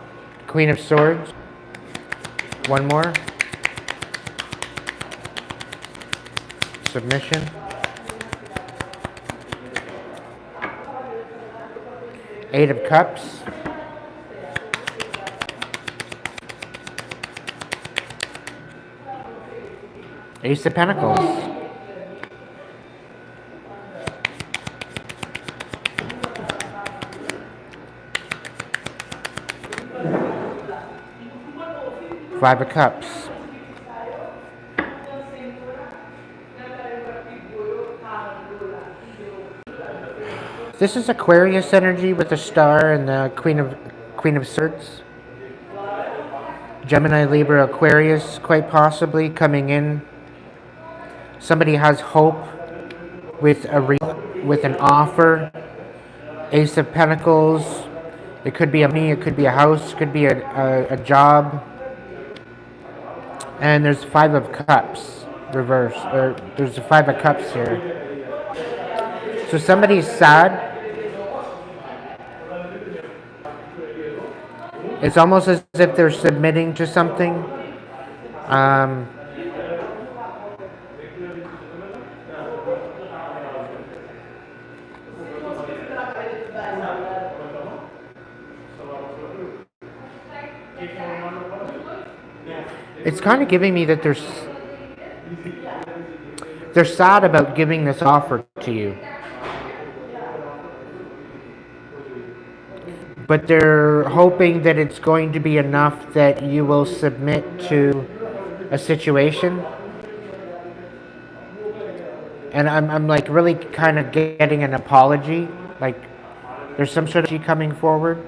Queen of Swords. One more. Submission. Eight of Cups. Ace of Pentacles. Five of Cups. This is Aquarius energy with the star and the Queen of Swords. Gemini, Libra, Aquarius, quite possibly coming in. Somebody has hope with with an offer. Ace of Pentacles. It could be a money, it could be a house, it could be a job. And there's Five of Cups, reverse. Or there's a Five of Cups here. So somebody's sad. It's almost as if they're submitting to something. It's kind of giving me that they're sad about giving this offer to you. But they're hoping that it's going to be enough that you will submit to a situation. And I'm like really kind of getting an apology. Like there's some sort of coming forward.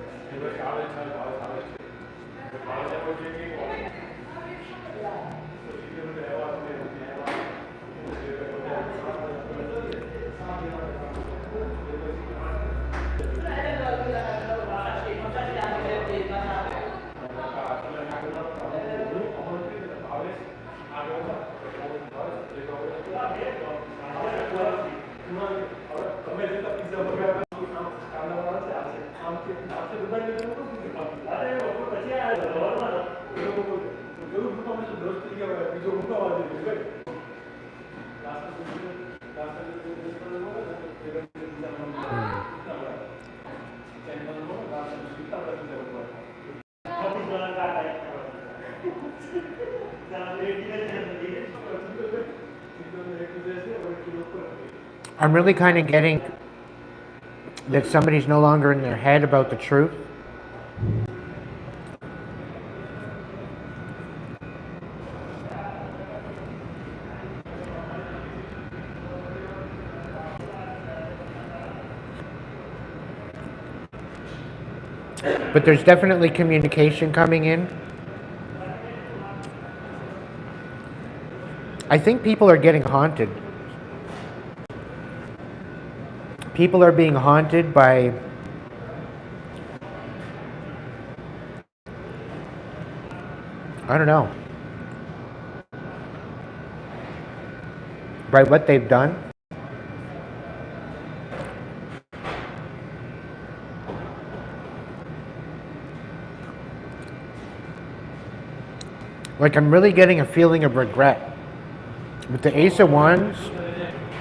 I'm really kind of getting that somebody's no longer in their head about the truth. But there's definitely communication coming in. I think people are getting haunted. People are being haunted by I don't know, by what they've done. Like I'm really getting a feeling of regret. With the Ace of Wands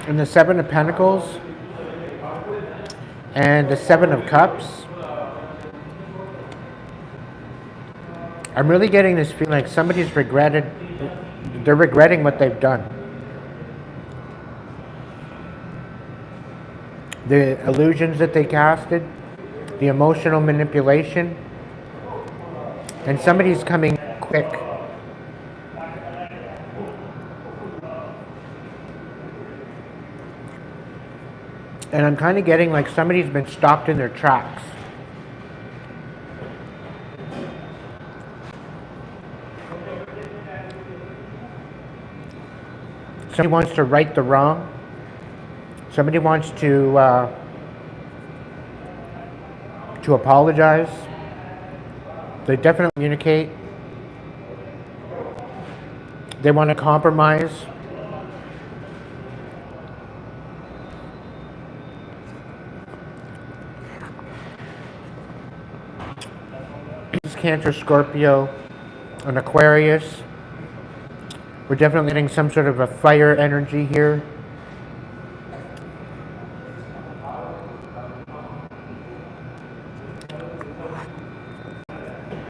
and the Seven of Pentacles and the Seven of Cups, I'm really getting this feeling like somebody's they're regretting what they've done. The illusions that they casted, the emotional manipulation, and somebody's coming quick. And I'm kind of getting like somebody's been stopped in their tracks. Somebody wants to right the wrong. Somebody wants to apologize. They definitely communicate. They want to compromise. Cancer, Scorpio, and Aquarius. We're definitely getting some sort of a fire energy here.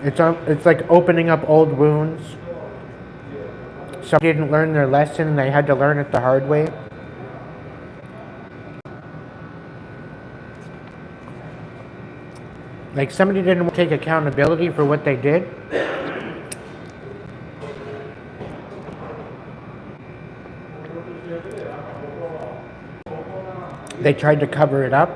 It's like opening up old wounds. Somebody didn't learn their lesson and they had to learn it the hard way. Like somebody didn't take accountability for what they did. They tried to cover it up.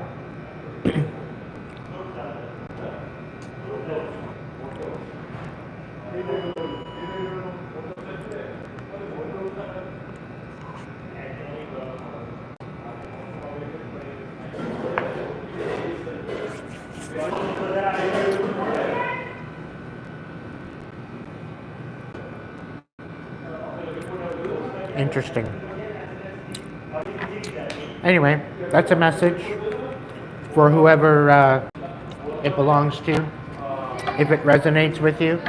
Interesting. Anyway, that's a message for whoever it belongs to. If it resonates with you.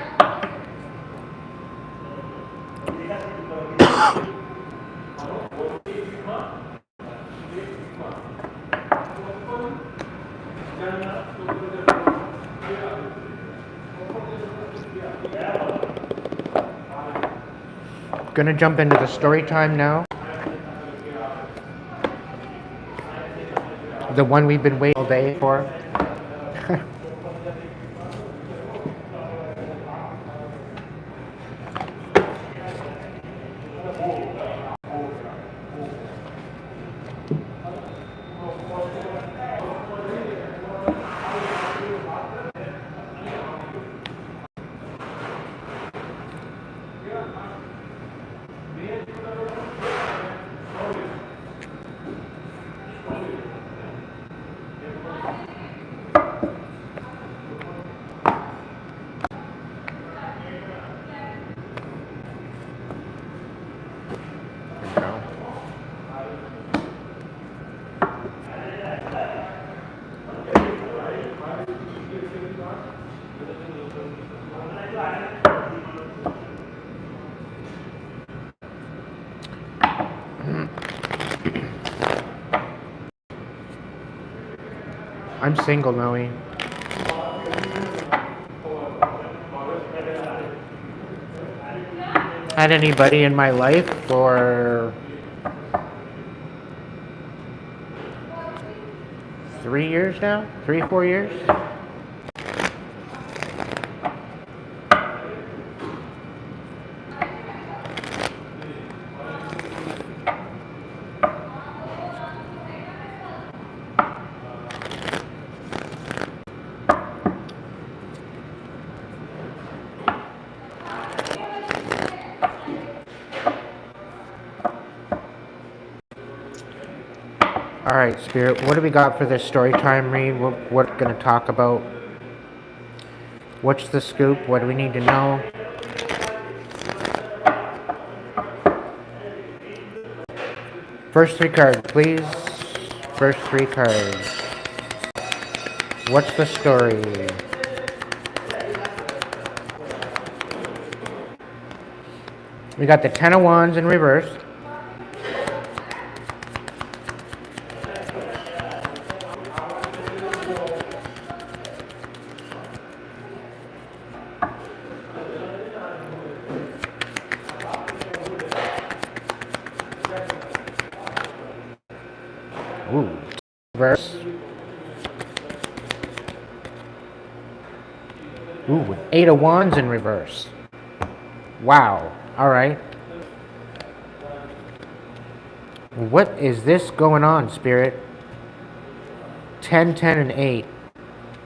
Gonna jump into the story time now. The one we've been waiting all day for. I'm single, Noe. Had anybody in my life for 3 years now? 3, 4 years? Alright, Spirit, what do we got for this story time read? What we're going to talk about? What's the scoop? What do we need to know? First 3 cards, please. First 3 cards. What's the story? We got the 10 of Wands in reverse. Ooh, reverse. Ooh, 8 of Wands in reverse. Wow. All right. What is this going on, Spirit? 10, 10, and 8.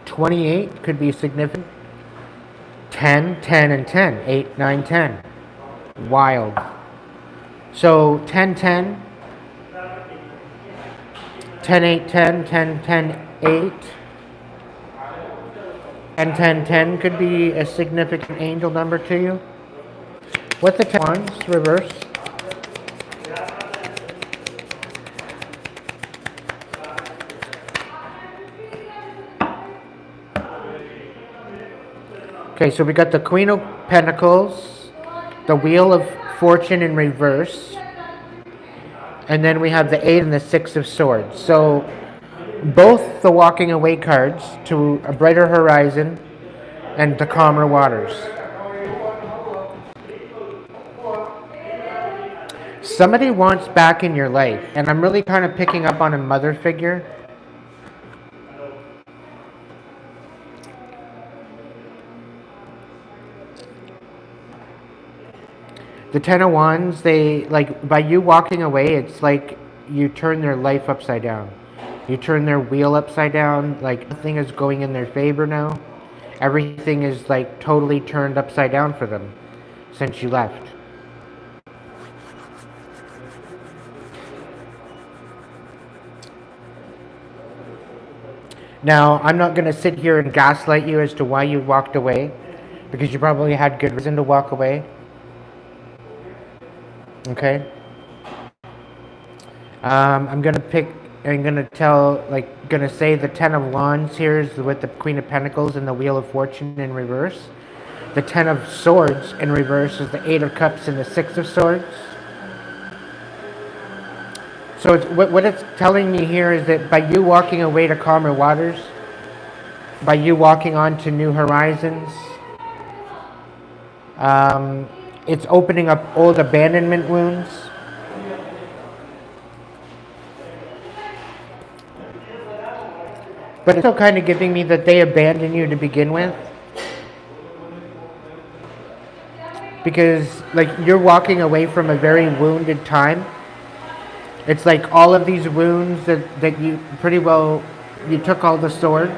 28 could be significant. 10, 10, and 10. 8, 9, 10. Wild. So 10, 10. 10, 8, 10, 10, 10, 8. 10, 10, 10 could be a significant angel number to you. What's the 10 Wands, reverse? Okay, so we got the Queen of Pentacles, the Wheel of Fortune in reverse, and then we have the 8 and the 6 of Swords. So both the walking away cards to a brighter horizon and to calmer waters. Somebody wants back in your life, and I'm really kind of picking up on a mother figure. The 10 of Wands, they, like, by you walking away, it's like you turn their life upside down. You turn their wheel upside down, like nothing is going in their favor now. Everything is like totally turned upside down for them since you left. Now, I'm not going to sit here and gaslight you as to why you walked away, because you probably had good reason to walk away. Okay? I'm going to say the Ten of Wands here is with the Queen of Pentacles and the Wheel of Fortune in reverse. The Ten of Swords in reverse is the Eight of Cups and the Six of Swords. So what it's telling me here is that by you walking away to calmer waters, by you walking on to new horizons, it's opening up old abandonment wounds. But it's still kind of giving me that they abandoned you to begin with. Because, like, you're walking away from a very wounded time. It's like all of these wounds that you pretty well, you took all the swords.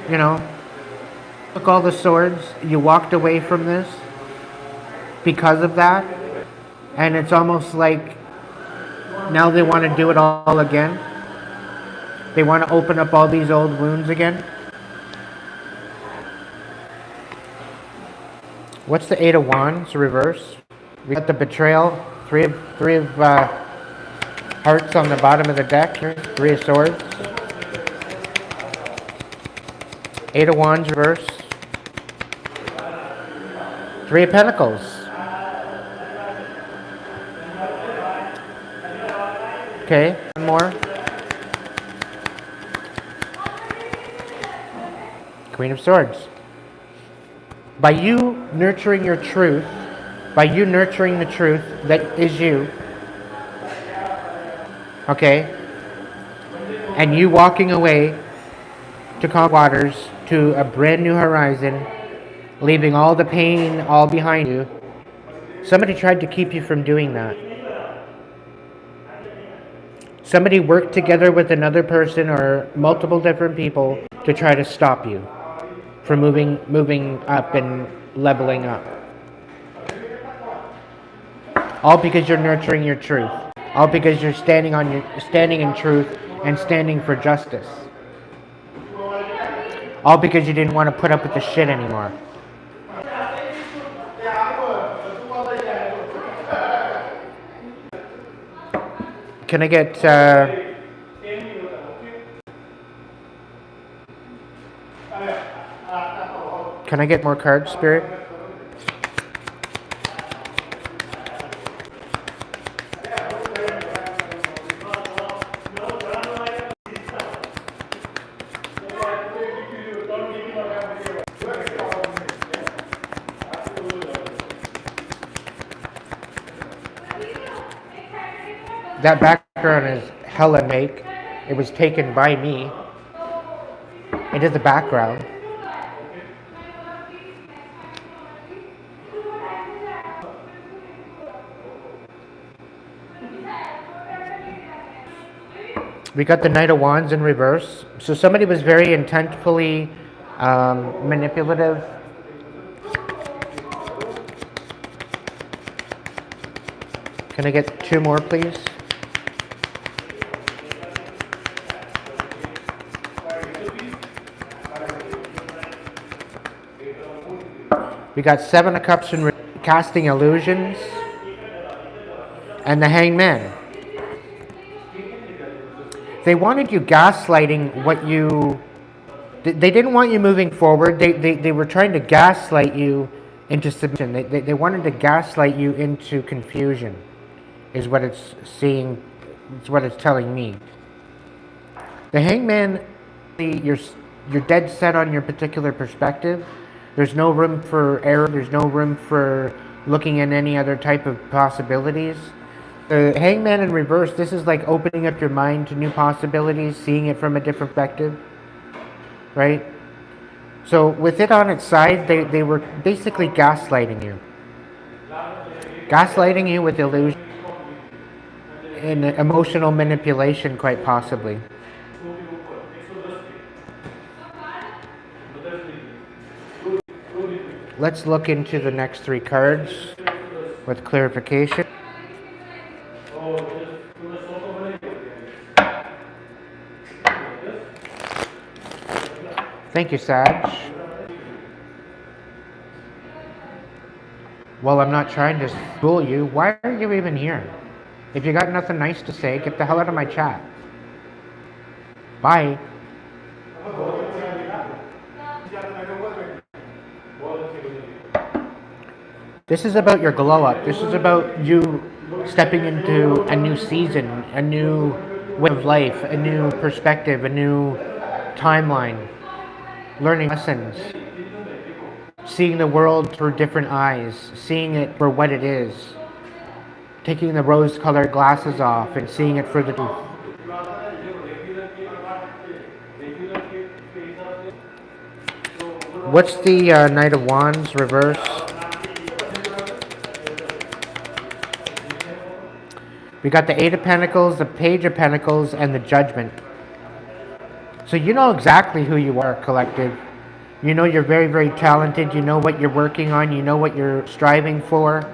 You know, took all the swords. You walked away from this because of that. And it's almost like now they want to do it all again. They want to open up all these old wounds again. What's the Eight of Wands reverse? We got the betrayal. Three of hearts on the bottom of the deck here. Three of Swords. Eight of Wands reverse. Three of Pentacles. Okay, one more. Queen of Swords. By you nurturing your truth, by you nurturing the truth that is you, okay, and you walking away to calm waters, to a brand new horizon, leaving all the pain all behind you, somebody tried to keep you from doing that. Somebody worked together with another person or multiple different people to try to stop you from moving up and leveling up. All because you're nurturing your truth. All because you're standing in truth and standing for justice. All because you didn't want to put up with the shit anymore. Can I get more cards, Spirit? That background is hella make. It was taken by me. It is the background. We got the Knight of Wands in reverse. So somebody was very intentfully manipulative. Can I get two more, please? We got Seven of Cups in casting illusions. And the Hangman. They wanted you gaslighting what you... They didn't want you moving forward. They were trying to gaslight you into submission. They wanted to gaslight you into confusion, is what it's seeing. It's what it's telling me. The Hangman, you're dead set on your particular perspective. There's no room for error. There's no room for looking at any other type of possibilities. The Hangman in reverse, this is like opening up your mind to new possibilities, seeing it from a different perspective, right? So with it on its side, they were basically gaslighting you. Gaslighting you with illusion and emotional manipulation, quite possibly. Let's look into the next three cards with clarification. Thank you, Sag. Well, I'm not trying to fool you. Why are you even here? If you got nothing nice to say, get the hell out of my chat. Bye. This is about your glow up. This is about you stepping into a new season, a new way of life, a new perspective, a new timeline, learning lessons, seeing the world through different eyes, seeing it for what it is, taking the rose-colored glasses off and seeing it for the truth. What's the Knight of Wands reverse? We got the Eight of Pentacles, the Page of Pentacles, and the Judgment. So you know exactly who you are, collective. You know you're very, very talented. You know what you're working on. You know what you're striving for.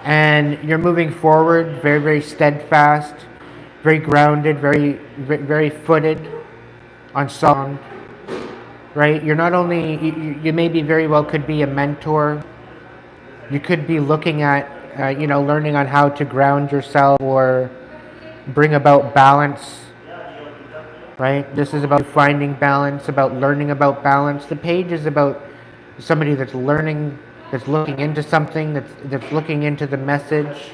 And you're moving forward very, very steadfast, very grounded, very, very footed on sound. Right? You're not only, you maybe very well could be a mentor. You could be looking at, learning on how to ground yourself or bring about balance. Right? This is about finding balance, about learning about balance. The page is about somebody that's learning, that's looking into something, that's looking into the message,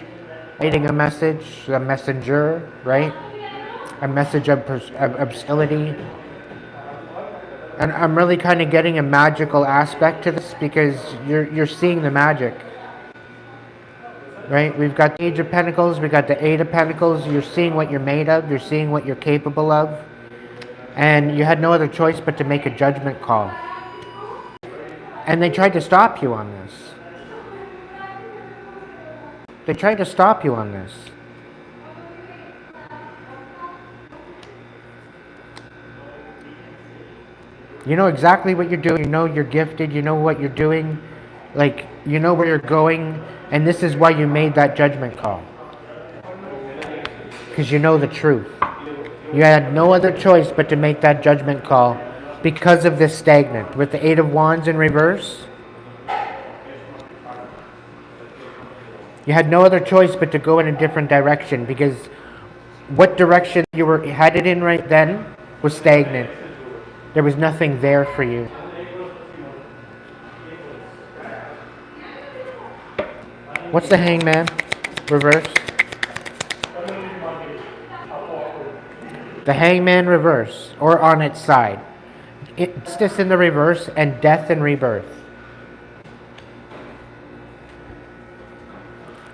writing a message, a messenger, right? A message of stability. And I'm really kind of getting a magical aspect to this because you're seeing the magic. Right? We've got the Age of Pentacles, we've got the Eight of Pentacles. You're seeing what you're made of, you're seeing what you're capable of. And you had no other choice but to make a judgment call. And they tried to stop you on this. They tried to stop you on this. You know exactly what you're doing. You know you're gifted. You know what you're doing. Like, you know where you're going. And this is why you made that judgment call. Because you know the truth. You had no other choice but to make that judgment call because of this stagnant. With the Eight of Wands in reverse, you had no other choice but to go in a different direction because what direction you were headed in right then was stagnant. There was nothing there for you. What's the Hangman? Reverse. The Hangman reverse, or on its side. It's just in the reverse and death and rebirth.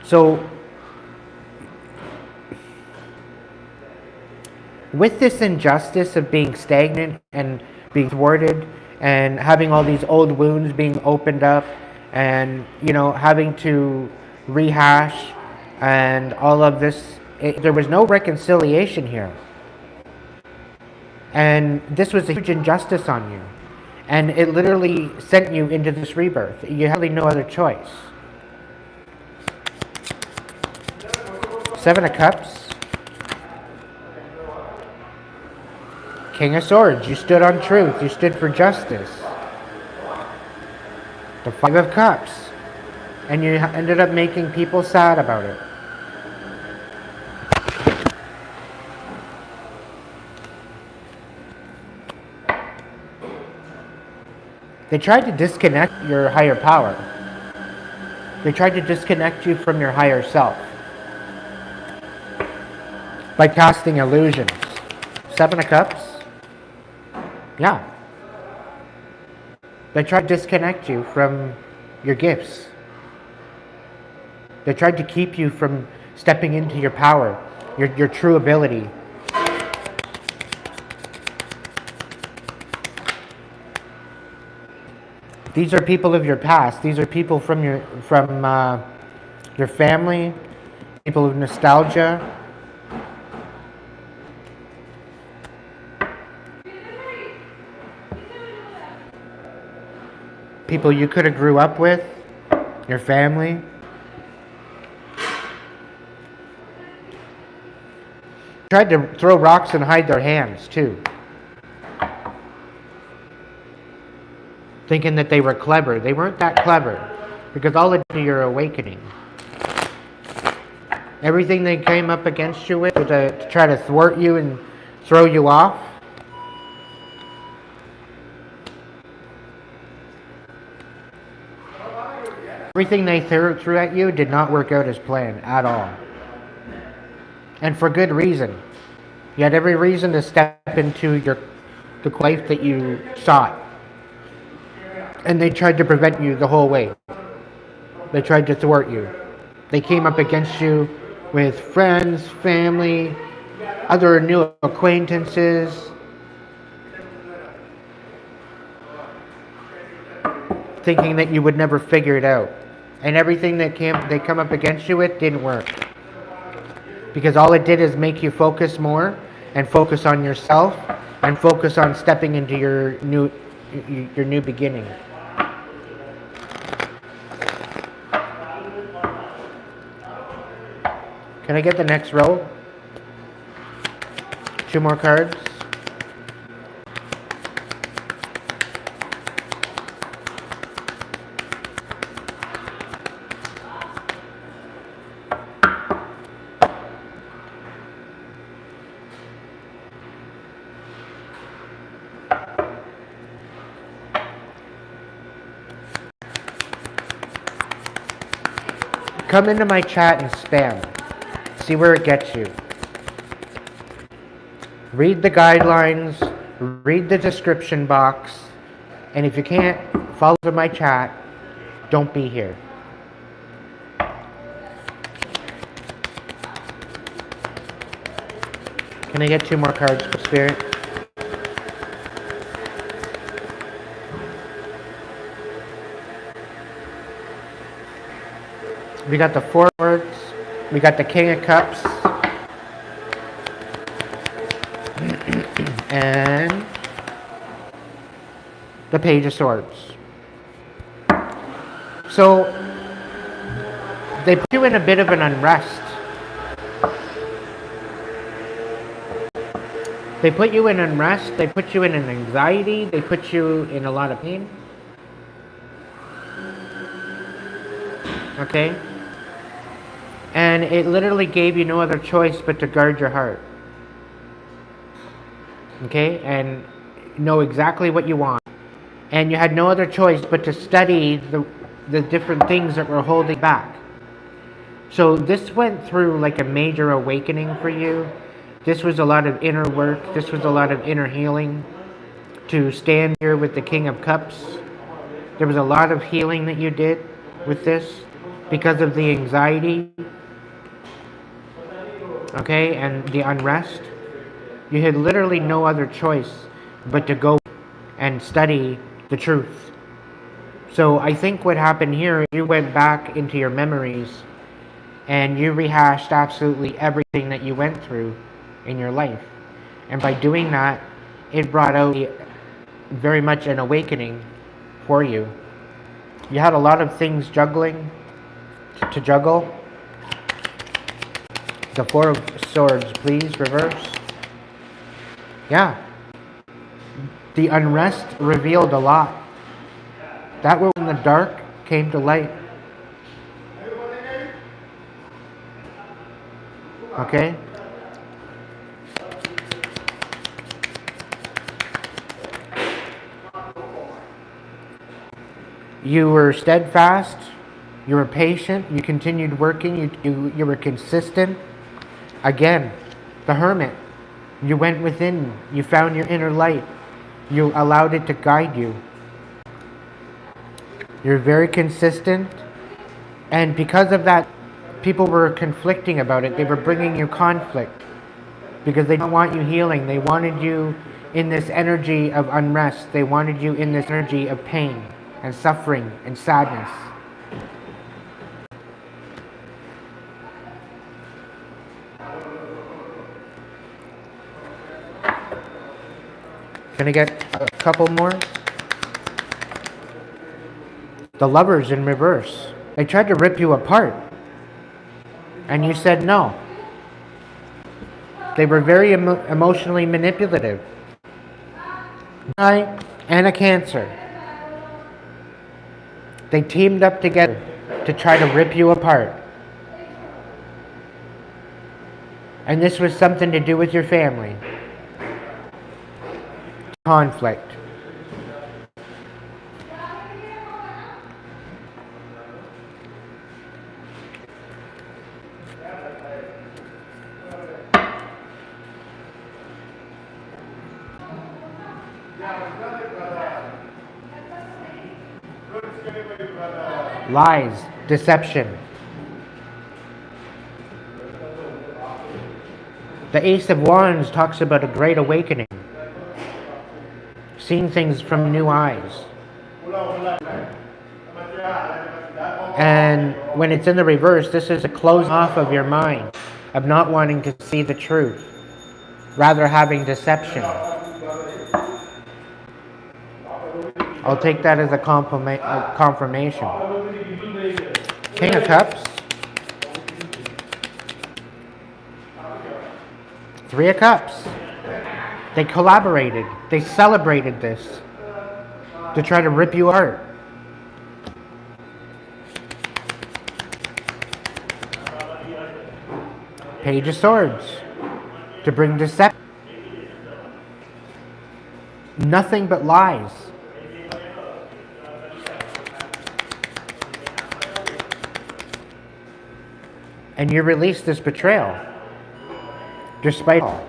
So, with this injustice of being stagnant and being thwarted and having all these old wounds being opened up and, having to rehash and all of this, there was no reconciliation here. And this was a huge injustice on you. And it literally sent you into this rebirth. You had really no other choice. Seven of Cups. King of Swords. You stood on truth. You stood for justice. The Five of Cups. And you ended up making people sad about it. They tried to disconnect your higher power. They tried to disconnect you from your higher self by casting illusions. Seven of Cups. Yeah. They tried to disconnect you from your gifts. They tried to keep you from stepping into your power, your true ability. These are people of your past. These are people from your family, people of nostalgia. People you could have grew up with, your family. Tried to throw rocks and hide their hands too. thinking that they were clever. They weren't that clever, because all it did to your awakening. Everything they came up against you with to try to thwart you and throw you off. Everything they threw at you did not work out as planned at all. And for good reason. You had every reason to step into the life that you sought. And they tried to prevent you the whole way. They tried to thwart you. They came up against you with friends, family, other new acquaintances. Thinking that you would never figure it out. And everything that they come up against you with didn't work. Because all it did is make you focus more and focus on yourself and focus on stepping into your new beginning. Can I get the next row? 2 more cards. Come into my chat and spam. See where it gets you. Read the guidelines, read the description box, and if you can't follow my chat, don't be here. Can I get 2 more cards for Spirit? We got the 4 words. We got the King of Cups. And the Page of Swords. So they put you in a bit of an unrest. They put you in unrest. They put you in an anxiety. They put you in a lot of pain. Okay? And it literally gave you no other choice but to guard your heart. Okay? And know exactly what you want. And you had no other choice but to study the different things that were holding back. So this went through like a major awakening for you. This was a lot of inner work. This was a lot of inner healing. To stand here with the King of Cups. There was a lot of healing that you did with this because of the anxiety. Okay, and the unrest. You had literally no other choice but to go and study the truth. So I think what happened here, you went back into your memories and you rehashed absolutely everything that you went through in your life. And by doing that, it brought out very much an awakening for you. You had a lot of things juggling to juggle. The 4 of Swords, please, reverse. Yeah. The unrest revealed a lot. That was in the dark came to light. Okay? You were steadfast. You were patient. You continued working. You were consistent. Again, the Hermit. You went within. You found your inner light. You allowed it to guide you. You're very consistent. And because of that, people were conflicting about it. They were bringing you conflict. Because they didn't want you healing. They wanted you in this energy of unrest. They wanted you in this energy of pain and suffering and sadness. Can I get a couple more? The Lovers in reverse. They tried to rip you apart. And you said no. They were very emotionally manipulative. And a Cancer. They teamed up together to try to rip you apart. And this was something to do with your family. Conflict. Lies, deception. The Ace of Wands talks about a great awakening, seeing things from new eyes. And when it's in the reverse, this is a close off of your mind, of not wanting to see the truth, rather having deception. I'll take that as a confirmation. King of Cups. Three of Cups. They collaborated. They celebrated this to try to rip you apart. Page of Swords. To bring deception. Nothing but lies. And you release this betrayal, despite all.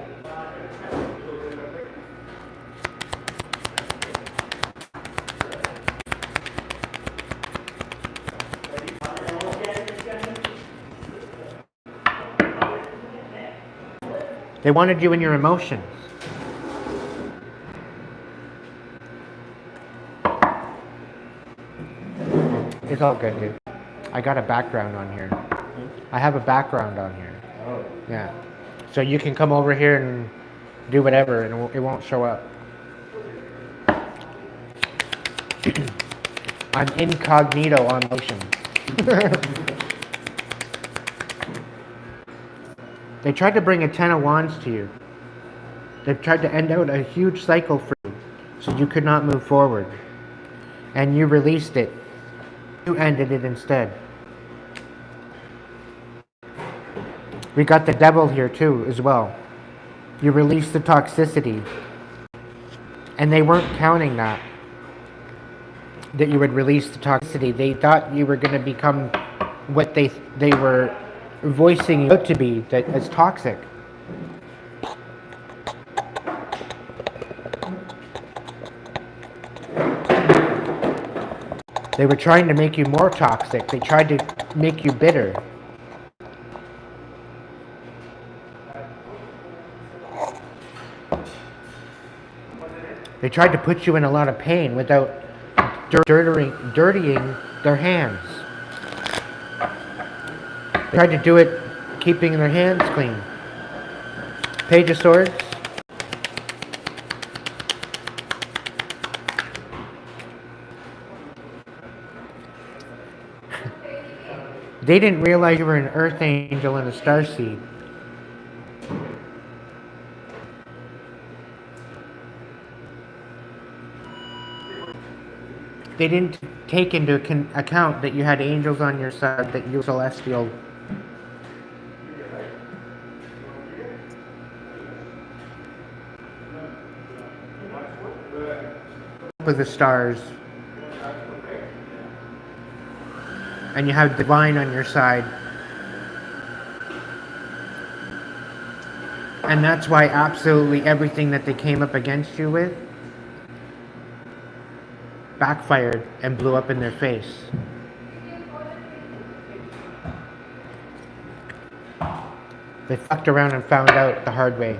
They wanted you in your emotions. It's all good, dude. I got a background on here. I have a background on here. Oh. Yeah. So you can come over here and do whatever and it won't show up. I'm incognito on motion. They tried to bring a 10 of Wands to you. They've tried to end out a huge cycle for you so you could not move forward. And you released it. You ended it instead. We got the Devil here too as well. You released the toxicity. And they weren't counting that you would release the toxicity. They thought you were going to become what they were voicing out to be, that as toxic. They were trying to make you more toxic. They tried to make you bitter. They tried to put you in a lot of pain without dirtying their hands. They tried to do it keeping their hands clean. Page of Swords. They didn't realize you were an earth angel and a starseed. They didn't take into account that you had angels on your side, that you were celestial. With the stars. And you have divine on your side. And that's why absolutely everything that they came up against you with backfired and blew up in their face. They fucked around and found out the hard way.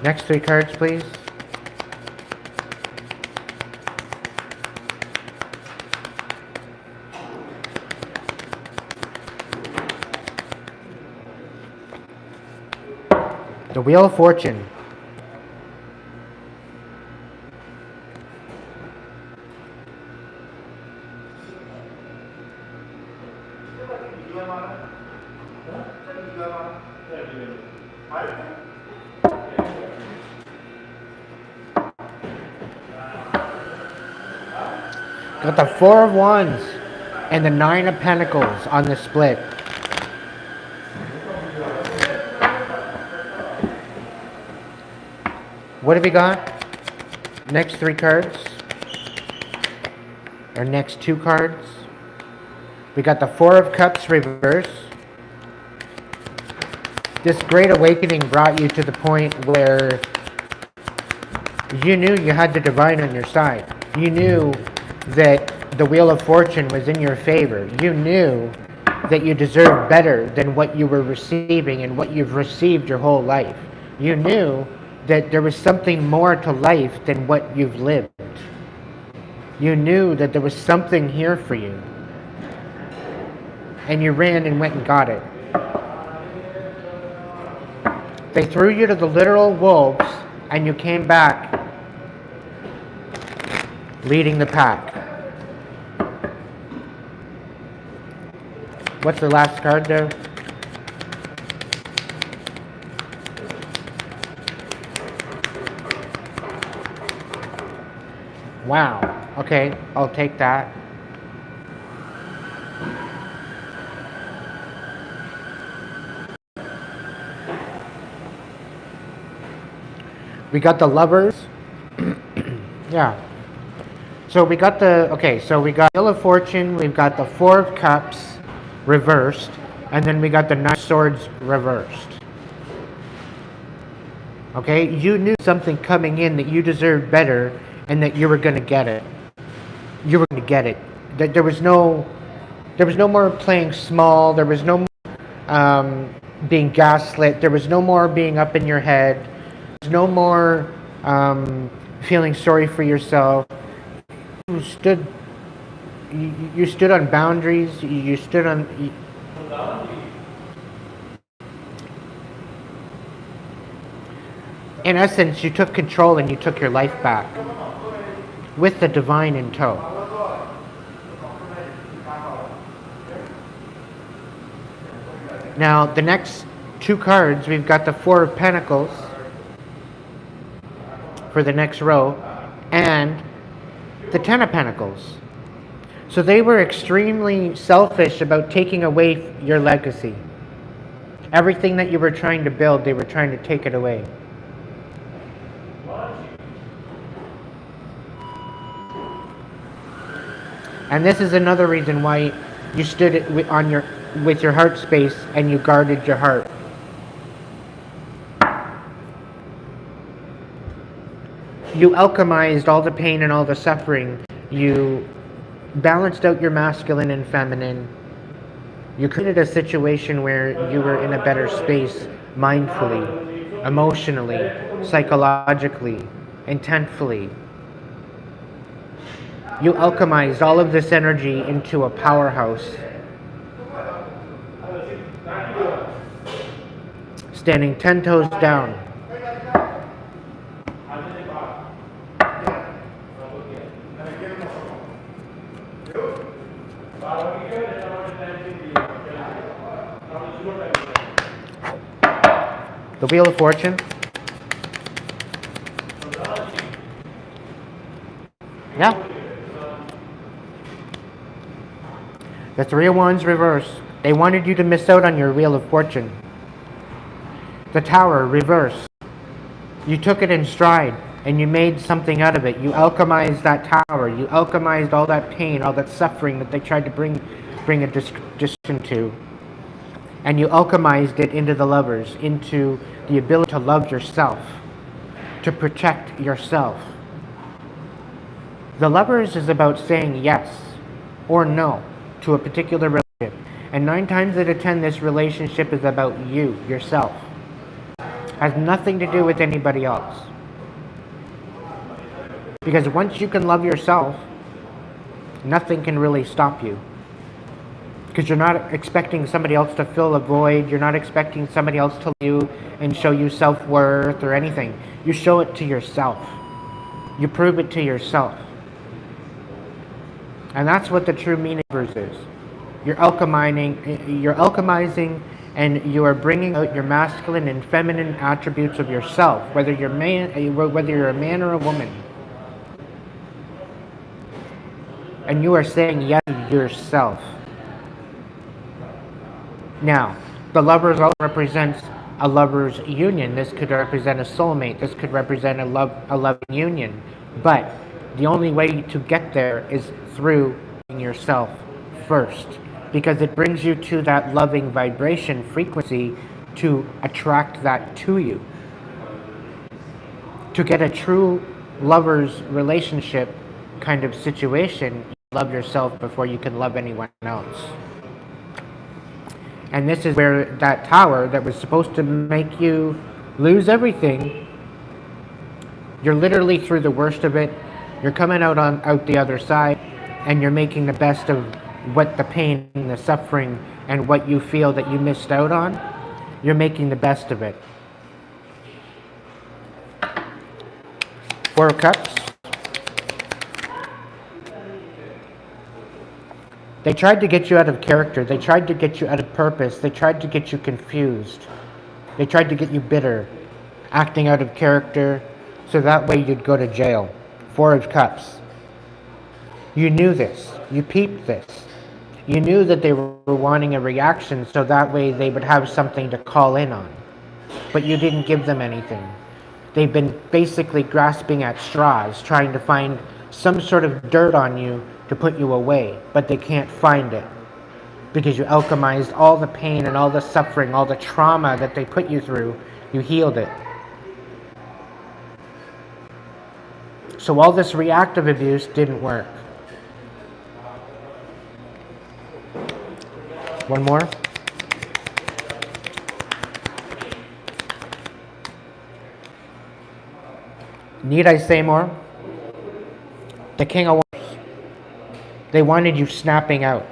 Next three cards, please. The Wheel of Fortune. Got the Four of Wands and the Nine of Pentacles on the split. What have we got? Next three cards. Or next two cards. We got the Four of Cups reverse. This great awakening brought you to the point where you knew you had the divine on your side. You knew that the Wheel of Fortune was in your favor. You knew that you deserved better than what you were receiving and what you've received your whole life. You knew that there was something more to life than what you've lived. You knew that there was something here for you. And you ran and went and got it. They threw you to the literal wolves, and you came back leading the pack. What's the last card there? Wow. Okay, I'll take that. We got the Lovers. Yeah. So we got the, okay, so we got Wheel of Fortune, we've got the Four of Cups reversed, and then we got the Nine of Swords reversed. Okay, you knew something coming in that you deserved better and that you were going to get it. You were going to get it. That there was no more playing small, there was no more being gaslit, there was no more being up in your head. There's no more feeling sorry for yourself. You stood on boundaries. You stood on. In essence, you took control and you took your life back with the divine in tow. Now, the next two cards, we've got the Four of Pentacles for the next row, and the Ten of Pentacles. So they were extremely selfish about taking away your legacy. Everything that you were trying to build, they were trying to take it away. And this is another reason why you stood with your heart space and you guarded your heart. You alchemized all the pain and all the suffering. You balanced out your masculine and feminine. You created a situation where you were in a better space mindfully, emotionally, psychologically, intentfully. You alchemized all of this energy into a powerhouse. Standing 10 toes down. The Wheel of Fortune. Yeah. The Three of Wands reverse. They wanted you to miss out on your Wheel of Fortune. The Tower reverse. You took it in stride and you made something out of it. You alchemized that tower. You alchemized all that pain, all that suffering that they tried to bring a discussion to. And you alchemized it into the Lovers, into the ability to love yourself, to protect yourself. The Lovers is about saying yes or no to a particular relationship. And 9 times out of 10, this relationship is about you, yourself. Has nothing to do with anybody else. Because once you can love yourself, nothing can really stop you. Because you're not expecting somebody else to fill a void. You're not expecting somebody else to love you and show you self-worth or anything. You show it to yourself. You prove it to yourself. And that's what the true meaning of verse is. You're alchemizing, and you are bringing out your masculine and feminine attributes of yourself, whether you're a man or a woman. And you are saying yes to yourself. Now, the lovers also represents a lover's union. This could represent a soulmate. This could represent a loving union. But the only way to get there is through yourself first, because it brings you to that loving vibration frequency to attract that to you. To get a true lover's relationship kind of situation, you love yourself before you can love anyone else. And this is where that tower that was supposed to make you lose everything, you're literally through the worst of it. You're coming out the other side, and you're making the best of what the pain and the suffering and what you feel that you missed out on. You're making the best of it. 4 of Cups. They tried to get you out of character. They tried to get you out of purpose. They tried to get you confused. They tried to get you bitter, acting out of character, so that way you'd go to jail. 4 of Cups. You knew this. You peeped this. You knew that they were wanting a reaction, so that way they would have something to call in on. But you didn't give them anything. They've been basically grasping at straws, trying to find some sort of dirt on you to put you away, but they can't find it because you alchemized all the pain and all the suffering, all the trauma that they put you through. You healed it. So all this reactive abuse didn't work. One more. Need I say more? The King of Wands. They wanted you snapping out,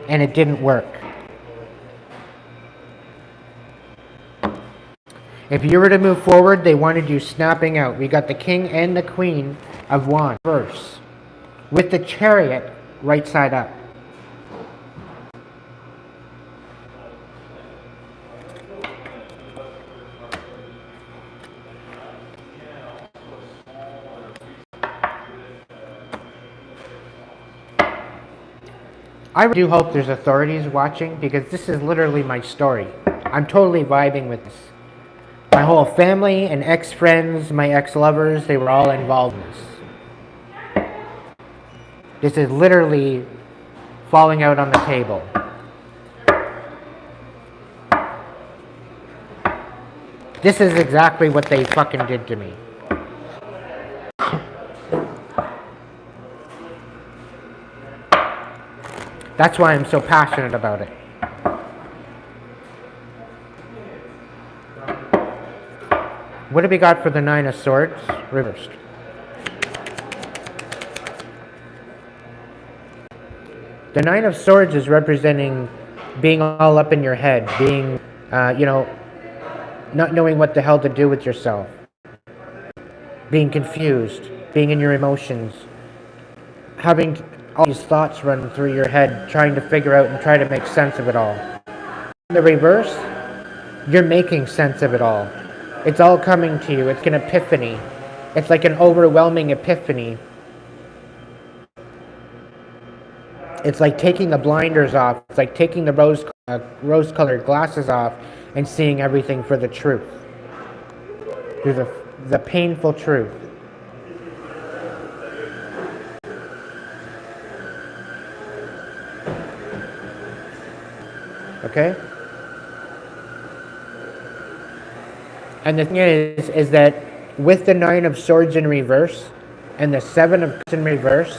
and it didn't work. If you were to move forward, they wanted you snapping out. We got the King and the Queen of Wands first, with the Chariot right side up. I do hope there's authorities watching, because this is literally my story. I'm totally vibing with this. My whole family and ex-friends, my ex-lovers, they were all involved in this. This is literally falling out on the table. This is exactly what they fucking did to me. That's why I'm so passionate about it. What have we got for the 9 of Swords? Reversed. The 9 of Swords is representing being all up in your head, being, not knowing what the hell to do with yourself, being confused, being in your emotions, having all these thoughts run through your head, trying to figure out and try to make sense of it all. In the reverse, you're making sense of it all. It's all coming to you. It's an epiphany. It's like an overwhelming epiphany. It's like taking the blinders off. It's like taking the rose-colored glasses off and seeing everything for the truth. Through the painful truth. Okay? And the thing is that with the 9 of Swords in reverse and the 7 of Cups in reverse,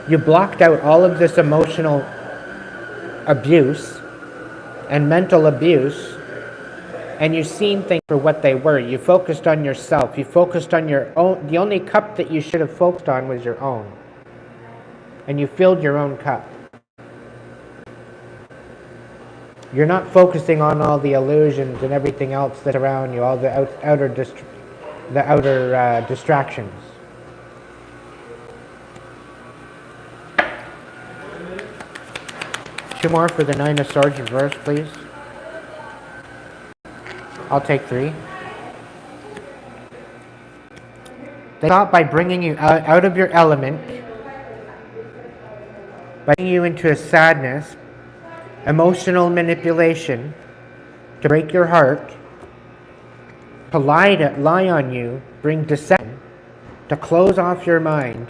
you blocked out all of this emotional abuse and mental abuse, and you've seen things for what they were. You focused on yourself. You focused on your own. The only cup that you should have focused on was your own. And you filled your own cup. You're not focusing on all the illusions and everything else that's around you, all the outer distractions. Two more for the Nine of Swords reverse, please. I'll take 3. They thought by bringing you out of your element, by bringing you into a sadness, emotional manipulation, to break your heart, to lie on you, bring deception, to close off your mind,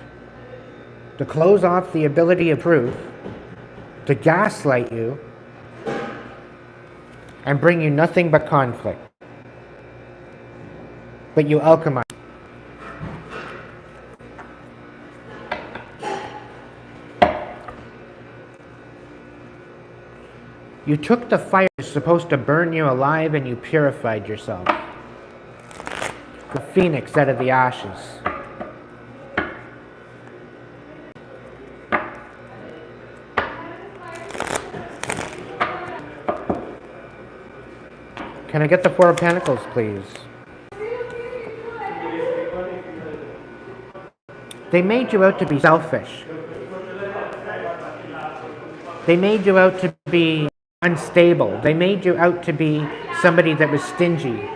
to close off the ability of proof, to gaslight you, and bring you nothing but conflict. But you alchemize. You took the fire that was supposed to burn you alive and you purified yourself. The phoenix out of the ashes. Can I get the Four of Pentacles, please? They made you out to be selfish. They made you out to be unstable. They made you out to be somebody that was stingy,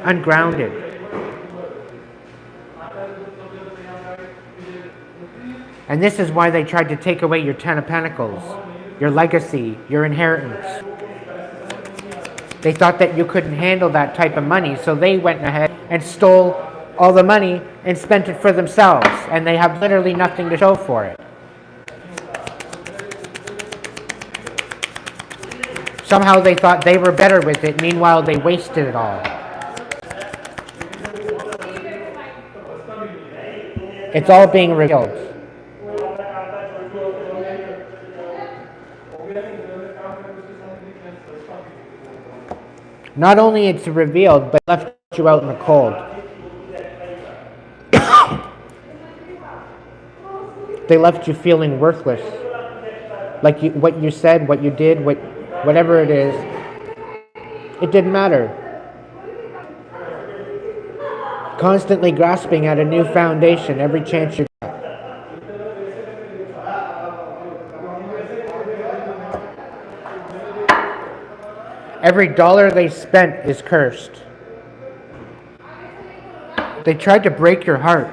ungrounded. And this is why they tried to take away your Ten of Pentacles, your legacy, your inheritance. They thought that you couldn't handle that type of money, so they went ahead and stole all the money and spent it for themselves, and they have literally nothing to show for it. Somehow they thought they were better with it, meanwhile they wasted it all. It's all being revealed. Not only it's revealed, but left you out in the cold. They left you feeling worthless. Like what you said, what you did, whatever it is, it didn't matter. Constantly grasping at a new foundation every chance you got. Every dollar they spent is cursed. They tried to break your heart.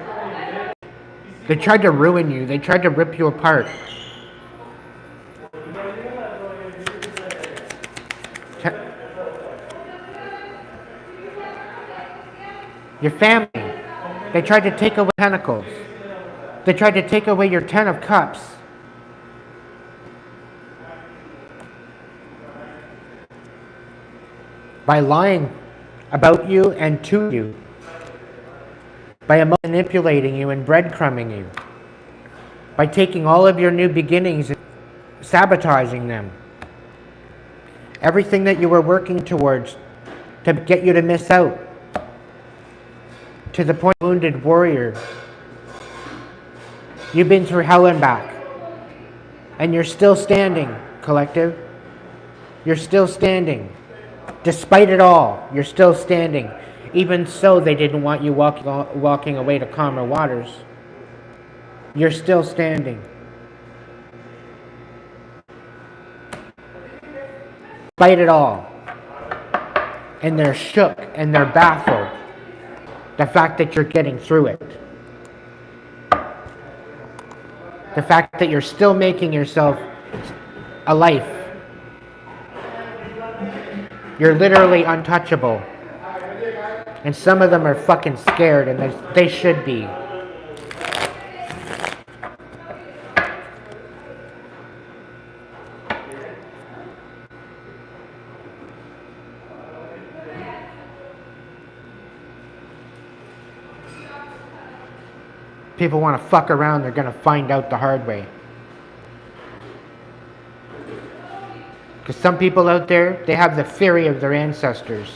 They tried to ruin you. They tried to rip you apart. Your family. They tried to take away pentacles. They tried to take away your Ten of Cups. By lying about you and to you. By manipulating you and breadcrumbing you. By taking all of your new beginnings and sabotaging them. Everything that you were working towards to get you to miss out. To the point of wounded warrior. You've been through hell and back. And you're still standing, collective. You're still standing. Despite it all, you're still standing. Even so, they didn't want you walking away to calmer waters. You're still standing. Despite it all. And they're shook and they're baffled. The fact that you're getting through it. The fact that you're still making yourself a life. You're literally untouchable. And some of them are fucking scared, and they should be. People want to fuck around, they're going to find out the hard way. Because some people out there, they have the fury of their ancestors.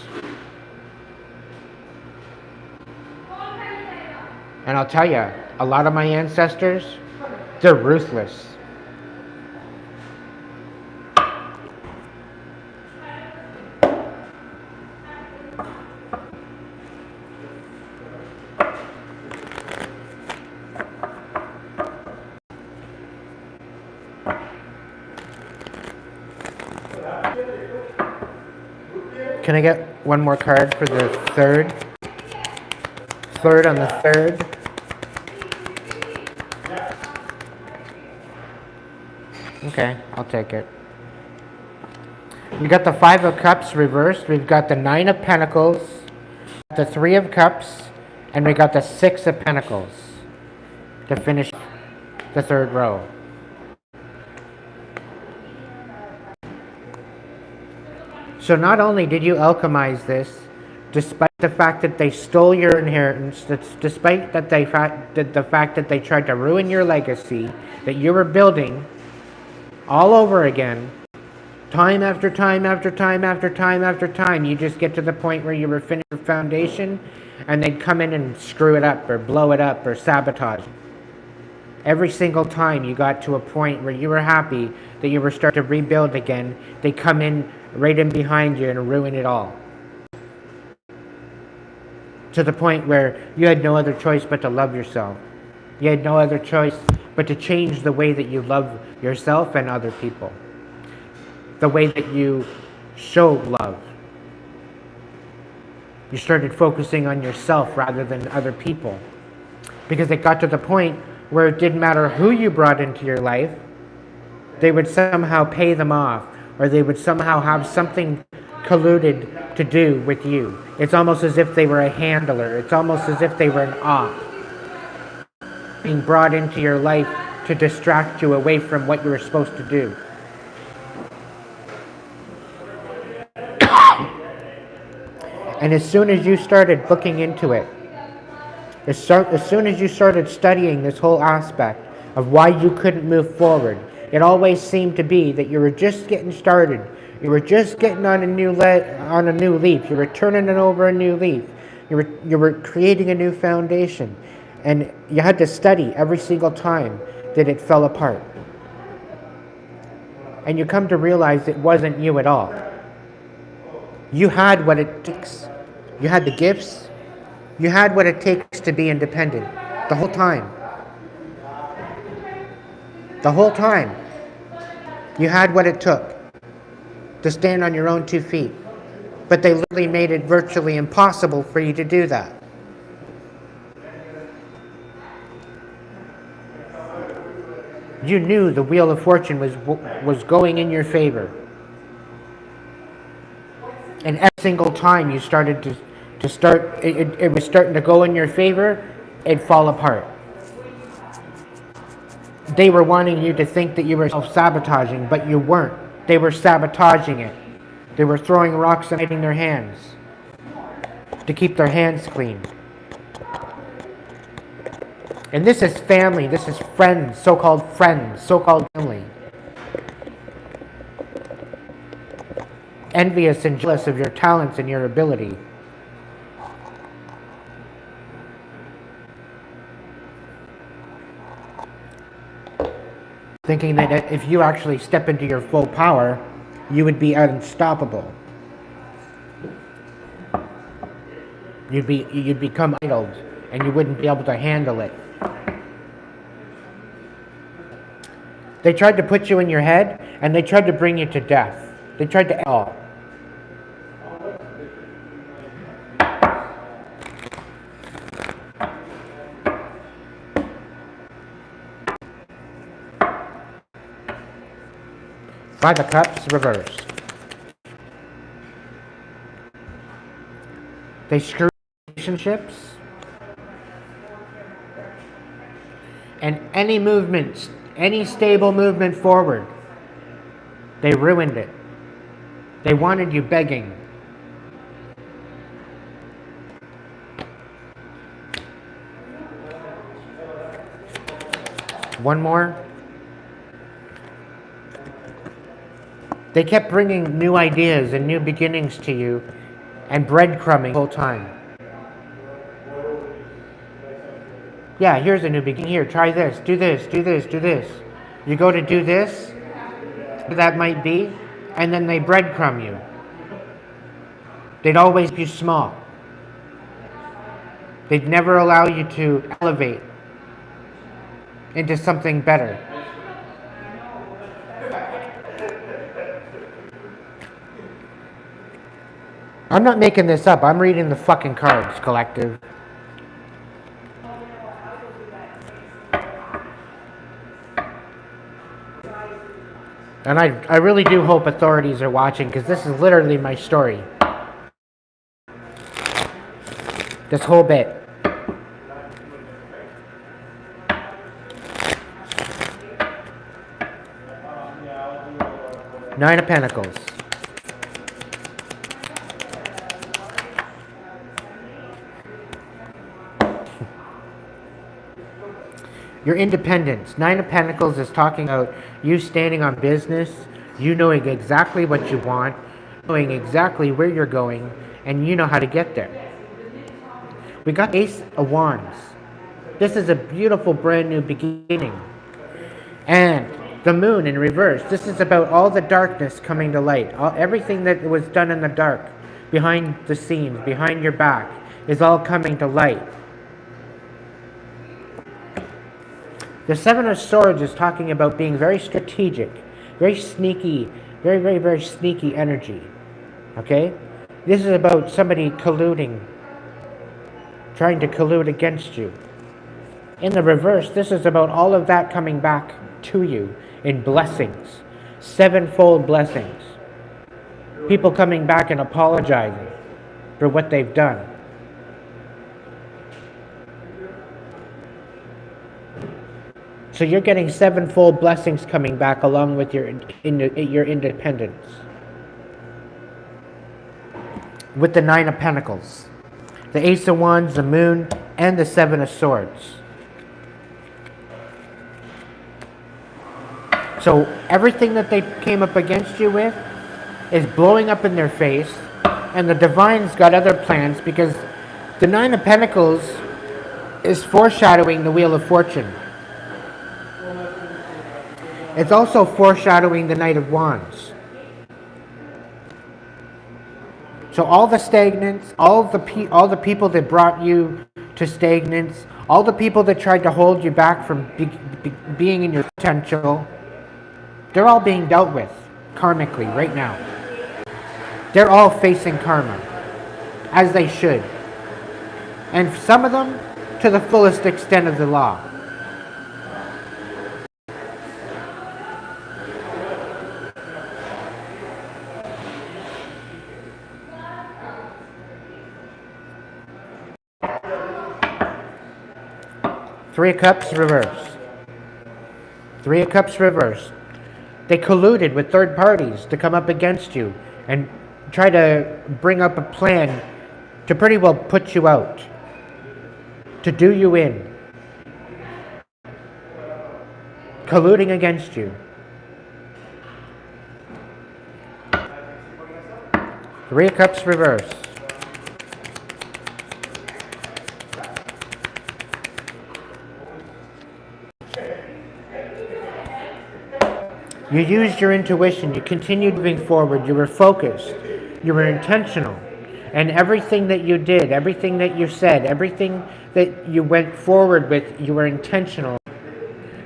And I'll tell you, a lot of my ancestors, they're ruthless. Can I get one more card for the third? Third on the third. Okay, I'll take it. We got the Five of Cups reversed. We've got the Nine of Pentacles, the Three of Cups, and we got the Six of Pentacles to finish the third row. So not only did you alchemize this, despite the fact that they stole your inheritance, despite that the fact that they tried to ruin your legacy that you were building all over again, time after time after time after time after time, you just get to the point where you were finished your foundation and they'd come in and screw it up or blow it up or sabotage. Every single time you got to a point where you were happy that you were starting to rebuild again, they come in right in behind you and ruin it all. To the point where you had no other choice but to love yourself. You had no other choice but to change the way that you love yourself and other people. The way that you show love. You started focusing on yourself rather than other people. Because it got to the point where it didn't matter who you brought into your life, they would somehow pay them off, or they would somehow have something colluded to do with you. It's almost as if they were a handler. It's almost as if they were an op being brought into your life to distract you away from what you were supposed to do. And as soon as you started looking into it, as soon as you started studying this whole aspect of why you couldn't move forward, it always seemed to be that you were just getting started. You were just getting on a new leaf. You were turning it over a new leaf. You were creating a new foundation. And you had to study every single time that it fell apart. And you come to realize it wasn't you at all. You had what it takes. You had the gifts. You had what it takes to be independent. The whole time. The whole time. You had what it took to stand on your own 2 feet. But they literally made it virtually impossible for you to do that. You knew the Wheel of Fortune was going in your favor. And every single time you started it was starting to go in your favor, it'd fall apart. They were wanting you to think that you were self-sabotaging, but you weren't. They were sabotaging it. They were throwing rocks and hiding their hands to keep their hands clean. And this is family, this is friends, so-called family. Envious and jealous of your talents and your ability. Thinking that if you actually step into your full power, you would be unstoppable. You'd become idled and you wouldn't be able to handle it. They tried to put you in your head and they tried to bring you to death. They tried to all. Five of Cups reversed. They screwed relationships. And any movement, any stable movement forward, they ruined it. They wanted you begging. One more. They kept bringing new ideas and new beginnings to you and breadcrumbing the whole time. Yeah, here's a new beginning. Here, try this, do this, do this, do this. You go to do this, that might be, and then they breadcrumb you. They'd always be small. They'd never allow you to elevate into something better. I'm not making this up. I'm reading the fucking cards, collective. And I really do hope authorities are watching, because this is literally my story. This whole bit. Nine of Pentacles. Your independence. Nine of Pentacles is talking about you standing on business, you knowing exactly what you want, knowing exactly where you're going, and you know how to get there. We got Ace of Wands. This is a beautiful brand new beginning. And the Moon in reverse. This is about all the darkness coming to light. Everything that was done in the dark, behind the scenes, behind your back, is all coming to light. The Seven of Swords is talking about being very strategic, very sneaky, very sneaky energy. Okay? This is about somebody colluding, trying to collude against you. In the reverse, this is about all of that coming back to you in blessings, sevenfold blessings. People coming back and apologizing for what they've done. So you're getting sevenfold blessings coming back along with your independence. With the Nine of Pentacles, the Ace of Wands, the Moon, and the Seven of Swords. So everything that they came up against you with is blowing up in their face, and the Divine's got other plans, because the Nine of Pentacles is foreshadowing the Wheel of Fortune. It's also foreshadowing the Knight of Wands. So all the stagnants, all the people that brought you to stagnance, all the people that tried to hold you back from being in your potential, they're all being dealt with karmically right now. They're all facing karma, as they should. And some of them to the fullest extent of the law. Three of Cups reverse. Three of Cups reverse. They colluded with third parties to come up against you and try to bring up a plan to pretty well put you out, to do you in, colluding against you. Three of Cups reverse. You used your intuition, you continued moving forward, you were focused, you were intentional. And everything that you did, everything that you said, everything that you went forward with, you were intentional.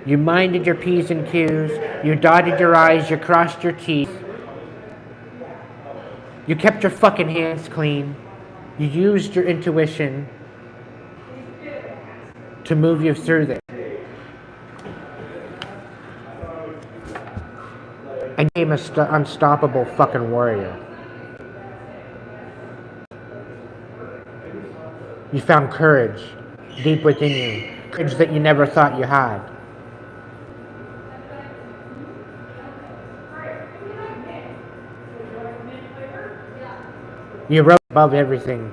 You minded your P's and Q's, you dotted your I's, you crossed your T's. You kept your fucking hands clean. You used your intuition to move you through this. And became an unstoppable fucking warrior. You found courage deep within you. Courage that you never thought you had. You rose above everything.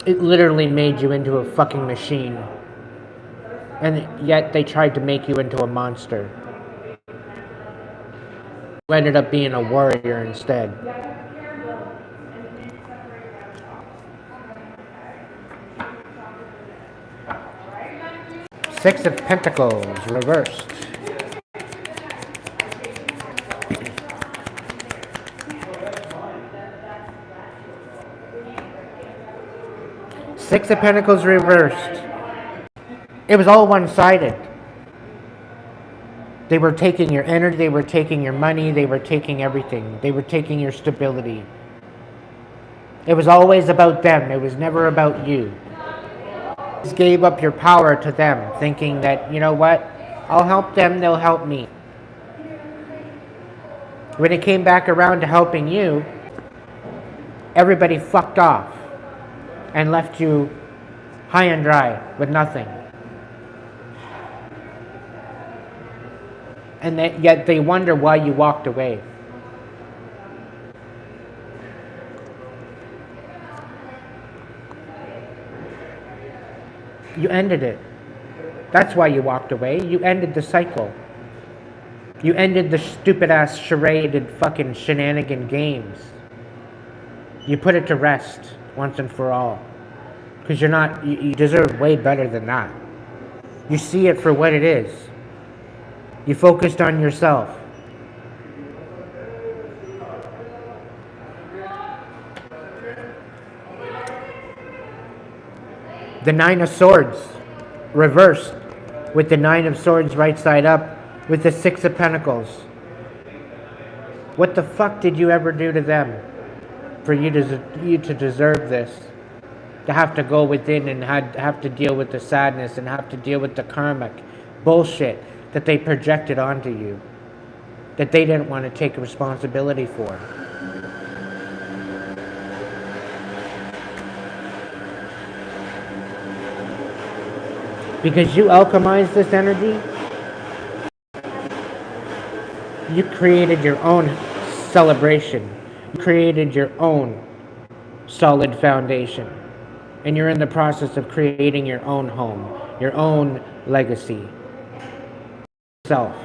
It literally made you into a fucking machine. And yet they tried to make you into a monster. You ended up being a warrior instead. Six of Pentacles reversed. Six of Pentacles reversed. It was all one-sided. They were taking your energy, they were taking your money, they were taking everything. They were taking your stability. It was always about them, it was never about you. You just gave up your power to them, thinking that, you know what, I'll help them, they'll help me. When it came back around to helping you, everybody fucked off and left you high and dry with nothing. And yet they wonder why you walked away. You ended it. That's why you walked away. You ended the cycle. You ended the stupid ass charaded fucking shenanigan games. You put it to rest once and for all. Because you deserve way better than that. You see it for what it is. You focused on yourself. The Nine of Swords reversed with the Nine of Swords right side up with the Six of Pentacles. What the fuck did you ever do to them for you to deserve this? To have to go within and have to deal with the sadness and have to deal with the karmic bullshit that they projected onto you, that they didn't want to take responsibility for. Because you alchemized this energy, you created your own celebration, you created your own solid foundation, and you're in the process of creating your own home, your own legacy. Self.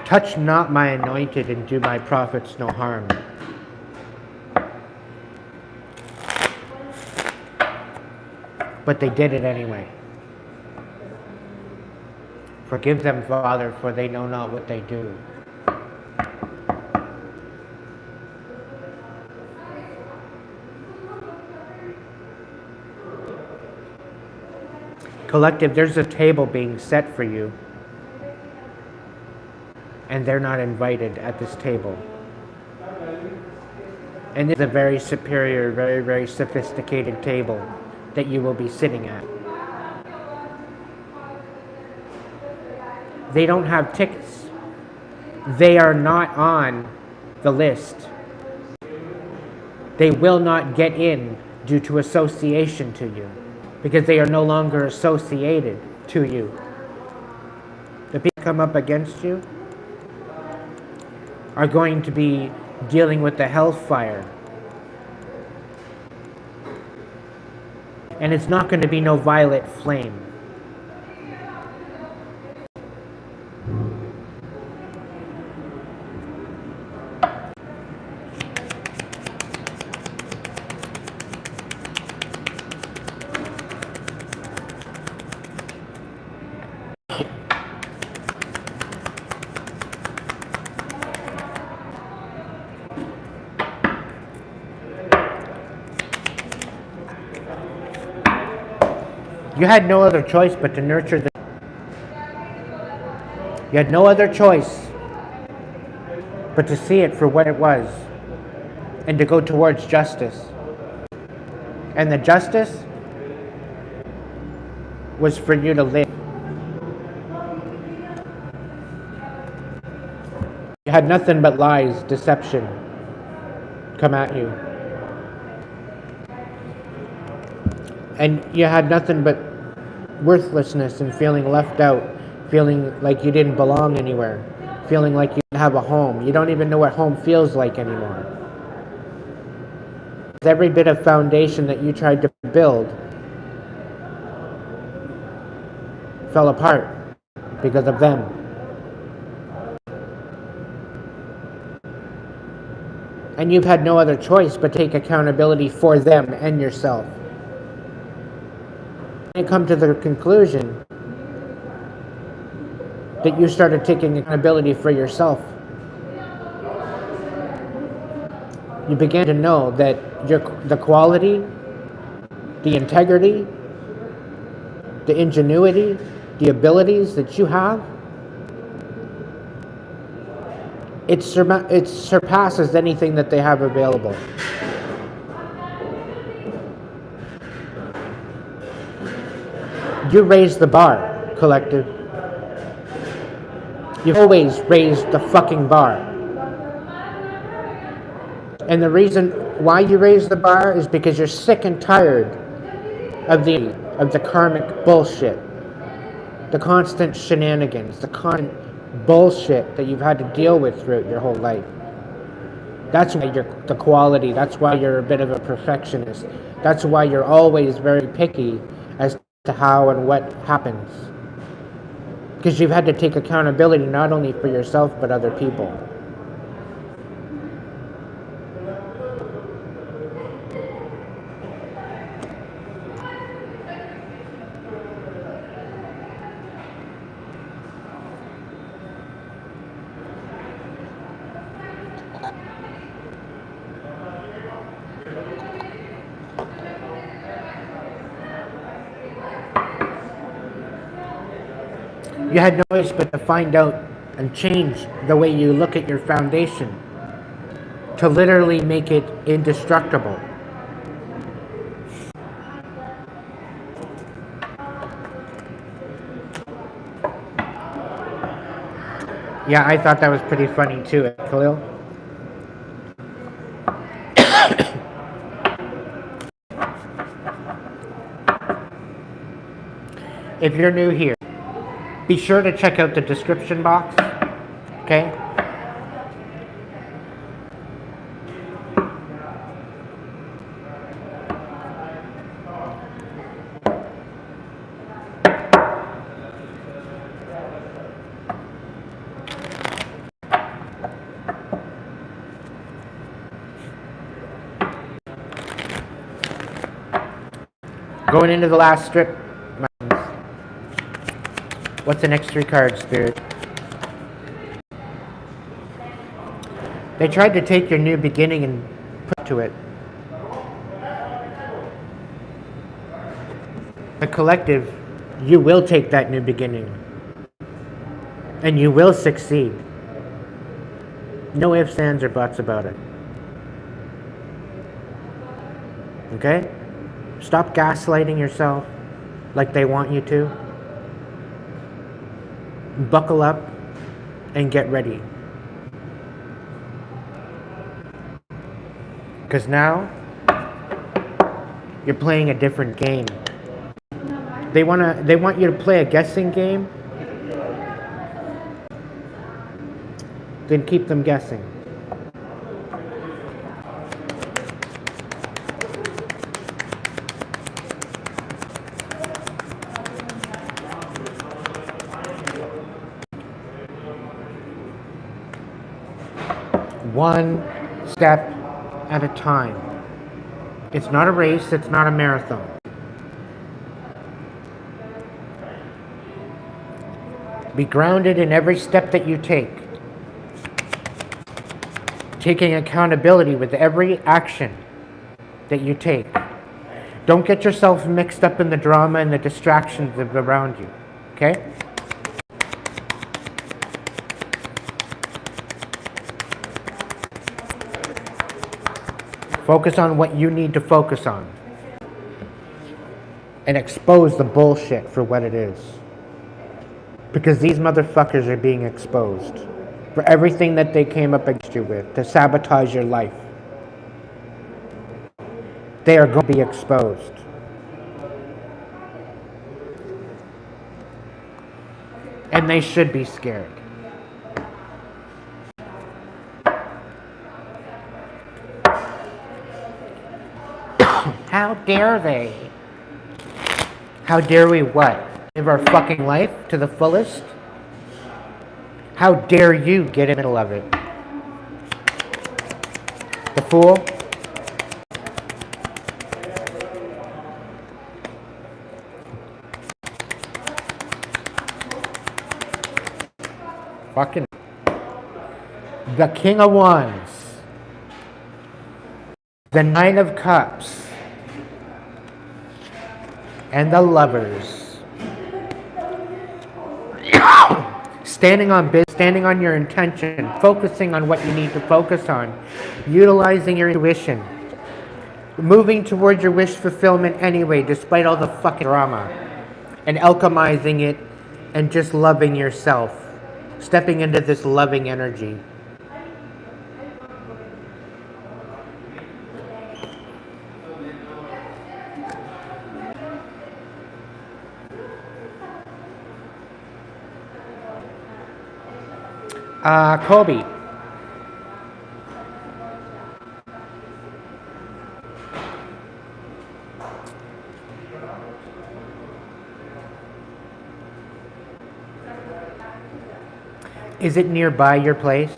Touch not my anointed and do my prophets no harm. But they did it anyway. Forgive them, Father, for they know not what they do. Collective, there's a table being set for you, and they're not invited at this table. And it's a very superior, very, very sophisticated table that you will be sitting at. They don't have tickets. They are not on the list. They will not get in due to association to you, because they are no longer associated to you. The people come up against you are going to be dealing with the hellfire. And it's not going to be no violet flame. You had no other choice but to nurture the... You had no other choice but to see it for what it was and to go towards justice. And the justice was for you to live. You had nothing but lies, deception come at you. And you had nothing but worthlessness and feeling left out, feeling like you didn't belong anywhere, feeling like you didn't have a home. You don't even know what home feels like anymore. Every bit of foundation that you tried to build fell apart because of them. And you've had no other choice but take accountability for them and yourself. And come to the conclusion that you started taking accountability for yourself. you begin to know that the quality, the integrity, the ingenuity, the abilities that you have, it surpasses anything that they have available. You raise the bar, collective. You've always raised the fucking bar. And the reason why you raise the bar is because you're sick and tired of the karmic bullshit. The constant shenanigans, the constant bullshit that you've had to deal with throughout your whole life. That's why you're the quality. That's why you're a bit of a perfectionist. That's why you're always very picky as to how and what happens. Because you've had to take accountability not only for yourself but other people. You had no choice but to find out and change the way you look at your foundation to literally make it indestructible. Yeah, I thought that was pretty funny too, Khalil. If you're new here, be sure to check out the description box, okay? Going into the last strip. What's the next 3 cards, Spirit? They tried to take your new beginning and put to it. The collective, you will take that new beginning. And you will succeed. No ifs, ands, or buts about it. Okay? Stop gaslighting yourself like they want you to. Buckle up and get ready. Because now you're playing a different game. They want you to play a guessing game. Then keep them guessing. One step at a time. It's not a race, it's not a marathon. Be grounded in every step that you take. Taking accountability with every action that you take. Don't get yourself mixed up in the drama and the distractions around you, okay? Focus on what you need to focus on. And expose the bullshit for what it is. Because these motherfuckers are being exposed for everything that they came up against you with to sabotage your life. They are going to be exposed. And they should be scared. How dare they? How dare we what? Live our fucking life to the fullest? How dare you get in the middle of it? The fool? Fucking the King of Wands. The Nine of Cups and the Lovers. Standing on business, standing on your intention, focusing on what you need to focus on, utilizing your intuition, moving towards your wish fulfillment anyway, despite all the fucking drama, and alchemizing it and just loving yourself, stepping into this loving energy. Kobe. Is it nearby your place?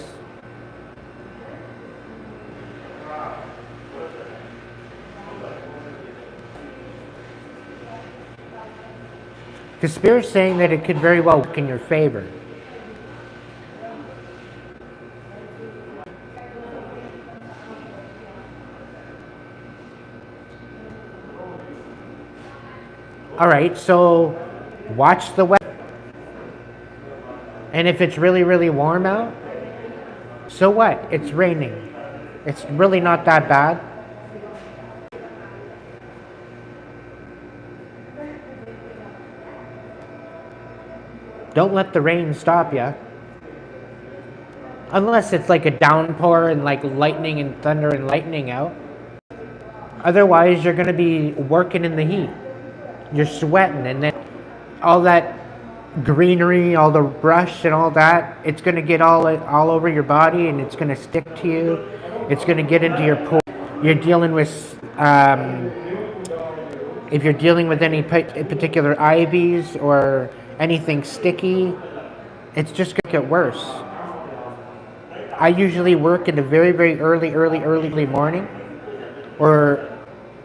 The Spirit's saying that it could very well work in your favor. Alright, so watch the weather. And if it's really, really warm out, so what? It's raining. It's really not that bad. Don't let the rain stop you. Unless it's like a downpour and like lightning and thunder and lightning out. Otherwise, you're going to be working in the heat. You're sweating, and then all that greenery, all the brush and all that, it's going to get all over your body, and it's going to stick to you. It's going to get into your pores. You're dealing with, if you're dealing with any particular ivies or anything sticky, it's just going to get worse. I usually work in the very, very early morning, or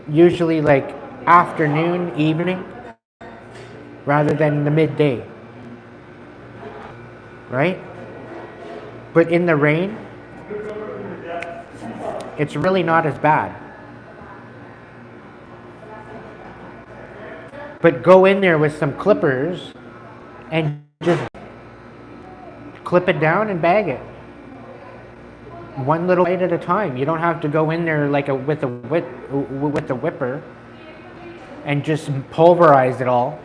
usually like afternoon, evening, rather than the midday, right? But in the rain, it's really not as bad. But go in there with some clippers and just clip it down and bag it. One little bite at a time. You don't have to go in there like with a whipper and just pulverize it all.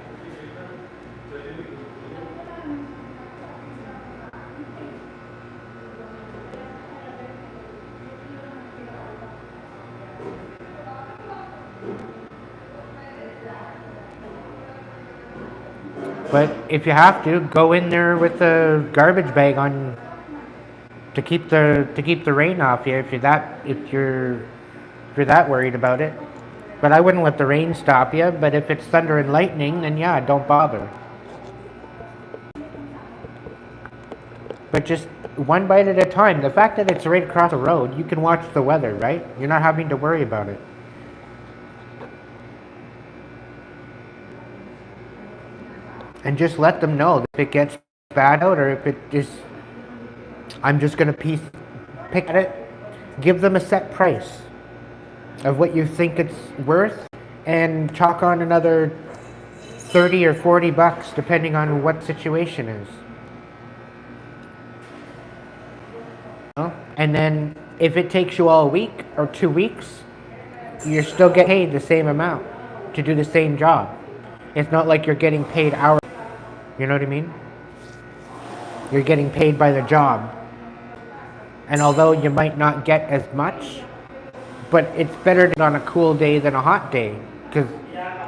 But if you have to, go in there with a garbage bag on to keep the rain off you if you're that worried about it. But I wouldn't let the rain stop you. But if it's thunder and lightning, then yeah, don't bother. But just one bite at a time. The fact that it's right across the road, you can watch the weather, right? You're not having to worry about it. And just let them know that if it gets bad out, or if it just, I'm just going to pick at it. Give them a set price of what you think it's worth, and chalk on another 30 or 40 bucks depending on what the situation is. And then if it takes you all a week or 2 weeks, you're still getting paid the same amount to do the same job. It's not like you're getting paid hourly. You know what I mean? You're getting paid by the job. And although you might not get as much, but it's better to be on a cool day than a hot day, because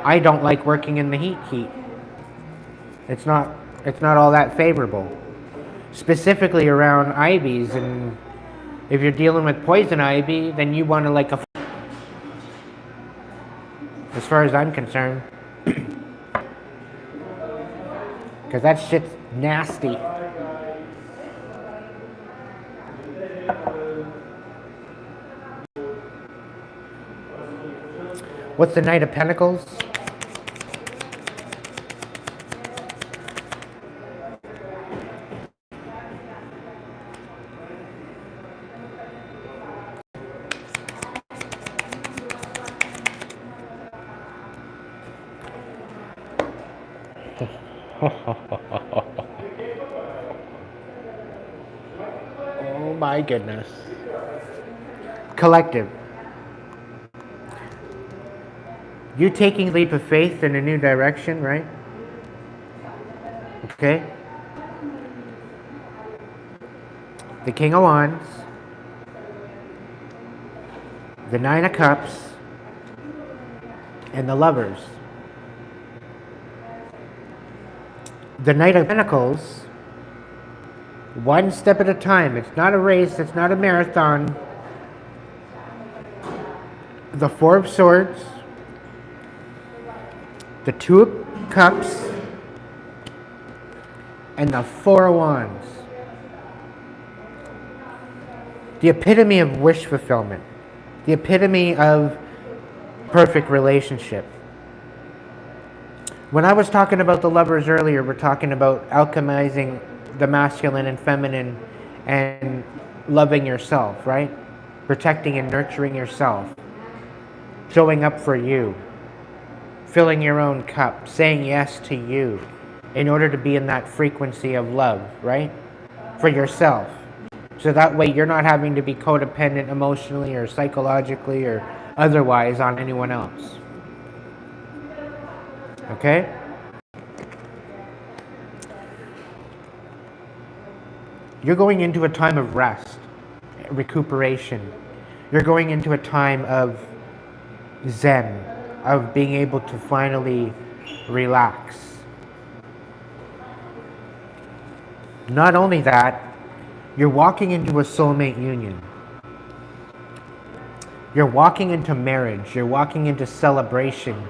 I don't like working in the heat. It's not all that favorable. Specifically around ivies, and if you're dealing with poison ivy, then you want to like as far as I'm concerned. Because that shit's nasty. What's the Knight of Pentacles? Oh my goodness. Collective. You taking a leap of faith in a new direction, right? Okay? The King of Wands, the Nine of Cups, and the Lovers. The Knight of Pentacles, one step at a time. It's not a race, it's not a marathon. The Four of Swords, the Two of Cups, and the Four of Wands. The epitome of wish fulfillment. The epitome of perfect relationship. When I was talking about the Lovers earlier, we're talking about alchemizing the masculine and feminine and loving yourself, right? Protecting and nurturing yourself. Showing up for you. Filling your own cup. Saying yes to you in order to be in that frequency of love, right? For yourself. So that way you're not having to be codependent emotionally or psychologically or otherwise on anyone else. Okay? You're going into a time of rest, recuperation. You're going into a time of zen, of being able to finally relax. Not only that, you're walking into a soulmate union. You're walking into marriage. You're walking into celebration.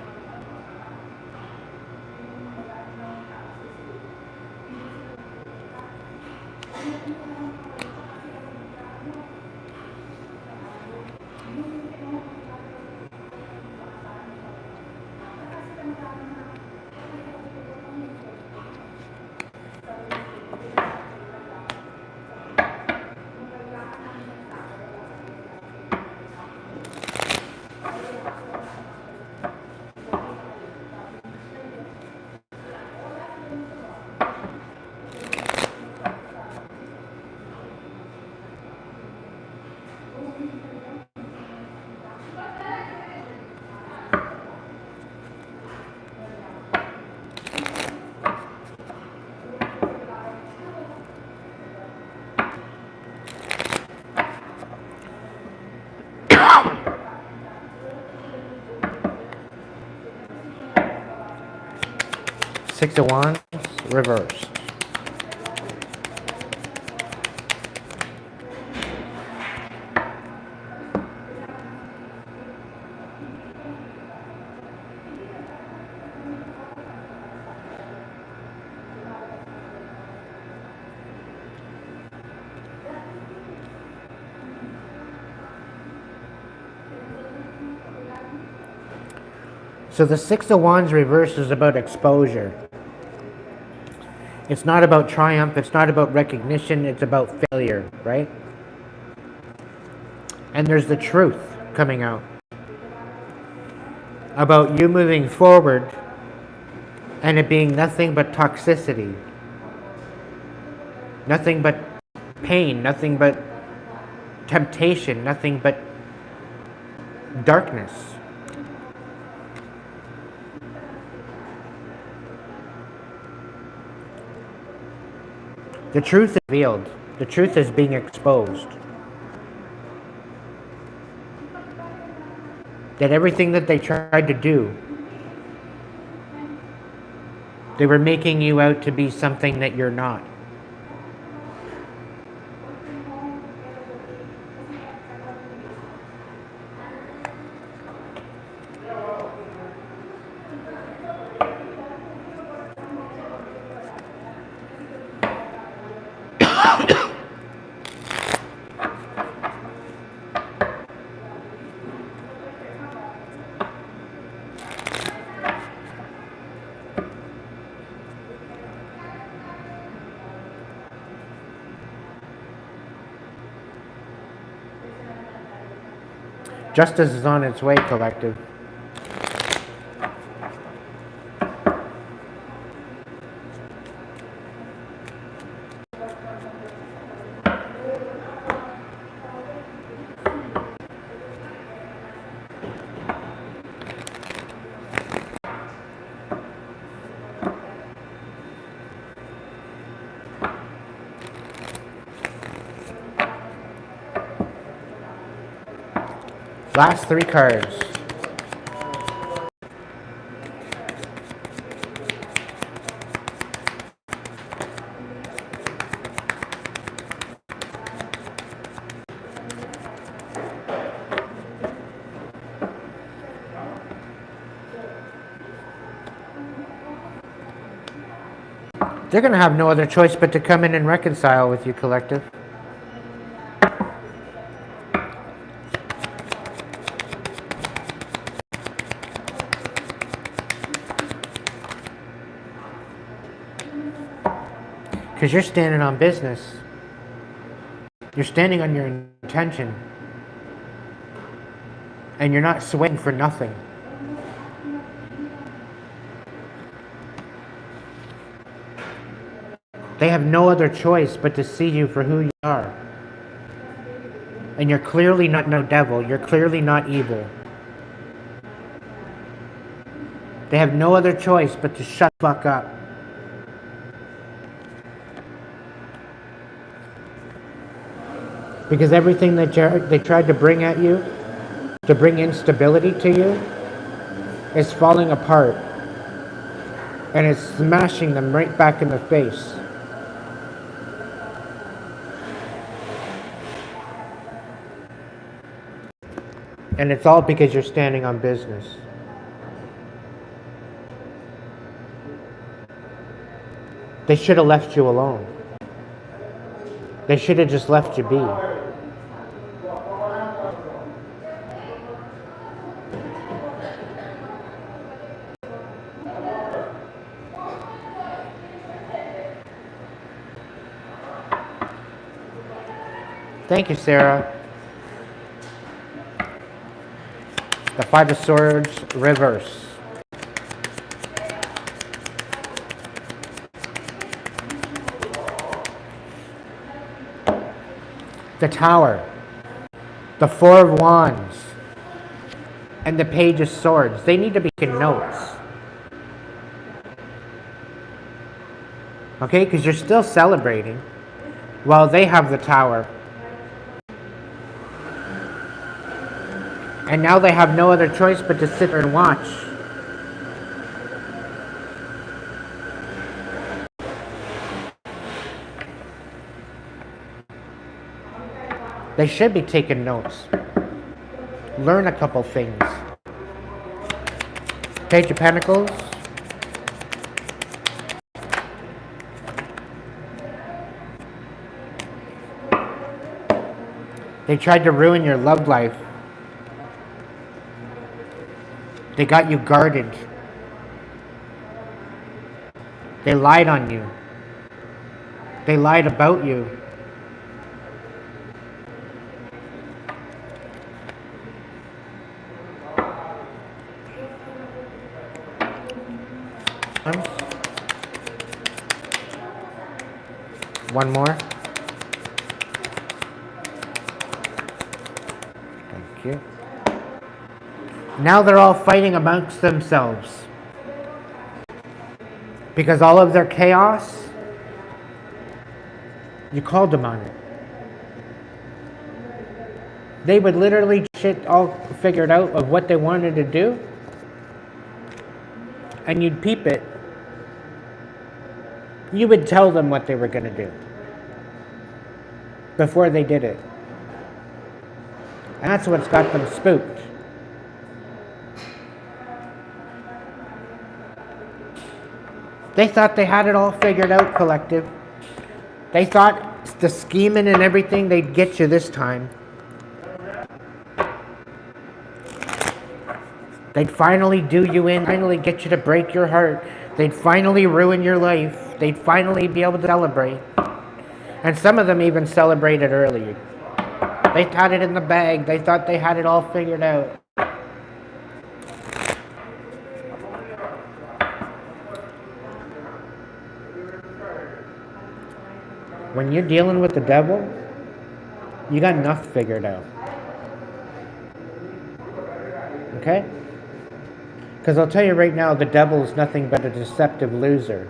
Six of Wands, reversed. So the Six of Wands reverse is about exposure. It's not about triumph, it's not about recognition, it's about failure, right? And there's the truth coming out about you moving forward and it being nothing but toxicity. Nothing but pain, nothing but temptation, nothing but darkness. The truth is revealed. The truth is being exposed. That everything that they tried to do, they were making you out to be something that you're not. Justice is on its way, collective. Last 3 cards. They're going to have no other choice but to come in and reconcile with you, collective. Because you're standing on business. You're standing on your intention. And you're not sweating for nothing. They have no other choice but to see you for who you are. And you're clearly not no devil. You're clearly not evil. They have no other choice but to shut the fuck up. Because everything that they tried to bring at you, to bring instability to you, is falling apart. And it's smashing them right back in the face. And it's all because you're standing on business. They should have left you alone. They should have just left you be. Thank you, Sarah. The 5 of Swords, reverse. The Tower. The 4 of Wands. And the Page of Swords. They need to be taking notes. Okay, because you're still celebrating while they have the Tower. And now they have no other choice but to sit there and watch. They should be taking notes. Learn a couple things. Page of Pentacles. They tried to ruin your love life. They got you guarded. They lied on you. They lied about you. One more. Thank you. Now they're all fighting amongst themselves. Because all of their chaos, you called them on it. They would literally shit all figured out of what they wanted to do, and you'd peep it. You would tell them what they were going to do before they did it. And that's what's got them spooked. They thought they had it all figured out, collective. They thought the scheming and everything, they'd get you this time. They'd finally do you in, finally get you to break your heart. They'd finally ruin your life. They'd finally be able to celebrate. And some of them even celebrated early. They had it in the bag. They thought they had it all figured out. When you're dealing with the devil, you got enough figured out. Okay? Because I'll tell you right now, the devil is nothing but a deceptive loser.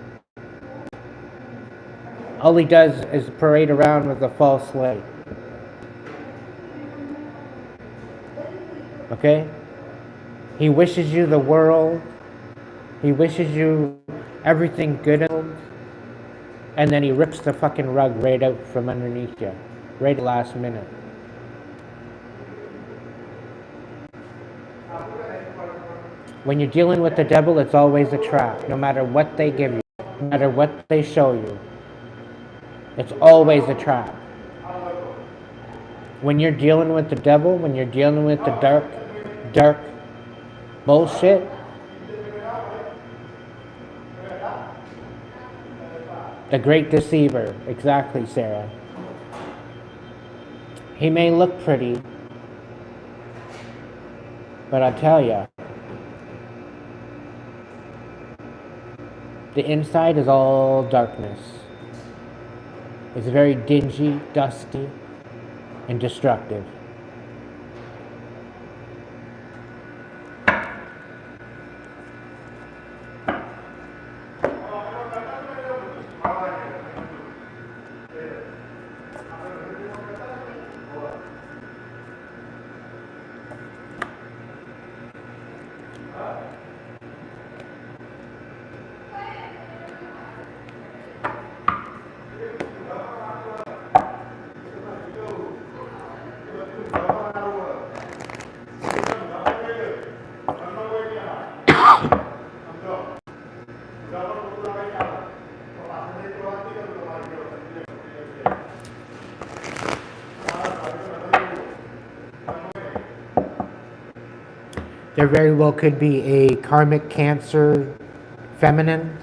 All he does is parade around with a false light. Okay? He wishes you the world. He wishes you everything good in the world. And then he rips the fucking rug right out from underneath you. Right at the last minute. When you're dealing with the devil, it's always a trap. No matter what they give you. No matter what they show you. It's always a trap. When you're dealing with the devil, when you're dealing with the dark bullshit, the great deceiver, exactly, Sarah. He may look pretty, but I'll tell you, the inside is all darkness. It's very dingy, dusty, and destructive. There very well could be a karmic Cancer feminine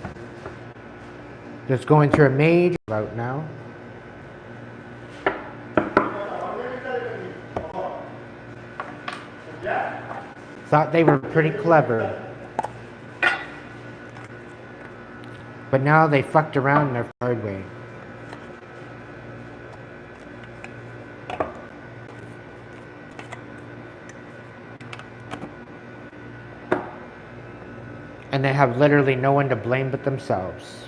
that's going through a major route now. Thought they were pretty clever. But now they fucked around their hard way. And they have literally no one to blame but themselves.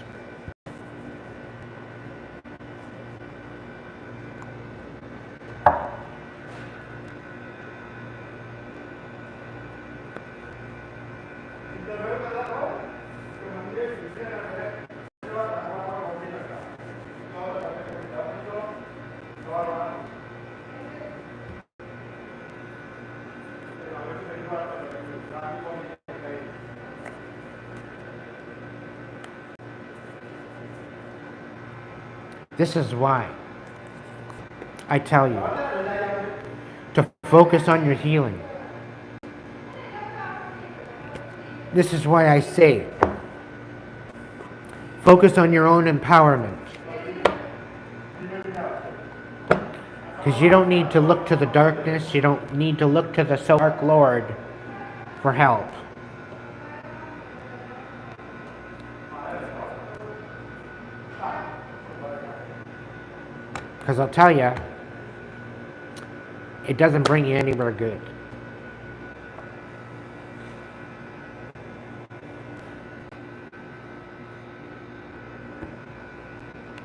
This is why I tell you to focus on your healing. This is why I say focus on your own empowerment. Because you don't need to look to the darkness, you don't need to look to the dark Lord for help. Because I'll tell you, it doesn't bring you anywhere good.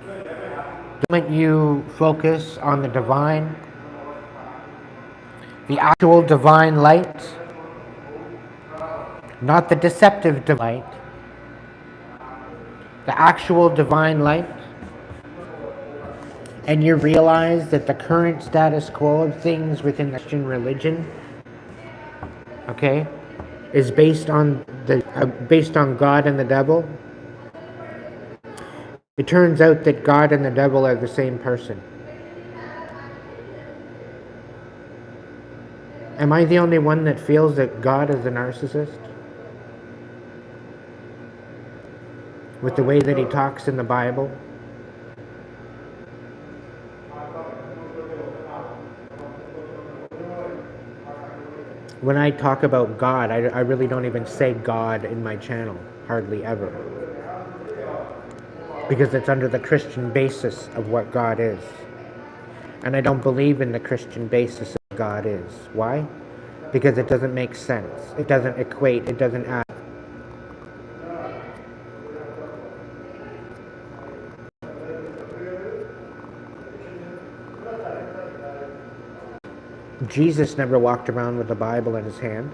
The moment you focus on the divine, the actual divine light, not the deceptive light, the actual divine light, and you realize that the current status quo of things within the Christian religion, okay, is based on God and the devil. It turns out that God and the devil are the same person. Am I the only one that feels that God is a narcissist? With the way that he talks in the Bible? When I talk about God, I really don't even say God in my channel, hardly ever. Because it's under the Christian basis of what God is. And I don't believe in the Christian basis of what God is. Why? Because it doesn't make sense. It doesn't equate. It doesn't add. Jesus never walked around with a Bible in his hand.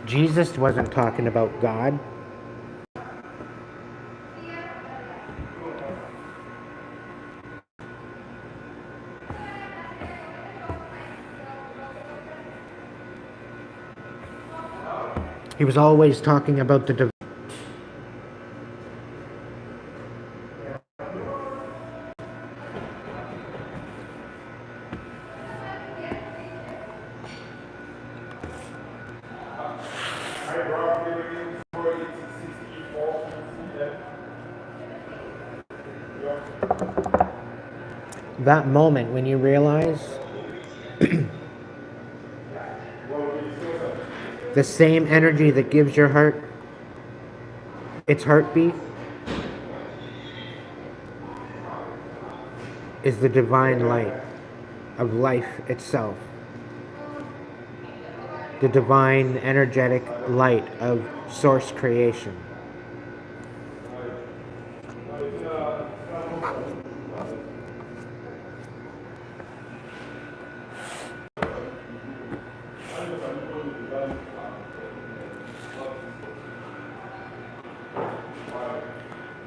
Jesus wasn't talking about God. He was always talking about the divine. That moment when you realize the same energy that gives your heart its heartbeat is the divine light of life itself. The divine energetic light of source creation.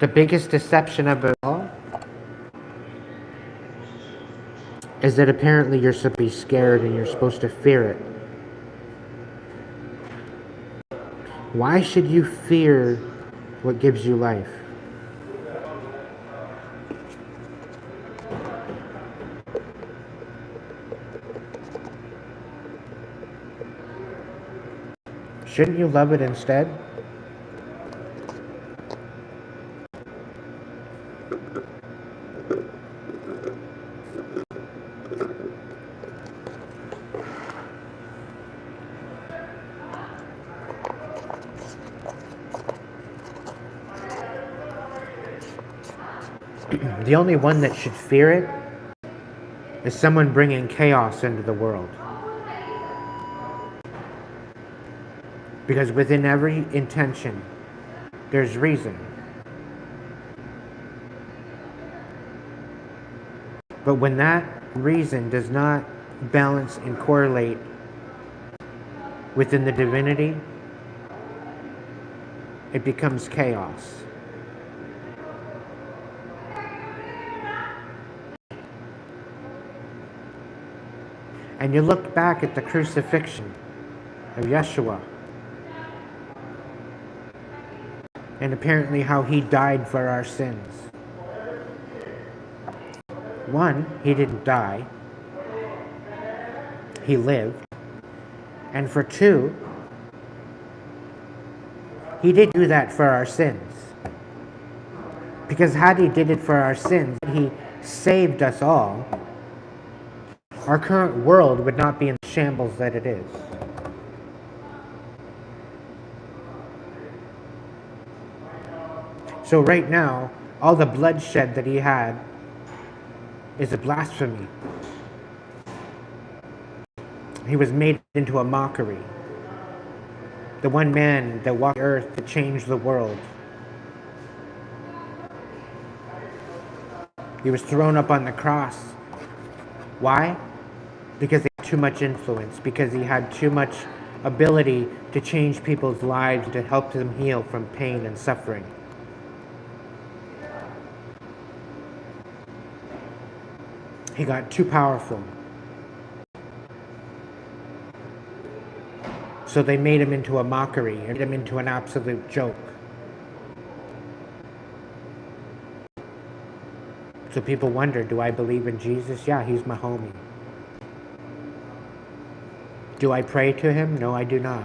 The biggest deception of it all is that apparently you're supposed to be scared and you're supposed to fear it. Why should you fear what gives you life? Shouldn't you love it instead? The only one that should fear it is someone bringing chaos into the world. Because within every intention, there's reason. But when that reason does not balance and correlate within the divinity, it becomes chaos. And you look back at the crucifixion of Yeshua, and apparently how he died for our sins. One, he didn't die. He lived. And for two, he did do that for our sins. Because had he did it for our sins, he saved us all, our current world would not be in the shambles that it is. So right now, all the bloodshed that he had is a blasphemy. He was made into a mockery. The one man that walked the earth to change the world. He was thrown up on the cross. Why? Because he had too much influence, because he had too much ability to change people's lives, to help them heal from pain and suffering. He got too powerful. So they made him into a mockery, and made him into an absolute joke. So people wonder, do I believe in Jesus? Yeah, he's my homie. Do I pray to him? No, I do not.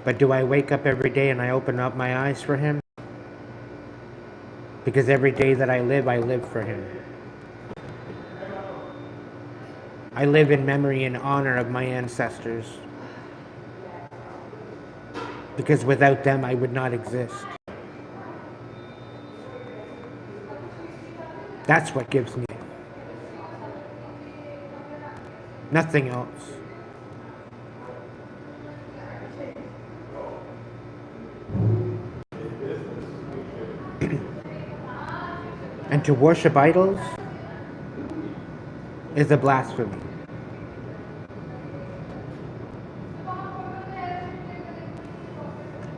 But do I wake up every day and I open up my eyes for him? Because every day that I live for him. I live in memory and honor of my ancestors. Because without them, I would not exist. That's what gives me. Nothing else. And to worship idols is a blasphemy.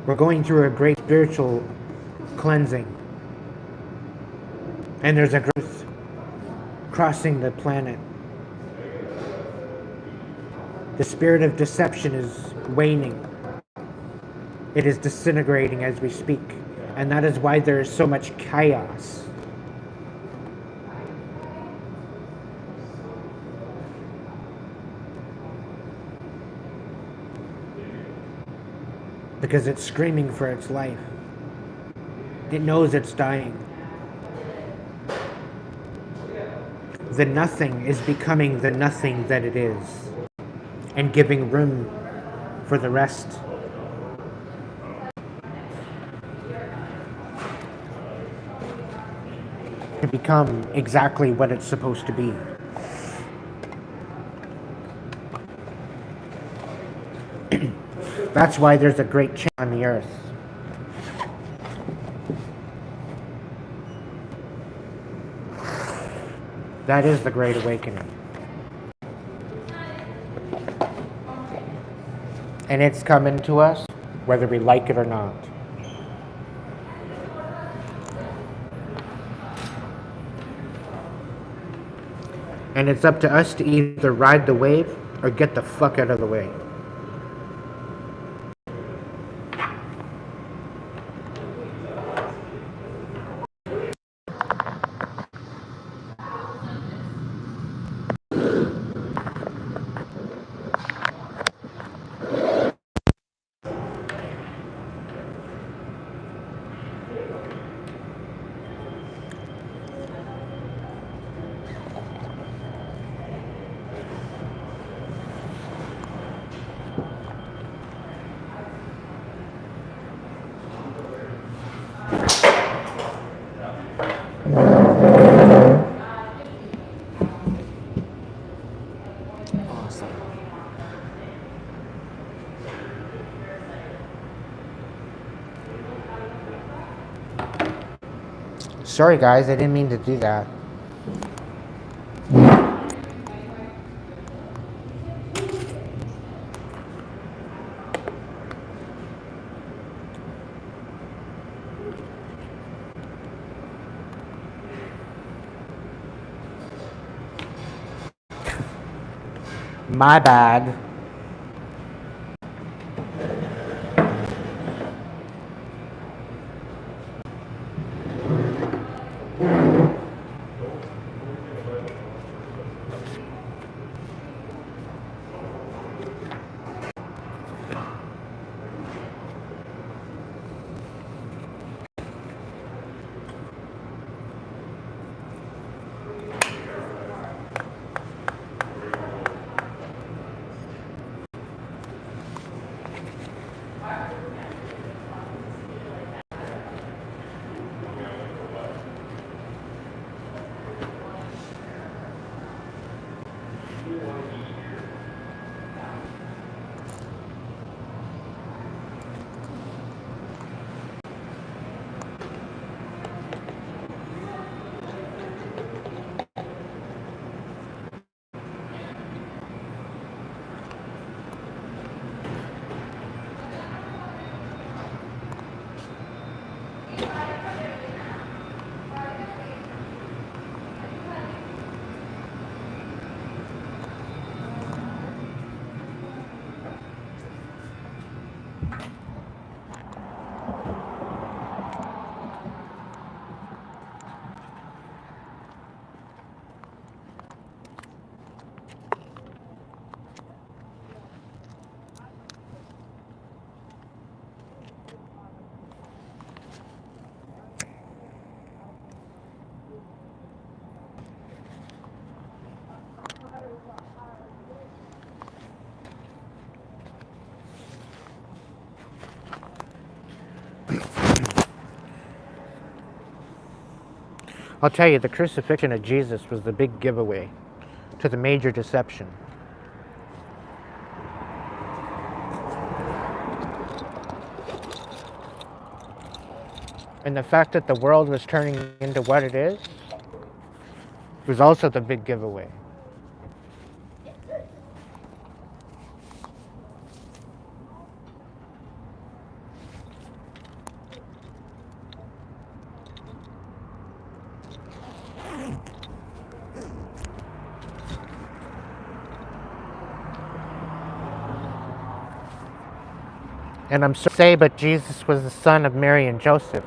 We're going through a great spiritual cleansing. And there's a growth crossing the planet. The spirit of deception is waning. It is disintegrating as we speak. And that is why there is so much chaos. Because it's screaming for its life. It knows it's dying. The nothing is becoming the nothing that it is, and giving room for the rest. To become exactly what it's supposed to be. That's why there's a great change on the earth. That is the Great Awakening. And it's coming to us, whether we like it or not. And it's up to us to either ride the wave or get the fuck out of the way. Sorry guys, I didn't mean to do that. My bad. I'll tell you, the crucifixion of Jesus was the big giveaway to the major deception. And the fact that the world was turning into what it is was also the big giveaway. And I'm sorry to say, but Jesus was the son of Mary and Joseph.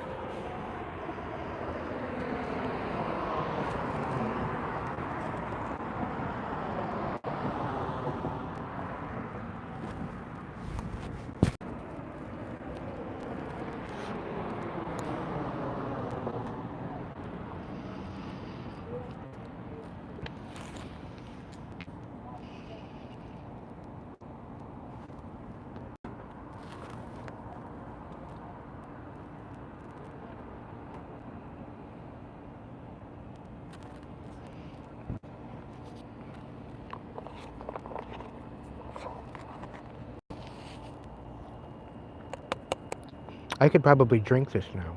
I could probably drink this now.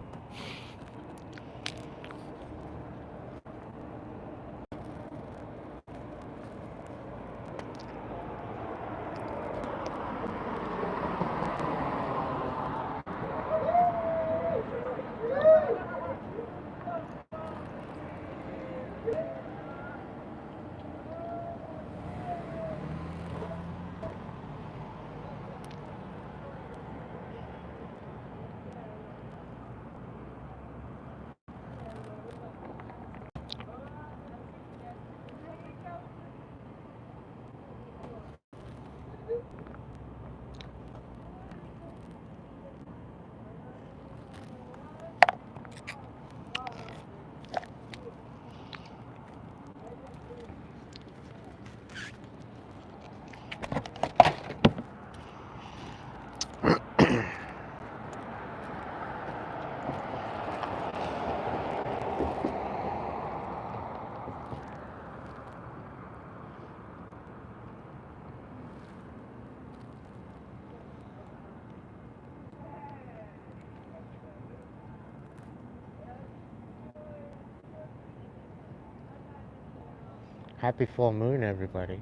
Happy full moon, everybody.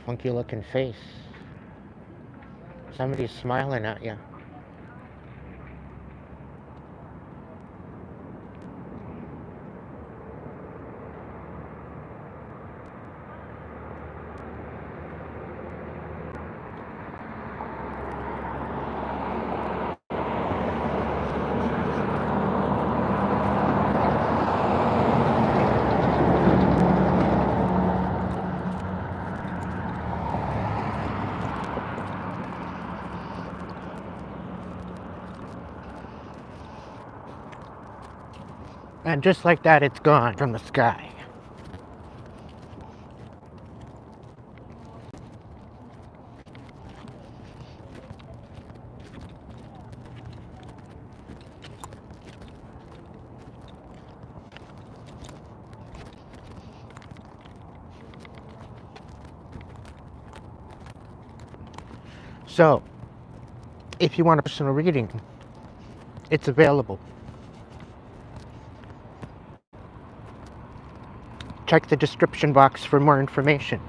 Funky looking face. Somebody's smiling at you. And just like that, it's gone from the sky. So, if you want a personal reading, it's available. Check the description box for more information.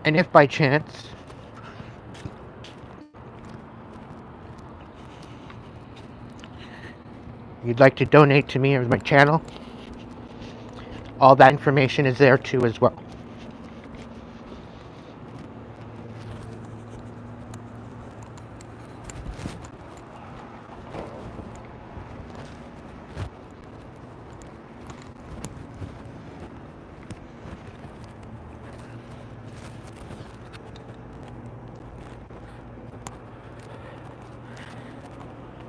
And if by chance you'd like to donate to me or my channel, all that information is there too as well.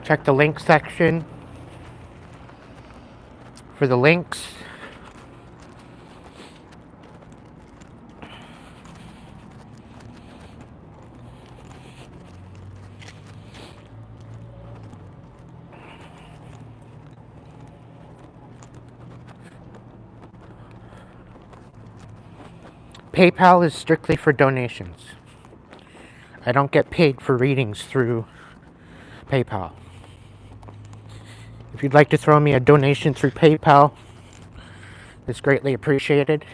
Check the link section for the links. PayPal is strictly for donations. I don't get paid for readings through PayPal. If you'd like to throw me a donation through PayPal, it's greatly appreciated.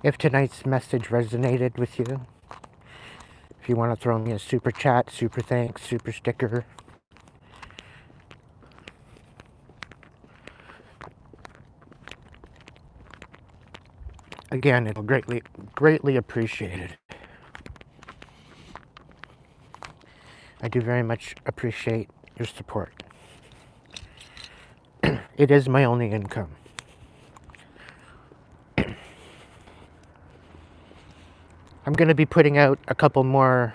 If tonight's message resonated with you, if you want to throw me a super chat, super thanks, super sticker, again, it'll greatly appreciated. I do very much appreciate your support. It is my only income. I'm going to be putting out a couple more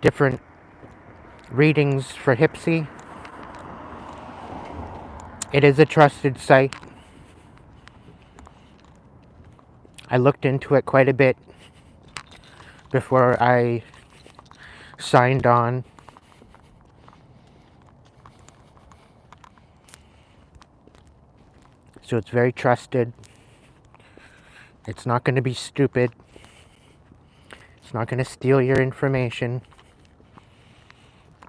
different readings for Hipsy. It is a trusted site. I looked into it quite a bit before I signed on. So it's very trusted. It's not going to be stupid. It's not going to steal your information.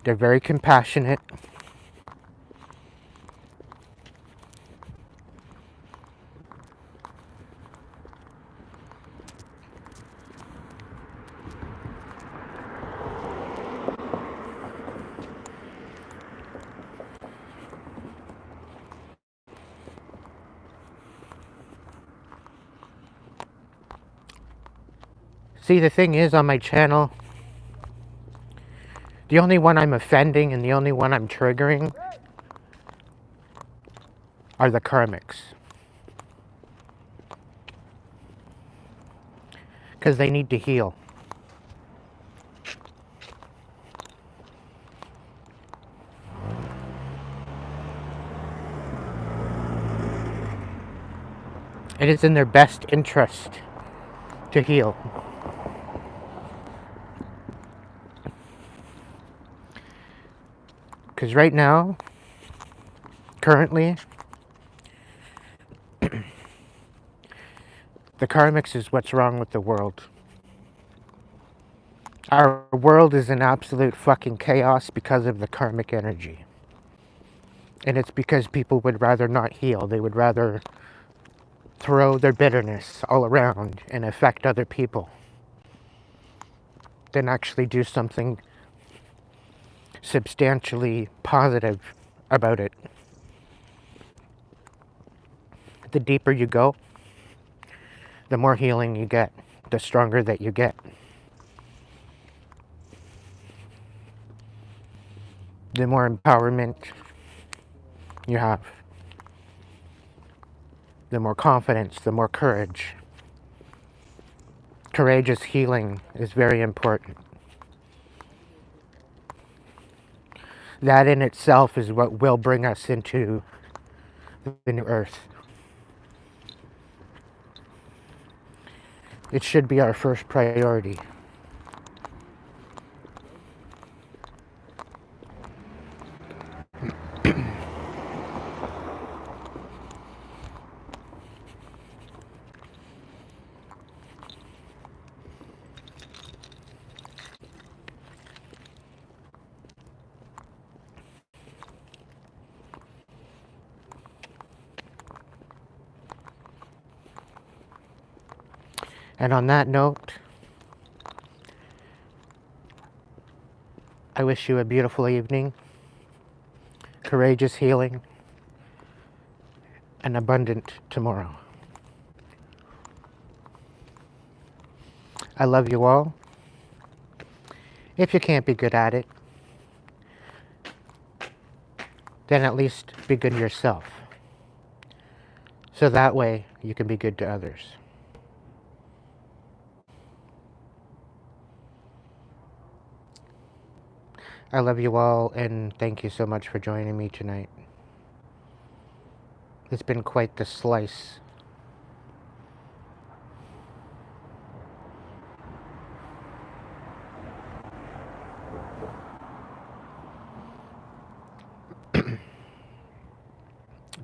They're very compassionate. See, the thing is, on my channel, the only one I'm offending and the only one I'm triggering are the karmics. Because they need to heal. It is in their best interest to heal. Because right now, currently, the karmics is what's wrong with the world. Our world is in absolute fucking chaos because of the karmic energy. And it's because people would rather not heal. They would rather throw their bitterness all around and affect other people than actually do something substantially positive about it. The deeper you go, the more healing you get, the stronger that you get. The more empowerment you have. The more confidence, the more courage. Courageous healing is very important. That in itself is what will bring us into the new earth. It should be our first priority. And on that note, I wish you a beautiful evening, courageous healing, and abundant tomorrow. I love you all. If you can't be good at it, then at least be good yourself. So that way you can be good to others. I love you all, and thank you so much for joining me tonight. It's been quite the slice.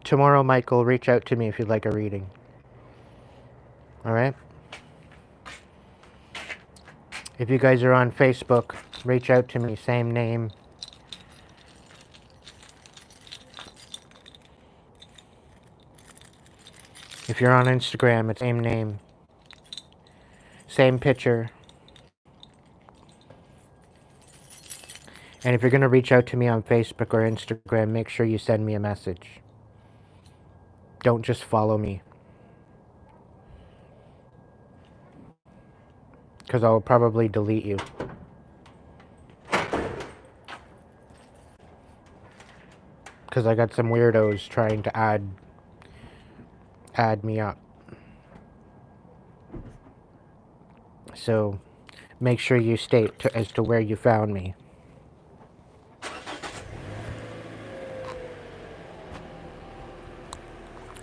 Tomorrow, Michael, reach out to me if you'd like a reading. Alright? If you guys are on Facebook, reach out to me, same name. If you're on Instagram, it's same name. same picture. And if you're going to reach out to me on Facebook or Instagram, make sure you send me a message. Don't just follow me. Because I'll probably delete you. Because I got some weirdos trying to add me up. So make sure you state as to where you found me.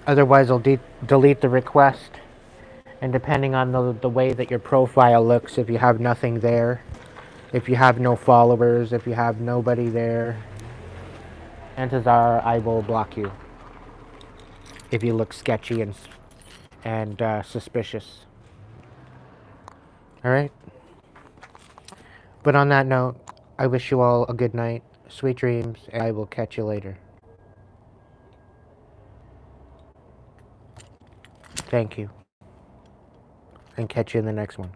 Otherwise, I'll delete the request. And depending on the way that your profile looks, if you have nothing there, if you have no followers, if you have nobody there, chances are I will block you. If you look sketchy and suspicious. Alright? But on that note, I wish you all a good night, sweet dreams, and I will catch you later. Thank you. And catch you in the next one.